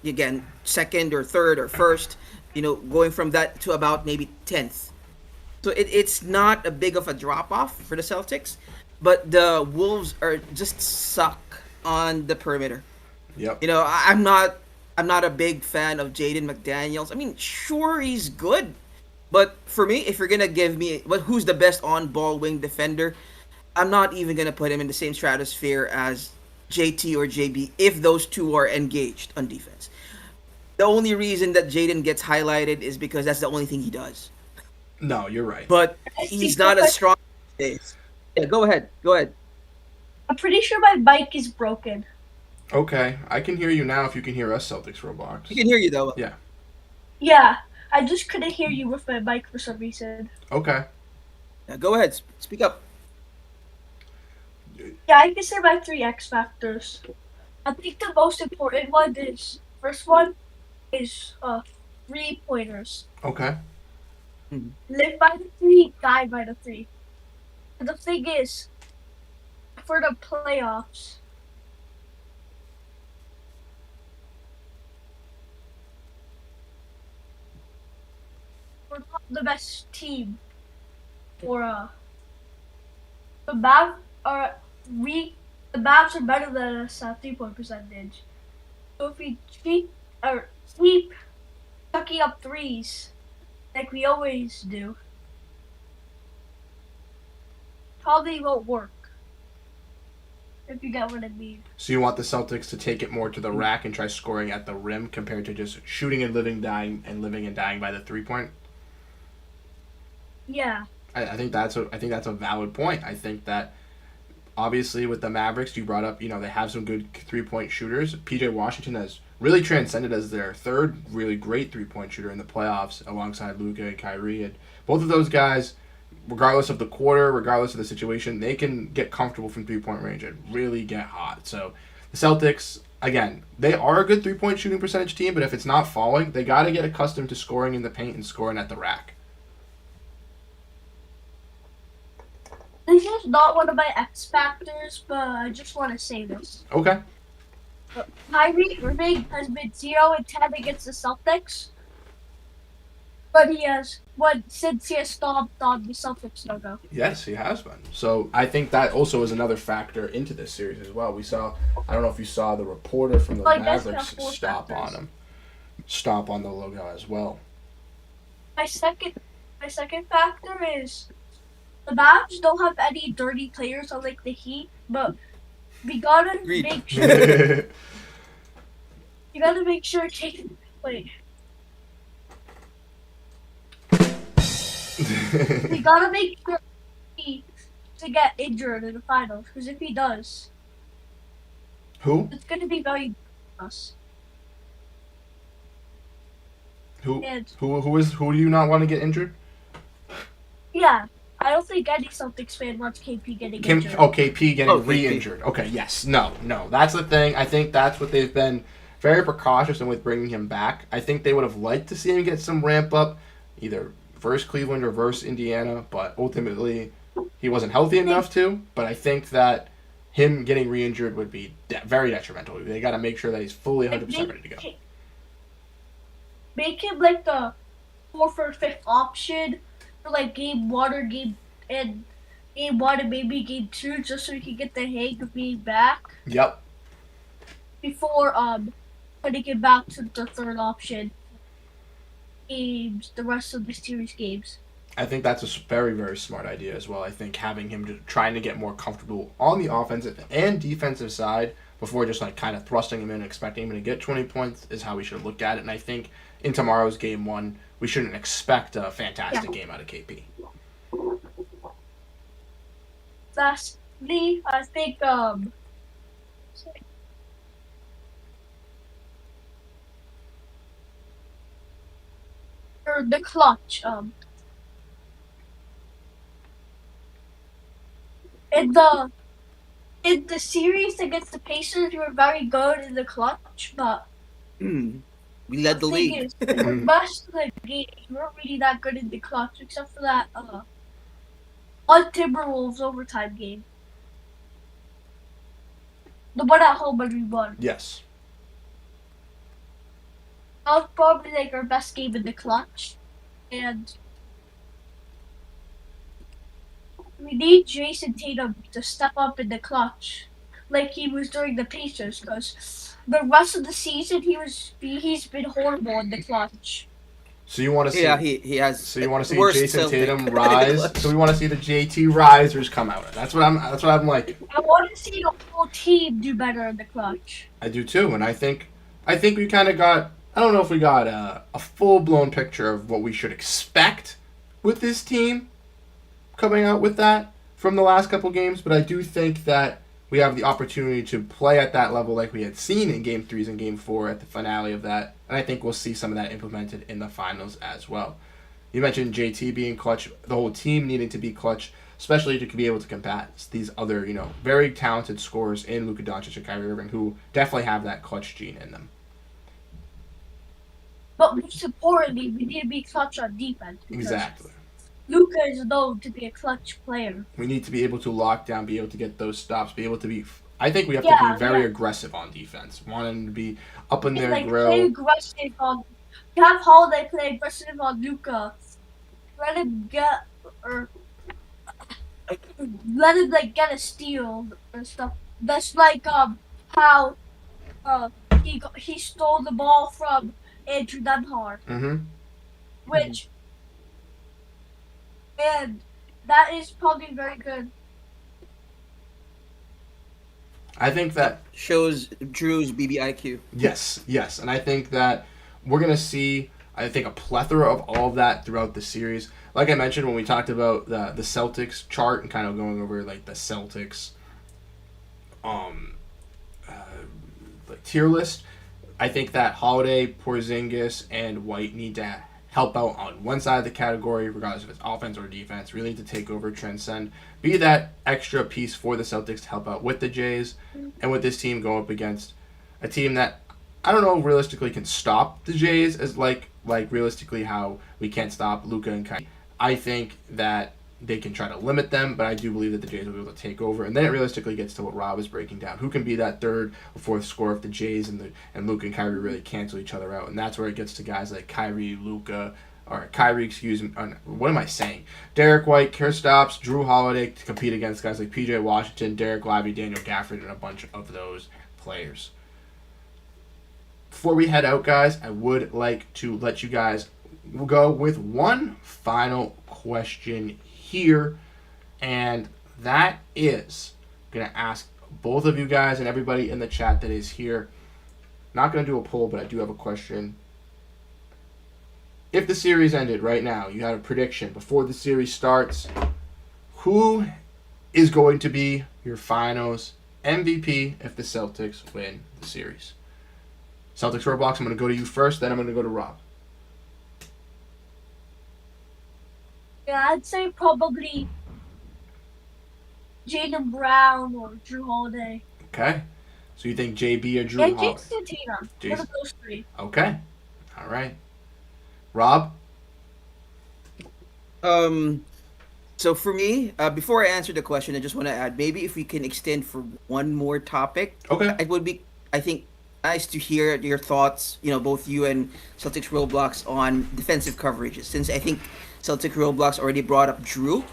again, second or third or first, going from that to about maybe 10th. So it's not a big of a drop-off for the Celtics, but the Wolves are just suck on the perimeter. Yep. I'm not a big fan of Jaden McDaniels. I mean, sure, he's good. But for me, if you're going to give me who's the best on-ball wing defender, I'm not even going to put him in the same stratosphere as JT or JB if those two are engaged on defense. The only reason that Jaden gets highlighted is because that's the only thing he does. No, you're right. But he's not as strong as Yeah, go ahead. I'm pretty sure my mic is broken. Okay, I can hear you now if you can hear us, Celtics Roblox. I can hear you, though. Yeah. Yeah, I just couldn't hear you with my mic for some reason. Okay. Yeah, go ahead. Speak up. Yeah, I can say my 3 X factors. I think the most important one is, first one is 3-pointers. Okay. Live by the 3, die by the 3. And the thing is, for the playoffs, we're not the best team. For the Mavs are the Mavs are better than us at 3-point percentage. So if we keep sucking up threes like we always do, probably won't work. If you get what I mean. So you want the Celtics to take it more to the rack and try scoring at the rim compared to just shooting and living, dying, and living and dying by the 3-point? Yeah. I think that's a valid point. I think that obviously with the Mavericks, you brought up, they have some good 3-point shooters. PJ Washington has really transcended as their third really great 3-point shooter in the playoffs alongside Luka and Kyrie. And both of those guys, regardless of the quarter, regardless of the situation, they can get comfortable from 3-point range and really get hot. So the Celtics, again, they are a good 3-point shooting percentage team, but if it's not falling, they got to get accustomed to scoring in the paint and scoring at the rack. This is not one of my X factors, but I just want to say this. Okay. Kyrie Irving has been 0-10 against the Celtics, but since he has stomped on the Celtics logo. Yes, he has been. So I think that also is another factor into this series as well. We saw, I don't know if you saw the reporter from the Mavericks stomp on the logo as well. My second factor is the Mavs don't have any dirty players unlike the Heat, but we gotta make sure. You gotta make sure Jaden. Wait. We gotta make sure to get injured in the finals, because if he does, Who? it's gonna be very for us. Who? And Who do you not want to get injured? yeah, I don't think any Celtics fan wants KP getting injured. KP getting KP. re-injured. Okay, yes. No. That's the thing. I think that's what they've been very precautious in with bringing him back. I think they would have liked to see him get some ramp up, either versus Cleveland or versus Indiana, but ultimately he wasn't healthy enough to. But I think that him getting re-injured would be very detrimental. They got to make sure that he's fully 100% ready to go. Make him like the 4th or 5th option for like game 1 and maybe game 2, just so he can get the hang of being back. Yep. before putting him back to the third option games, the rest of the series games. I think that's a very, very smart idea as well. I think having him trying to get more comfortable on the offensive and defensive side before just like kind of thrusting him in and expecting him to get 20 points is how we should look at it. And I think in tomorrow's game one, we shouldn't expect a fantastic game out of KP. Lastly, I think or the clutch. In the series against the Pacers, we were very good in the clutch, but We led the thing league. is, for most of the games, we weren't really that good in the clutch, except for that on Timberwolves overtime game. The one at home when we won. Yes. That was probably like our best game in the clutch. And we need Jason Tatum to step up in the clutch like he was during the Pacers, because the rest of the season he's been horrible in the clutch. So you want to see? Yeah, he has. So you want to see worst Jason Celtic Tatum in the rise? clutch. So we want to see the JT risers come out. That's what I'm like. I want to see the whole team do better in the clutch. I do too, and I think we kind of got. I don't know if we got a full blown picture of what we should expect with this team coming out with that from the last couple games, but I do think that we have the opportunity to play at that level like we had seen in Game 3s and Game 4 at the finale of that, and I think we'll see some of that implemented in the finals as well. You mentioned JT being clutch, the whole team needing to be clutch, especially to be able to combat these other, very talented scorers in Luka Doncic and Kyrie Irving who definitely have that clutch gene in them. But most importantly, we need to be clutch on defense. Exactly. Luka is known to be a clutch player. We need to be able to lock down, be able to get those stops, be able to be. I think we have to be very aggressive on defense. Wanting to be up in their grill. Play aggressive on. Have Holiday play aggressive on Luka. Let him get get a steal and stuff. That's like how he stole the ball from Andrew Nemhard. Mm-hmm. Which. And that is probably very good. I think that shows Drew's BBIQ. Yes, and I think that we're gonna see. I think a plethora of all of that throughout the series. Like I mentioned when we talked about the Celtics chart and kind of going over like the Celtics, like tier list. I think that Holiday, Porzingis, and White need to help out on one side of the category, regardless if it's offense or defense. Really to take over, transcend, be that extra piece for the Celtics to help out with the Jays, and with this team going up against a team that I don't know realistically can stop the Jays as like realistically how we can't stop Luka and Kyrie. I think that they can try to limit them, but I do believe that the Jays will be able to take over. And then it realistically gets to what Rob is breaking down. Who can be that third or fourth scorer if the Jays and Luka and Kyrie really cancel each other out? And that's where it gets to guys like Kyrie, excuse me. What am I saying? Derek White, Kristaps, Drew Holiday to compete against guys like PJ Washington, Derek Lively, Daniel Gafford, and a bunch of those players. Before we head out, guys, I would like to let you guys go with one final question here, and that is I'm going to ask both of you guys and everybody in the chat that is here. Not going to do a poll, but I do have a question. If the series ended right now, you had a prediction before the series starts, who is going to be your finals MVP if the Celtics win the series? Celtics Roblox, I'm going to go to you first, then I'm going to go to Rob. Yeah, I'd say probably Jaylen Brown or Drew Holiday. Okay. So you think JB or Drew And Holiday? Jason Tatum. One of those three. Okay. All right. Rob? So for me, before I answer the question, I just want to add, maybe if we can extend for one more topic. Okay. It would be, I think, nice to hear your thoughts, both you and Celtics Roblox on defensive coverages. Since I think Celtic Roblox already brought up Drew,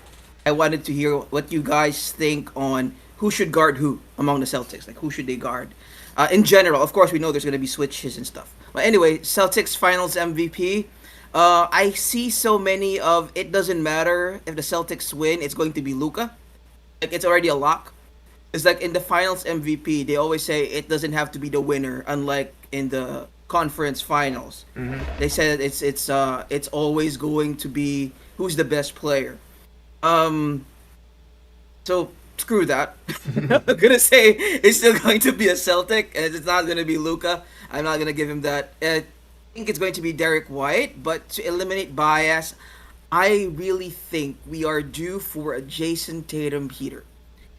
I wanted to hear what you guys think on who should guard who among the Celtics. Like, who should they guard? In general, of course, we know there's going to be switches and stuff. But anyway, Celtics Finals MVP. I see so many of it doesn't matter if the Celtics win, it's going to be Luka. Like it's already a lock. It's like in the Finals MVP, they always say it doesn't have to be the winner, unlike in the conference finals. They said it's always going to be who's the best player. Um, so screw that. I'm gonna say it's still going to be a Celtic, and it's not gonna be Luca. I'm not gonna give him that. I think it's going to be Derek White, but to eliminate bias, I really think we are due for a Jason Tatum heater.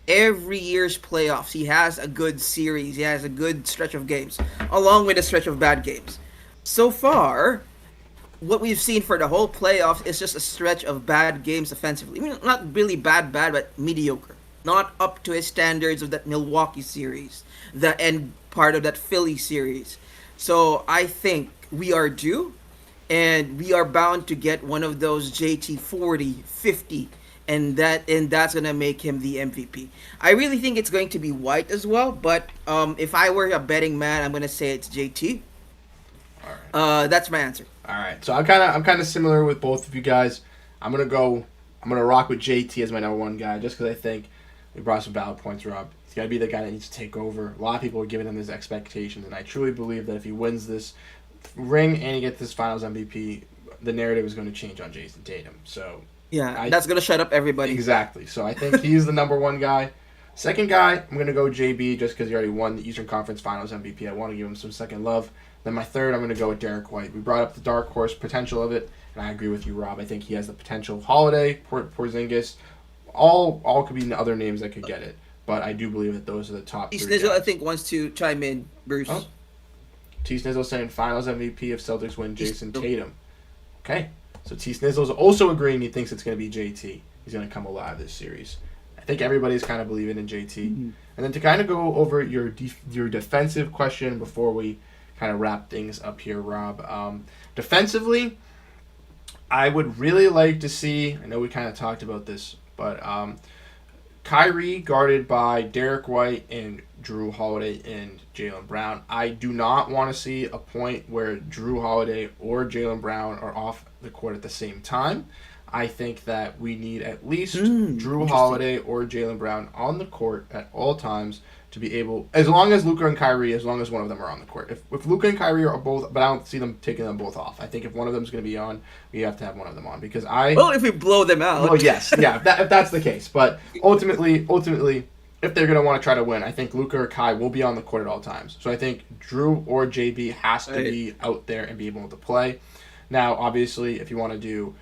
Every year's playoffs, he has a good series. He has a good stretch of games, along with a stretch of bad games. So far, what we've seen for the whole playoffs is just a stretch of bad games offensively. I mean, not really bad, but mediocre. Not up to his standards of that Milwaukee series, the end part of that Philly series. So I think we are due, and we are bound to get one of those JT 40, 50, and that's gonna make him the MVP. I really think it's going to be White as well, but if I were a betting man, I'm gonna say it's JT. All right. That's my answer. All right. So I'm kind of similar with both of you guys. I'm gonna rock with JT as my number one guy just because I think we brought some valid points, Rob. He's got to be the guy that needs to take over. A lot of people are giving him his expectations, and I truly believe that if he wins this ring and he gets this Finals MVP, the narrative is going to change on Jason Tatum. So Yeah, that's gonna shut up everybody. exactly. So I think he's the number one guy. Second guy, I'm going to go JB just because he already won the Eastern Conference Finals MVP. I want to give him some second love. Then my third, I'm going to go with Derek White. We brought up the dark horse potential of it, and I agree with you, Rob. I think he has the potential. Holiday, Porzingis, all could be other names that could get it. But I do believe that those are the top three Snizzle, I guys. think, wants to chime in. Bruce. Oh. T. Snizzle saying Finals MVP if Celtics win Jason Tatum. Okay. So T. Snizzle's also agreeing he thinks it's going to be JT. He's going to come alive this series. I think everybody's kind of believing in JT. And then to kind of go over your defensive question before we kind of wrap things up here, Rob. Defensively, I would really like to see, I know we kind of talked about this, but Kyrie guarded by Derek White and Drew Holiday and Jaylen Brown. I do not want to see a point where Drew Holiday or Jaylen Brown are off the court at the same time. I think that we need at least Drew Holiday or Jaylen Brown on the court at all times to be able, as long as Luka and Kyrie, as long as one of them are on the court. If Luka and Kyrie are both, but I don't see them taking them both off. I think if one of them is going to be on, we have to have one of them on because Well, if we blow them out. Well, yes, yeah, if that's the case. But ultimately, if they're going to want to try to win, I think Luka or Kai will be on the court at all times. So I think Drew or JB has to be out there and be able to play. Now, obviously, if you want to do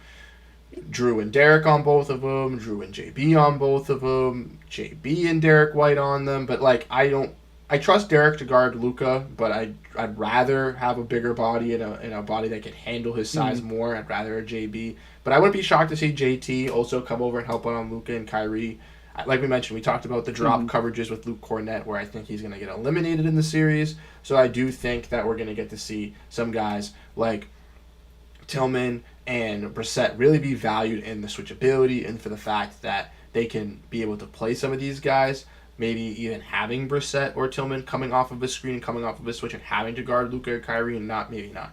Drew and Derek on both of them, Drew and JB on both of them, JB and Derek White on them. But I trust Derek to guard Luka, but I'd rather have a bigger body and a body that can handle his size more. I'd rather a JB. But I wouldn't be shocked to see JT also come over and help out on Luka and Kyrie. Like we mentioned, we talked about the drop coverages with Luke Cornett, where I think he's going to get eliminated in the series. So I do think that we're going to get to see some guys like Tillman and Brissett really be valued in the switchability and for the fact that they can be able to play some of these guys. Maybe even having Brissett or Tillman coming off of a screen, coming off of a switch, and having to guard Luka or Kyrie, and maybe not,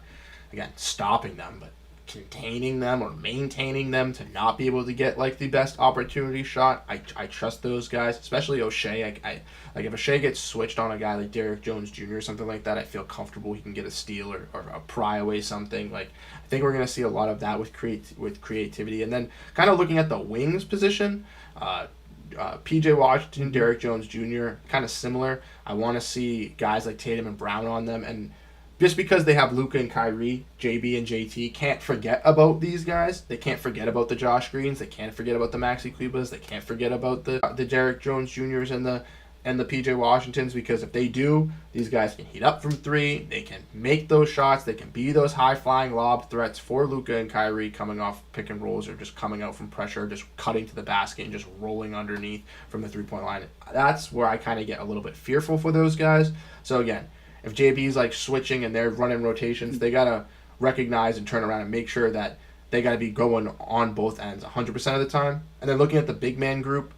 again, stopping them, but containing them or maintaining them to not be able to get like the best opportunity shot. I trust those guys, especially O'Shea. I like if O'Shea gets switched on a guy like Derek Jones Jr. or something like that, I feel comfortable he can get a steal or a pry away something. Like I think we're gonna see a lot of that with creativity, and then kind of looking at the wings position. PJ Washington, Derek Jones Jr., kind of similar. I want to see guys like Tatum and Brown on them, and just because they have Luka and Kyrie, JB and JT, can't forget about these guys. They can't forget about the Josh Greens. They can't forget about the Maxi Klebas. They can't forget about the Derek Jones Jr.'s and the PJ Washingtons, because if they do, these guys can heat up from three. They can make those shots. They can be those high-flying lob threats for Luka and Kyrie coming off pick and rolls or just coming out from pressure, just cutting to the basket and just rolling underneath from the three-point line. That's where I kind of get a little bit fearful for those guys. So again, if JB's like switching and they're running rotations, they got to recognize and turn around and make sure that they got to be going on both ends 100% of the time. And then looking at the big man group,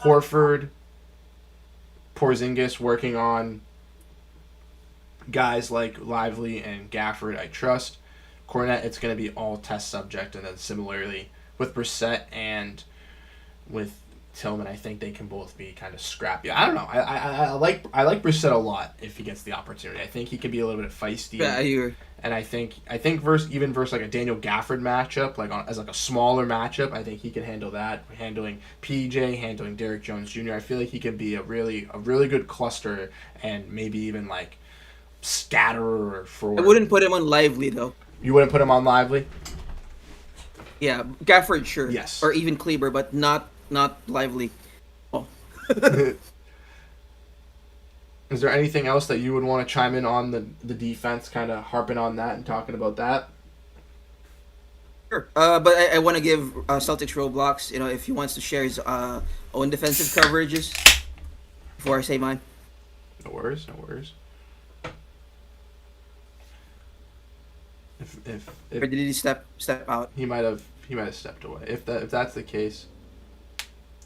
Horford, Porzingis working on Guys like Lively and Gafford, I trust. Cornet, it's going to be all test subject, and then similarly with Brissett and with Tillman, I think they can both be kind of scrappy. I don't know. I like Brissett a lot if he gets the opportunity. I think he can be a little bit feisty. Yeah, And I think versus like a Daniel Gafford matchup, as like a smaller matchup, I think he can handle that. Handling PJ, handling Derrick Jones Jr. I feel like he can be a really good cluster and maybe even like scatterer for. I wouldn't put him on Lively though. You wouldn't put him on Lively? Yeah, Gafford sure. Yes. Or even Kleber, but not Lively. Oh. Is there anything else that you would want to chime in on the defense, kind of harping on that and talking about that? Sure. But I want to give Celtics Roblox, if he wants to share his own defensive coverages before I say mine. No worries. If Or did he step out? he might have stepped away. If that's the case,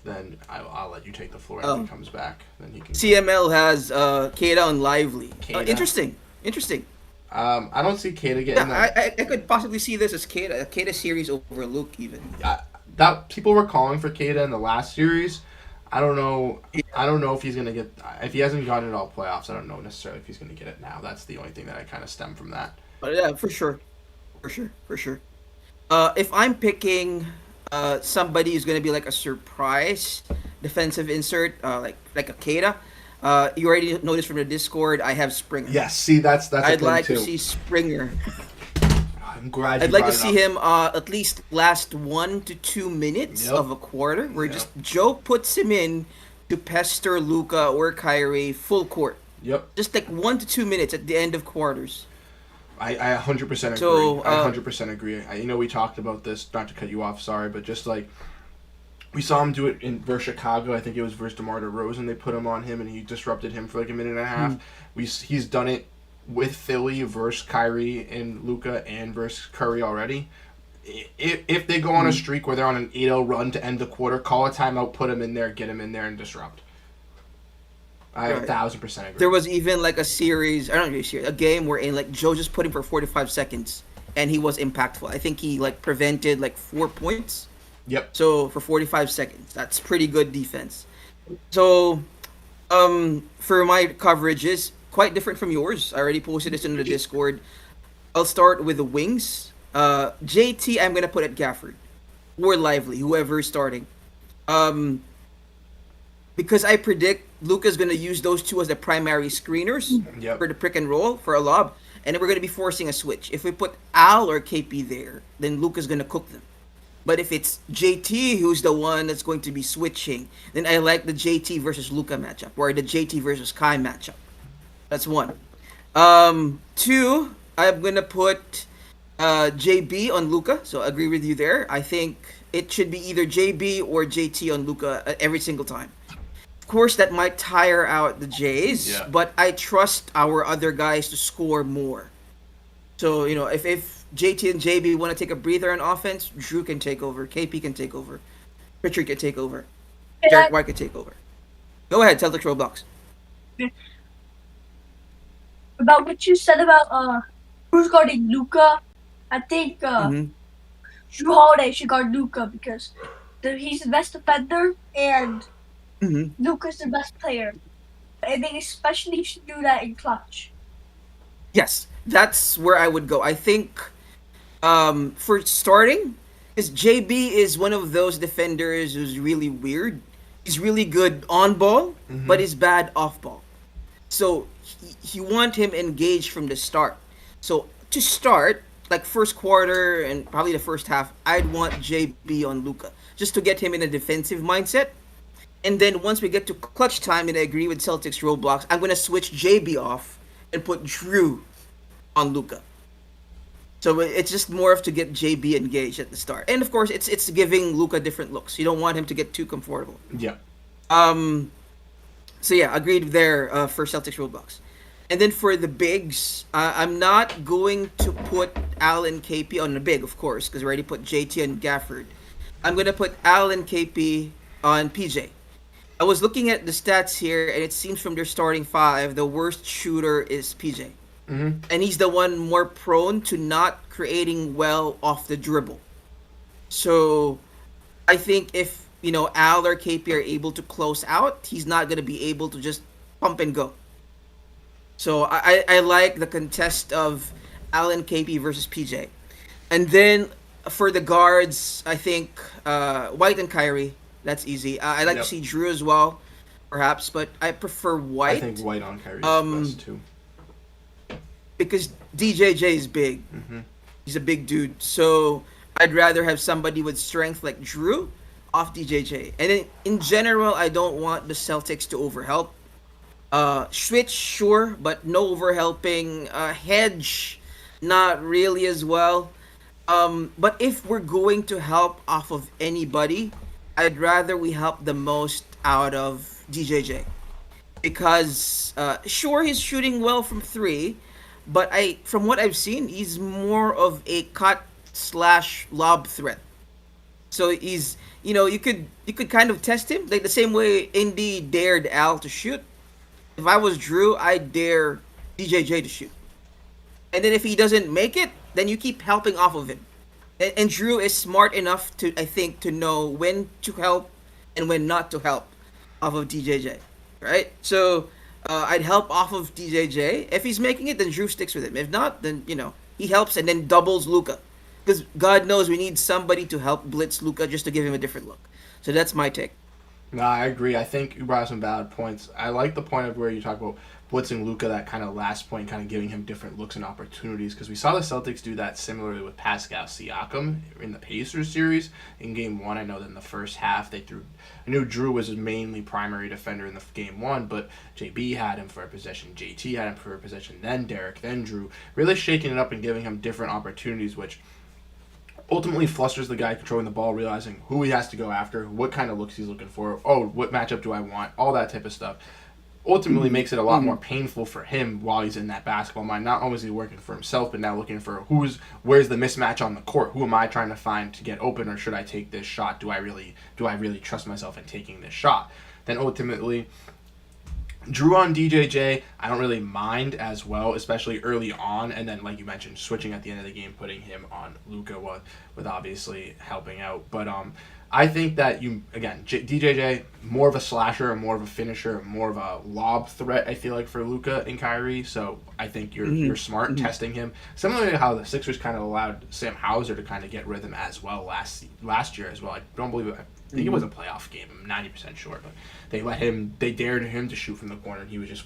then I'll let you take the floor when he comes back. Then he can. CML has Kata on Lively. Kata. Interesting. I don't see Kata getting that. I could possibly see this as a Kata series over Luke even. That people were calling for Kata in the last series. I don't know if he's gonna get. If he hasn't gotten it all playoffs, I don't know necessarily if he's gonna get it now. That's the only thing that I kind of stem from that. But yeah, for sure. If I'm picking somebody who's gonna be like a surprise defensive insert, like a Kata, you already noticed from the Discord, I have Springer. Yes, see that's. I'd like too. to see Springer. I'm glad. I'd like to see him at least last 1 to 2 minutes Yep. of a quarter, where just Joe puts him in to pester Luka or Kyrie full court. Yep. Just like 1 to 2 minutes at the end of quarters. I 100% agree. So, I 100% agree. We talked about this, not to cut you off, sorry, but just like we saw him do it versus Chicago. I think it was versus DeMar DeRozan. They put him on him, and he disrupted him for like a minute and a half. He's done it with Philly versus Kyrie and Luka and versus Curry already. If they go on a streak where they're on an 8-0 run to end the quarter, call a timeout, put him in there, get him in there, and disrupt. I 1,000% agree. There was even like a game where like Joe just put him for 45 seconds and he was impactful. I think he like prevented like 4 points. Yep. So for 45 seconds, that's pretty good defense. So, for my coverages, quite different from yours. I already posted this in the Discord. I'll start with the wings. JT, I'm gonna put at Gafford or Lively, whoever is starting. Because I predict Luka's going to use those two as the primary screeners for the pick and roll for a lob. And then we're going to be forcing a switch. If we put Al or KP there, then Luka's going to cook them. But if it's JT who's the one that's going to be switching, then I like the JT versus Luka matchup or the JT versus Kai matchup. That's one. Two, I'm going to put JB on Luka. So I agree with you there. I think it should be either JB or JT on Luka every single time. Of course, that might tire out the Jays, but I trust our other guys to score more. So, if JT and JB want to take a breather on offense, Drew can take over, KP can take over, Richard can take over, Derek White can take over. Go ahead, Celtics Roblox. About what you said about who's guarding Luka, I think Drew Holiday should guard Luka because he's the best defender and Luka's the best player. I think especially you should do that in clutch. Yes, that's where I would go. I think for starting, because JB is one of those defenders who's really weird. He's really good on ball, but he's bad off ball. So you want him engaged from the start. So to start, like first quarter and probably the first half, I'd want JB on Luka just to get him in a defensive mindset. And then once we get to clutch time, and I agree with Celtics Roblox, I'm going to switch JB off and put Drew on Luka. So it's just more of to get JB engaged at the start. And of course, it's giving Luka different looks. You don't want him to get too comfortable. Yeah. So yeah, agreed there for Celtics Roblox. And then for the bigs, I'm not going to put Al and KP on the big, of course, because we already put JT and Gafford. I'm going to put Al and KP on PJ. I was looking at the stats here, and it seems from their starting five, the worst shooter is PJ. and he's the one more prone to not creating well off the dribble. So I think if Al or KP are able to close out, he's not gonna be able to just pump and go. So I like the contest of Al and KP versus PJ, and then for the guards, I think White and Kyrie. That's easy. I like to Yep. see Drew as well, perhaps, but I prefer I think White White on Kyrie is best too. because DJJ is big. He's a big dude. So I'd rather have somebody with strength like Drew off DJJ. And in general, I don't want the Celtics to overhelp. Switch, sure, but no overhelping. Hedge, not really as well. But if we're going to help off of anybody, I'd rather we help the most out of DJJ. Because sure he's shooting well from three, but from what I've seen, he's more of a cut slash lob threat. So he's you could kind of test him like the same way Indy dared Al to shoot. If I was Drew, I'd dare DJJ to shoot. And then if he doesn't make it, then you keep helping off of him. And Drew is smart enough to, I think, to know when to help and when not to help off of DJJ, right? So I'd help off of DJJ. If he's making it, then Drew sticks with him. If not, then he helps and then doubles Luca, because God knows we need somebody to help blitz Luca just to give him a different look. So that's my take. No, I agree. I think you brought up some valid points. I like the point of where you talk about blitzing Luka, that kind of last point, kind of giving him different looks and opportunities, because we saw the Celtics do that similarly with Pascal Siakam in the Pacers series. In Game 1, I know that in the first half, I knew Drew was his mainly primary defender in the Game 1, but JB had him for a possession, JT had him for a possession, then Derek, then Drew, really shaking it up and giving him different opportunities, which ultimately flusters the guy controlling the ball, realizing who he has to go after, what kind of looks he's looking for, what matchup do I want, all that type of stuff. Ultimately makes it a lot more painful for him while he's in that basketball mind. Not only is he working for himself, but now looking for where's the mismatch on the court? Who am I trying to find to get open, or should I take this shot? Do I really trust myself in taking this shot? Then ultimately, Drew on DJJ, I don't really mind as well, especially early on, and then like you mentioned, switching at the end of the game, putting him on Luka with obviously helping out. But I think that DJJ more of a slasher, more of a finisher, more of a lob threat. I feel like for Luka and Kyrie, so I think you're smart testing him. Similarly to how the Sixers kind of allowed Sam Hauser to kind of get rhythm as well last year as well. I don't believe it. I think it was a playoff game. I'm 90% sure, but they dared him to shoot from the corner, and he was just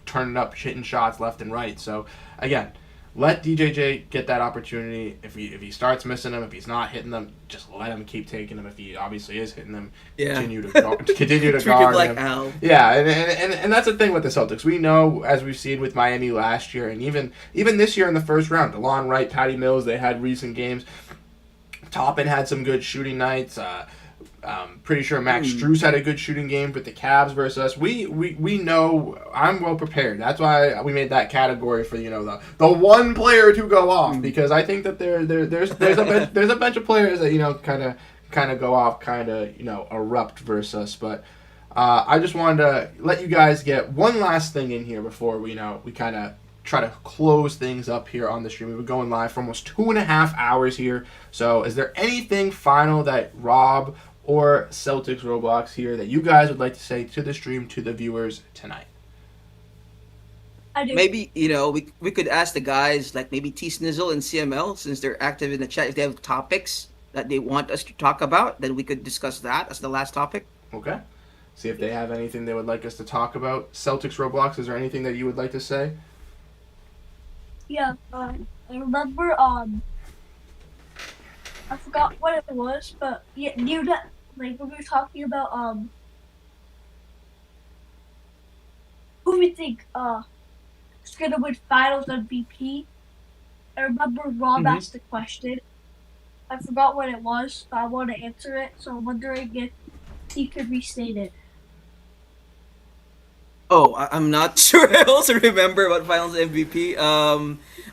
turning up, hitting shots left and right. So again, let DJJ get that opportunity. If he starts missing them, if he's not hitting them, just let him keep taking them. If he obviously is hitting them, continue to guard like him. Al. Yeah, and that's the thing with the Celtics. We know, as we've seen with Miami last year, and even this year in the first round, DeLon Wright, Patty Mills, they had recent games. Toppin had some good shooting nights. Pretty sure Max Strus had a good shooting game with the Cavs versus us. We know I'm well prepared. That's why we made that category for the one player to go off, because I think that there's a bunch of players that kind of go off, erupt versus us. But I just wanted to let you guys get one last thing in here before we kind of try to close things up here on the stream. We've been going live for almost 2.5 hours here. So is there anything final that Rob or Celtics Roblox here that you guys would like to say to the stream, to the viewers tonight? I do. Maybe we could ask the guys, like maybe T Snizzle and CML, since they're active in the chat, if they have topics that they want us to talk about, then we could discuss that as the last topic. Okay. See if they have anything they would like us to talk about. Celtics Roblox, is there anything that you would like to say? Yeah, I remember, I forgot what it was, but yeah, near that, like, when we were talking about, who we think, is gonna win Finals MVP. I remember Rob asked the question. I forgot what it was, but I want to answer it, so I'm wondering if he could restate it. Oh, I'm not sure. I also remember about Finals MVP.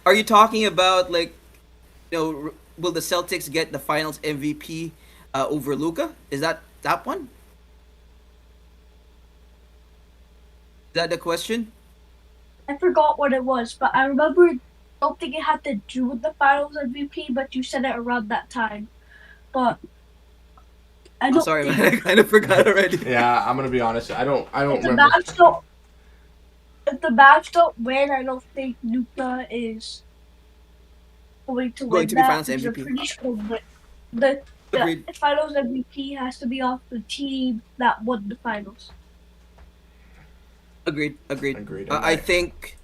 Are you talking about will the Celtics get the Finals MVP over Luka? Is that one? Is that the question? I forgot what it was, but I remember. Don't think it had to do with the Finals MVP, but you said it around that time. But I I'm don't sorry, man. think I kind of forgot already. Yeah, I'm gonna be honest. I don't if the remember. Mavs don't if the Mavs don't win, I don't think Luka is going to Going win to be that Finals because I'm MVP. pretty sure the Agreed. Finals MVP has to be off the team that won the Finals. Agreed. Agreed. Agreed. Uh, And I I think.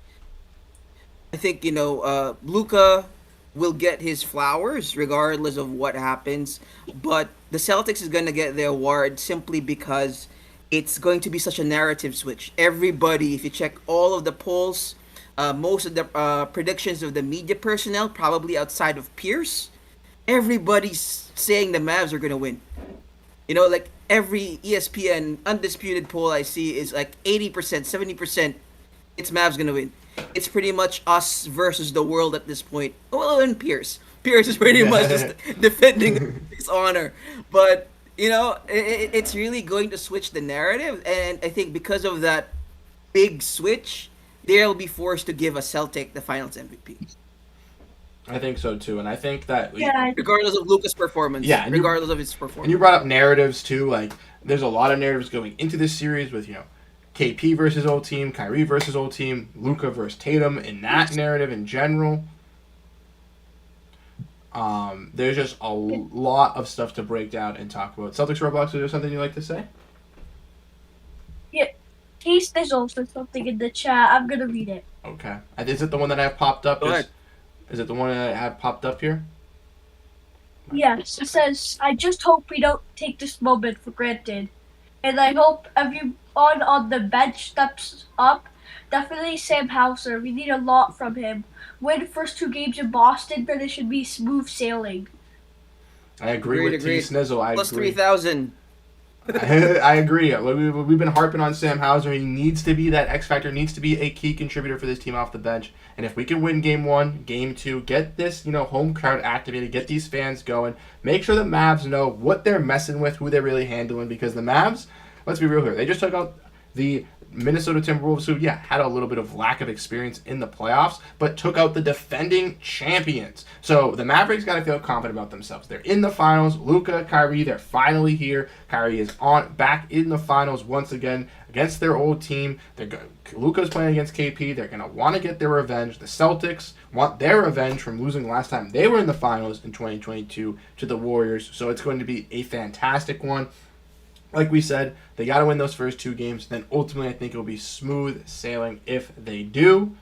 I think Luca will get his flowers regardless of what happens, but the Celtics is gonna get the award simply because it's going to be such a narrative switch. Everybody, if you check all of the polls, most of the predictions of the media personnel, probably outside of Pierce, everybody's saying the Mavs are gonna win. Like every ESPN undisputed poll I see is like 80%, 70%. It's Mavs gonna win. It's pretty much us versus the world at this point. Well, and Pierce. Pierce is pretty much just defending his honor. But it's really going to switch the narrative, and I think because of that big switch, they'll be forced to give a Celtic the Finals MVP, I think so too. And I think that Yeah, regardless of Lucas' performance. yeah, Regardless of his and you performance. brought up narratives too. Like there's a lot of narratives going into this series with KP versus old team, Kyrie versus old team, Luka versus Tatum in that narrative in general. There's just a lot of stuff to break down and talk about. Celtics Roblox, is there something you'd like to say? yeah. Taste is also something in the chat. I'm gonna read it. Okay. Is it the one that I have popped up? Go ahead. Is it the one that I have popped up here? Yes, it says, I just hope we don't take this moment for granted. And I hope everyone on the bench steps up. Definitely Sam Hauser. We need a lot from him. Win first 2 games in Boston, then it should be smooth sailing. I agree with T. Agreed. Snizzle. I Plus agree. 3,000. I agree. We've been harping on Sam Hauser. He needs to be that X factor. Needs to be a key contributor for this team off the bench. And if we can win Game 1, Game 2, get this home crowd activated, get these fans going, make sure the Mavs know what they're messing with, who they're really handling. Because the Mavs, let's be real here, they just took out the Minnesota Timberwolves, who had a little bit of lack of experience in the playoffs, but took out the defending champions. So the Mavericks got to feel confident about themselves. They're in the finals. Luka, Kyrie, they're finally here. Kyrie is back in the finals once again against their old team. Luka's playing against KP. They're going to want to get their revenge. The Celtics want their revenge from losing last time they were in the finals in 2022 to the Warriors. So it's going to be a fantastic one. Like we said, they got to win those first 2 games. Then ultimately, I think it will be smooth sailing if they do.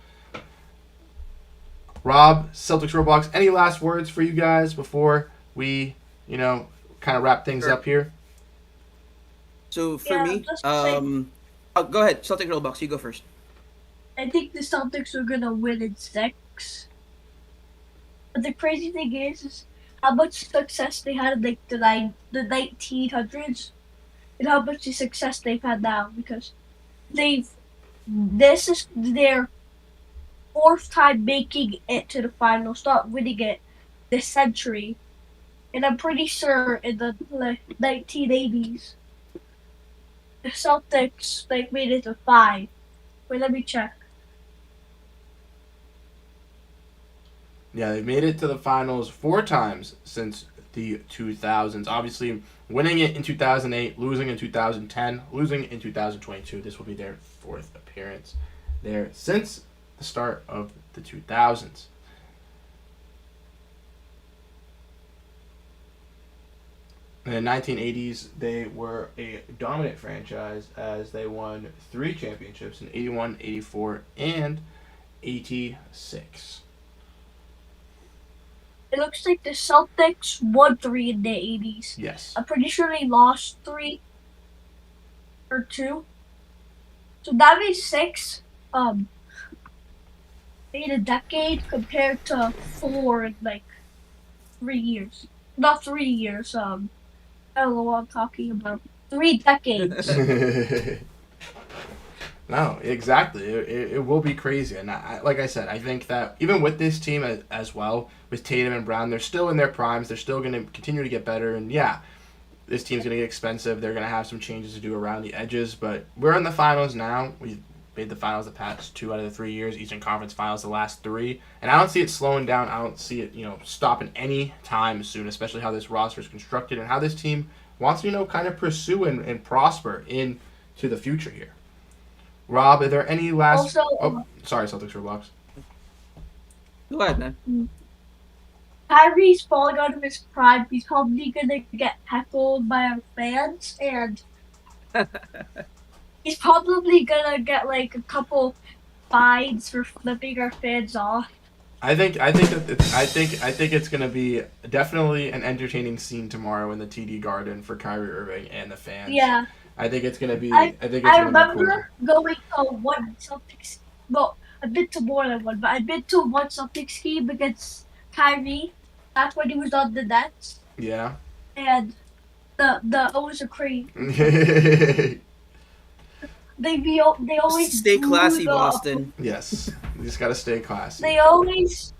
Rob, Celtics Roblox, any last words for you guys before we, kind of wrap things up here? So for Yeah, me, just say- go ahead. Celtic Rollbox, you go first. I think the Celtics are gonna win in 6. But the crazy thing is how much success they had in like the 1900s, and how much success they've had now, because this is their 4th time making it to the finals, not winning it this century. And I'm pretty sure in the 1980s, the Celtics made it to 5. Wait, let me check. Yeah, they've made it to the finals 4 times since the 2000s. Obviously, winning it in 2008, losing in 2010, losing in 2022. This will be their 4th appearance there since the start of the 2000s. In the 1980s, they were a dominant franchise as they won 3 championships in 81, 84, and 86. It looks like the Celtics won 3 in the 80s. Yes. I'm pretty sure they lost 3 or 2. So that means 6 in a decade compared to 4 in 3 years. Not 3 years, I don't know what I'm talking about. 3 decades. No, exactly. It will be crazy. And like I said, I think that even with this team as well, with Tatum and Brown, they're still in their primes. They're still going to continue to get better. And yeah, this team's going to get expensive. They're going to have some changes to do around the edges. But we're in the finals now. We've made the finals the past 2 out of the 3 years, Eastern Conference Finals the last 3, and I don't see it slowing down. I don't see it, stopping any time soon, especially how this roster is constructed and how this team wants to, kind of pursue and prosper into the future here. Rob, are there any last... Also, sorry, Celtics Roblox. Go ahead, man. Kyrie's falling out of his prime. He's probably gonna get heckled by our fans, and he's probably gonna get like a couple fines for flipping our fans off. I think it's gonna be definitely an entertaining scene tomorrow in the TD Garden for Kyrie Irving and the fans. Yeah, I think it's gonna be. I think it's gonna remember be cool. going to one Celtics. Well, I've been to more than one, but I've been to one Celtics game against Kyrie. That's when he was on the Nets. Yeah. And the owners are crazy. They always stay classy, boo Boston. Yes, you just gotta stay classy. They always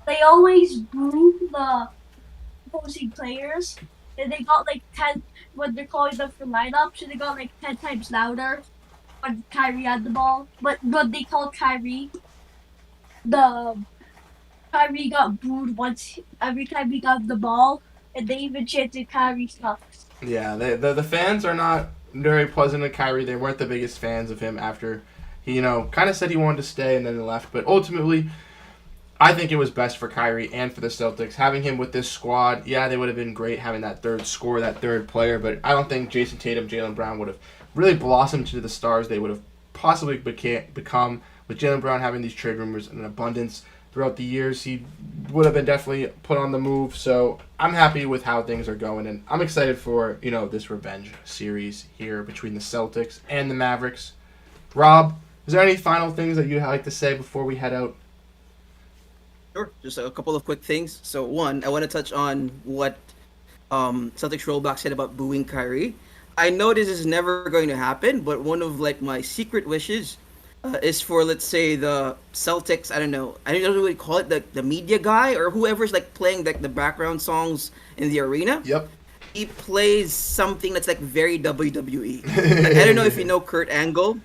boo the opposing players, and they got like 10 when they're calling them for lineups, and they got like 10 times louder when Kyrie had the ball. But when they called Kyrie, Kyrie got booed once every time he got the ball, and they even chanted Kyrie sucks. Yeah, the fans are not very pleasant to Kyrie. They weren't the biggest fans of him after he, kind of said he wanted to stay and then he left. But ultimately, I think it was best for Kyrie and for the Celtics. Having him with this squad, yeah, they would have been great having that third scorer, that third player. But I don't think Jason Tatum, Jaylen Brown would have really blossomed to the stars they would have possibly become with Jaylen Brown having these trade rumors in abundance throughout the years. He would have been definitely put on the move. So I'm happy with how things are going, and I'm excited for this revenge series here between the Celtics and the Mavericks. Rob, is there any final things that you'd like to say before we head out? Sure. Just a couple of quick things. So one, I want to touch on what Celtics Rollback said about booing Kyrie. I know this is never going to happen, but one of my secret wishes is for, let's say, the Celtics, I don't know what you call it, the media guy or whoever's playing the background songs in the arena. Yep. He plays something that's very WWE. I don't know if you know Kurt Angle.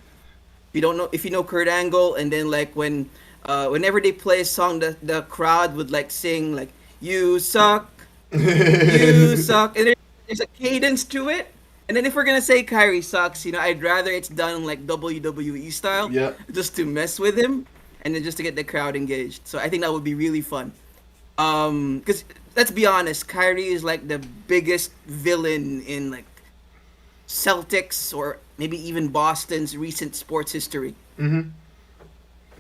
If you know Kurt Angle, and then whenever they play a song, the crowd would sing "You suck, you suck," and there's a cadence to it. And then if we're gonna say Kyrie sucks, I'd rather it's done WWE style, just to mess with him, and then just to get the crowd engaged. So I think that would be really fun. Because let's be honest, Kyrie is the biggest villain in Celtics or maybe even Boston's recent sports history. Mm-hmm.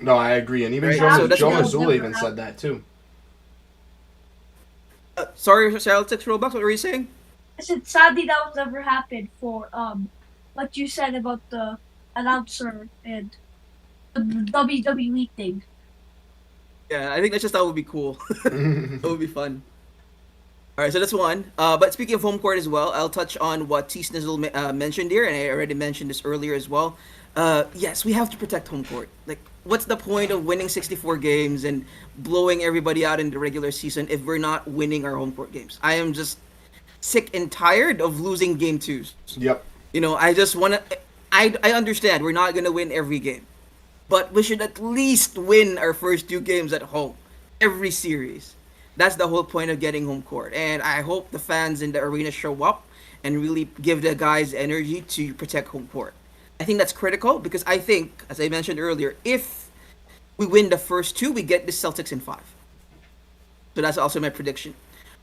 No, I agree, and even Right. Joe Mazzulla even said that too. Sorry, Celtics Roblox, what were you saying? I said sadly that would never happen for what you said about the announcer and the WWE thing. Yeah, I think that would be cool. That would be fun. All right, so that's one. But speaking of home court as well, I'll touch on what T. Snizzle mentioned here, and I already mentioned this earlier as well. Yes, we have to protect home court. What's the point of winning 64 games and blowing everybody out in the regular season if we're not winning our home court games? I am just sick and tired of losing game twos. Yep. I just want to... I understand we're not going to win every game, but we should at least win our first 2 games at home every series. That's the whole point of getting home court. And I hope the fans in the arena show up and really give the guys energy to protect home court. I think that's critical because I think, as I mentioned earlier, if we win the first 2, we get the Celtics in 5. So that's also my prediction.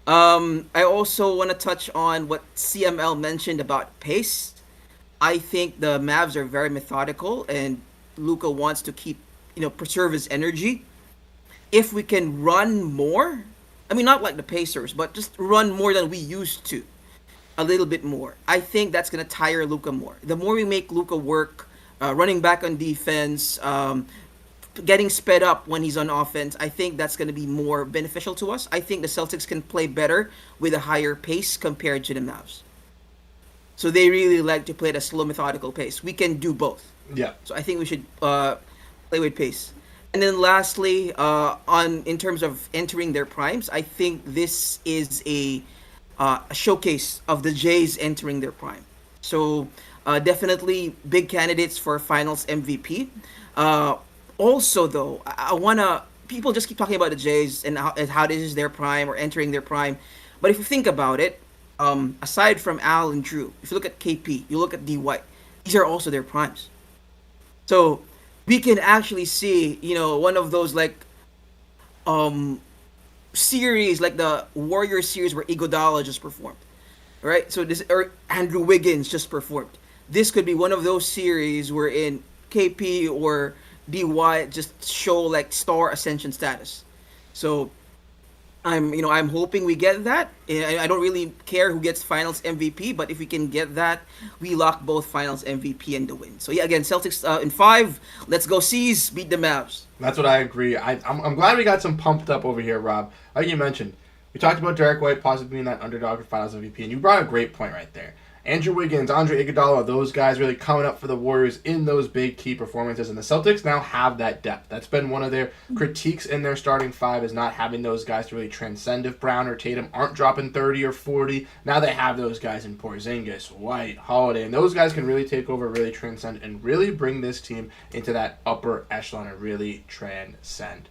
I also want to touch on what CML mentioned about pace. I think the Mavs are very methodical, and Luka wants to preserve his energy. If we can run more, I mean, not like the Pacers, but just run more than we used to, a little bit more. I think that's going to tire Luka more. The more we make Luka work, running back on defense, getting sped up when he's on offense, I think that's going to be more beneficial to us. I think the Celtics can play better with a higher pace compared to the Mavs. So they really like to play at a slow, methodical pace. We can do both. Yeah. So I think we should play with pace. And then lastly, in terms of entering their primes, I think this is a showcase of the Jays entering their prime. So Definitely big candidates for Finals MVP. Uh, Also, though, I wanna people just keep talking about the Jays and how this is their prime or entering their prime, but if you think about it, aside from Al and Drew, if you look at KP, you look at D White, these are also their primes. So we can actually see, one of those like um series like the Warrior series where Iguodala just performed, right? So this or Andrew Wiggins just performed. This could be one of those series wherein KP or DY just show like star ascension status. So I'm hoping we get that. I don't really care who gets Finals MVP, but if we can get that, we lock both Finals MVP and the win. So yeah, again, Celtics in 5. Let's go C's, beat the Mavs. That's what I agree. I'm glad we got some pumped up over here, Rob. Like you mentioned, we talked about Derek White possibly being that underdog for Finals MVP, and you brought a great point right there. Andrew Wiggins, Andre Iguodala, those guys really coming up for the Warriors in those big key performances, and the Celtics now have that depth. That's been one of their critiques in their starting 5 is not having those guys to really transcend. If Brown or Tatum aren't dropping 30 or 40, now they have those guys in Porzingis, White, Holiday, and those guys can really take over, really transcend, and really bring this team into that upper echelon and really transcend.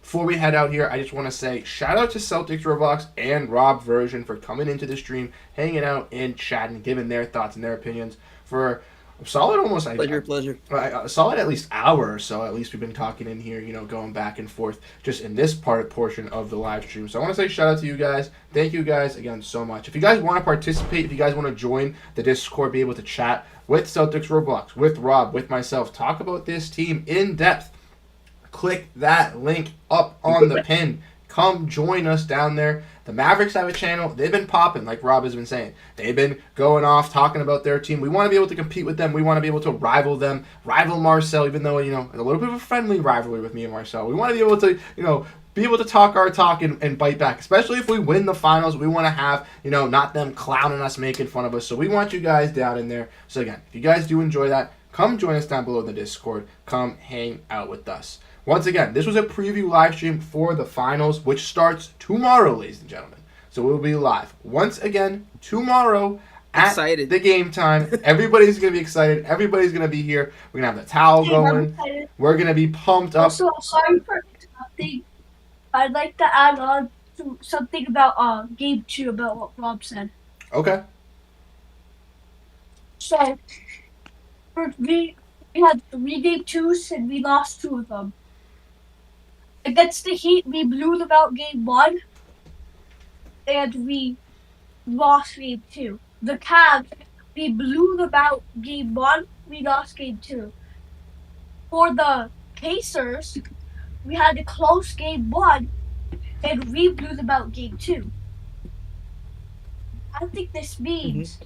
Before we head out here, I just want to say shout out to Celtics Roblox and Rob Version for coming into the stream, hanging out and chatting, giving their thoughts and their opinions for a solid almost Pleasure. a solid at least hour or so. At least we've been talking in here, going back and forth just in this portion of the live stream. So I want to say shout out to you guys. Thank you guys again so much. If you guys want to participate, if you guys want to join the Discord, be able to chat with Celtics Roblox, with Rob, with myself, talk about this team in depth, click that link up on the pin. Come join us down there. The Mavericks have a channel. They've been popping, like Rob has been saying. They've been going off, talking about their team. We want to be able to compete with them. We want to be able to rival them, rival Marcel, even though, a little bit of a friendly rivalry with me and Marcel. We want to be able to, be able to talk our talk and bite back, especially if we win the finals. We want to have, not them clowning us, making fun of us. So we want you guys down in there. So again, if you guys do enjoy that, come join us down below in the Discord. Come hang out with us. Once again, this was a preview live stream for the finals, which starts tomorrow, ladies and gentlemen. So we'll be live once again tomorrow at the game time. Everybody's going to be excited. Everybody's going to be here. We're going to have the towel going. We're going to be pumped up. Also, sorry for interrupting. I'd like to add on to something about game 2, about what Rob said. Okay. So, we had 3 game 2s and we lost 2 of them. Against the Heat, we blew them out game 1, and we lost game 2. The Cavs, we blew them out game 1, we lost game 2. For the Pacers, we had a close game 1, and we blew them out game 2. I think this means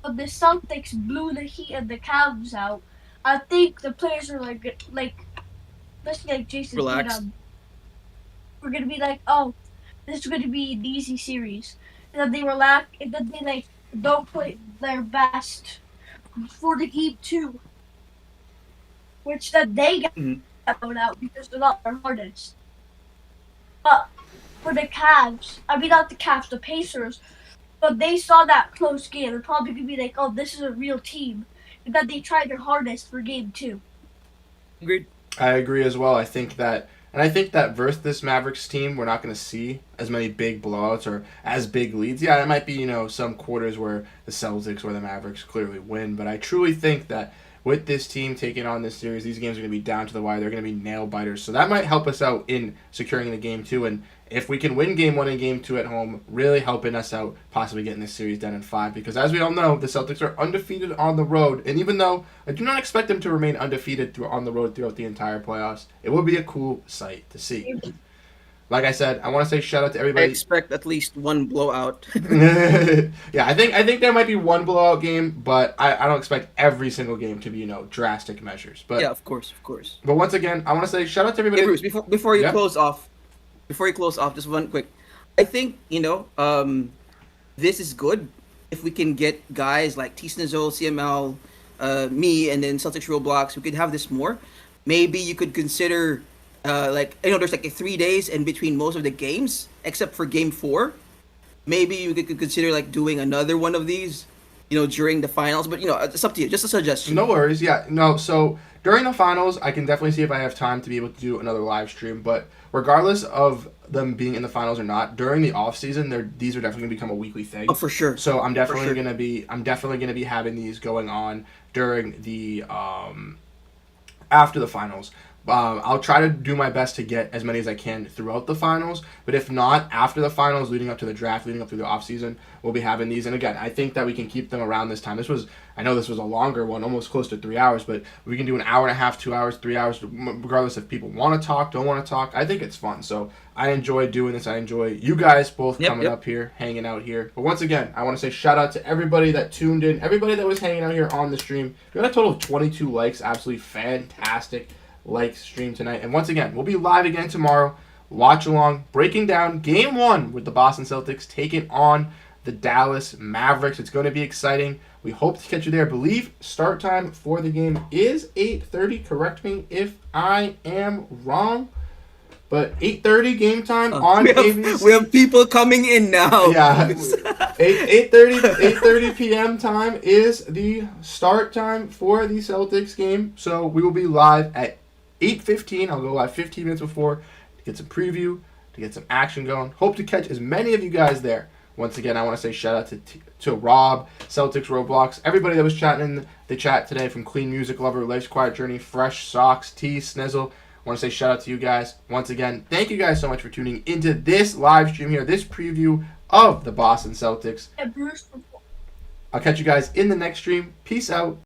when the Celtics blew the Heat and the Cavs out, I think the players are like especially like Jason Tatum, we're gonna be like, oh, this is gonna be an easy series, and then they don't play their best for the game 2, which then they get thrown out because they're not their hardest. But for the Cavs, not the Cavs, the Pacers, but they saw that close game, they're probably gonna be like, oh, this is a real team, and then they tried their hardest for game 2. Agreed. I agree as well. I think that versus this Mavericks team, we're not going to see as many big blowouts or as big leads. Yeah, it might be, some quarters where the Celtics or the Mavericks clearly win, but I truly think that with this team taking on this series, these games are going to be down to the wire. They're going to be nail biters. So that might help us out in securing the game 2. And if we can win game 1 and game 2 at home, really helping us out possibly getting this series done in 5. Because as we all know, the Celtics are undefeated on the road. And even though I do not expect them to remain undefeated on the road throughout the entire playoffs, it will be a cool sight to see. Like I said, I want to say shout out to everybody. I expect at least one blowout. Yeah, I think there might be one blowout game, but I don't expect every single game to be, drastic measures. But yeah, of course. But once again, I want to say shout out to everybody. Hey, Bruce, before you close off, just one quick. I think, this is good if we can get guys like T Snizzle, CML, me, and then Celtics Roblox. We could have this more. Maybe you could consider there's 3 days in between most of the games, except for game 4. Maybe you could consider doing another one of these during the finals. But it's up to you. Just a suggestion. No worries. Yeah. No. So during the finals, I can definitely see if I have time to be able to do another live stream. But regardless of them being in the finals or not, during the off season, these are definitely gonna become a weekly thing. Oh, for sure. So I'm definitely sure. gonna be having these going on during the after the finals. I'll try to do my best to get as many as I can throughout the finals, but if not, after the finals, leading up to the draft, leading up through the offseason, we'll be having these. And again, I think that we can keep them around this time. I know this was a longer one, almost close to 3 hours, but we can do an hour and a half, 2 hours, 3 hours, regardless if people want to talk, don't want to talk. I think it's fun. So I enjoy doing this. I enjoy you guys both coming up here, hanging out here. But once again, I want to say shout out to everybody that tuned in, everybody that was hanging out here on the stream. We got a total of 22 likes. Absolutely fantastic stream tonight. And once again, we'll be live again tomorrow. Watch along, breaking down Game 1 with the Boston Celtics taking on the Dallas Mavericks. It's going to be exciting. We hope to catch you there. I believe start time for the game is 8:30. Correct me if I am wrong. But 8:30 game time on ABC. We have people coming in now. Yeah, 8:30 p.m. time is the start time for the Celtics game. So we will be live at 8:15. I'll go live 15 minutes before to get some preview, to get some action going. Hope to catch as many of you guys there. Once again, I want to say shout out to Rob, Celtics Roblox, everybody that was chatting in the chat today, from Clean Music Lover, Life's Quiet Journey, Fresh Socks, T, Snizzle. I want to say shout out to you guys. Once again, thank you guys so much for tuning into this live stream here, this preview of the Boston Celtics. I'll catch you guys in the next stream. Peace out.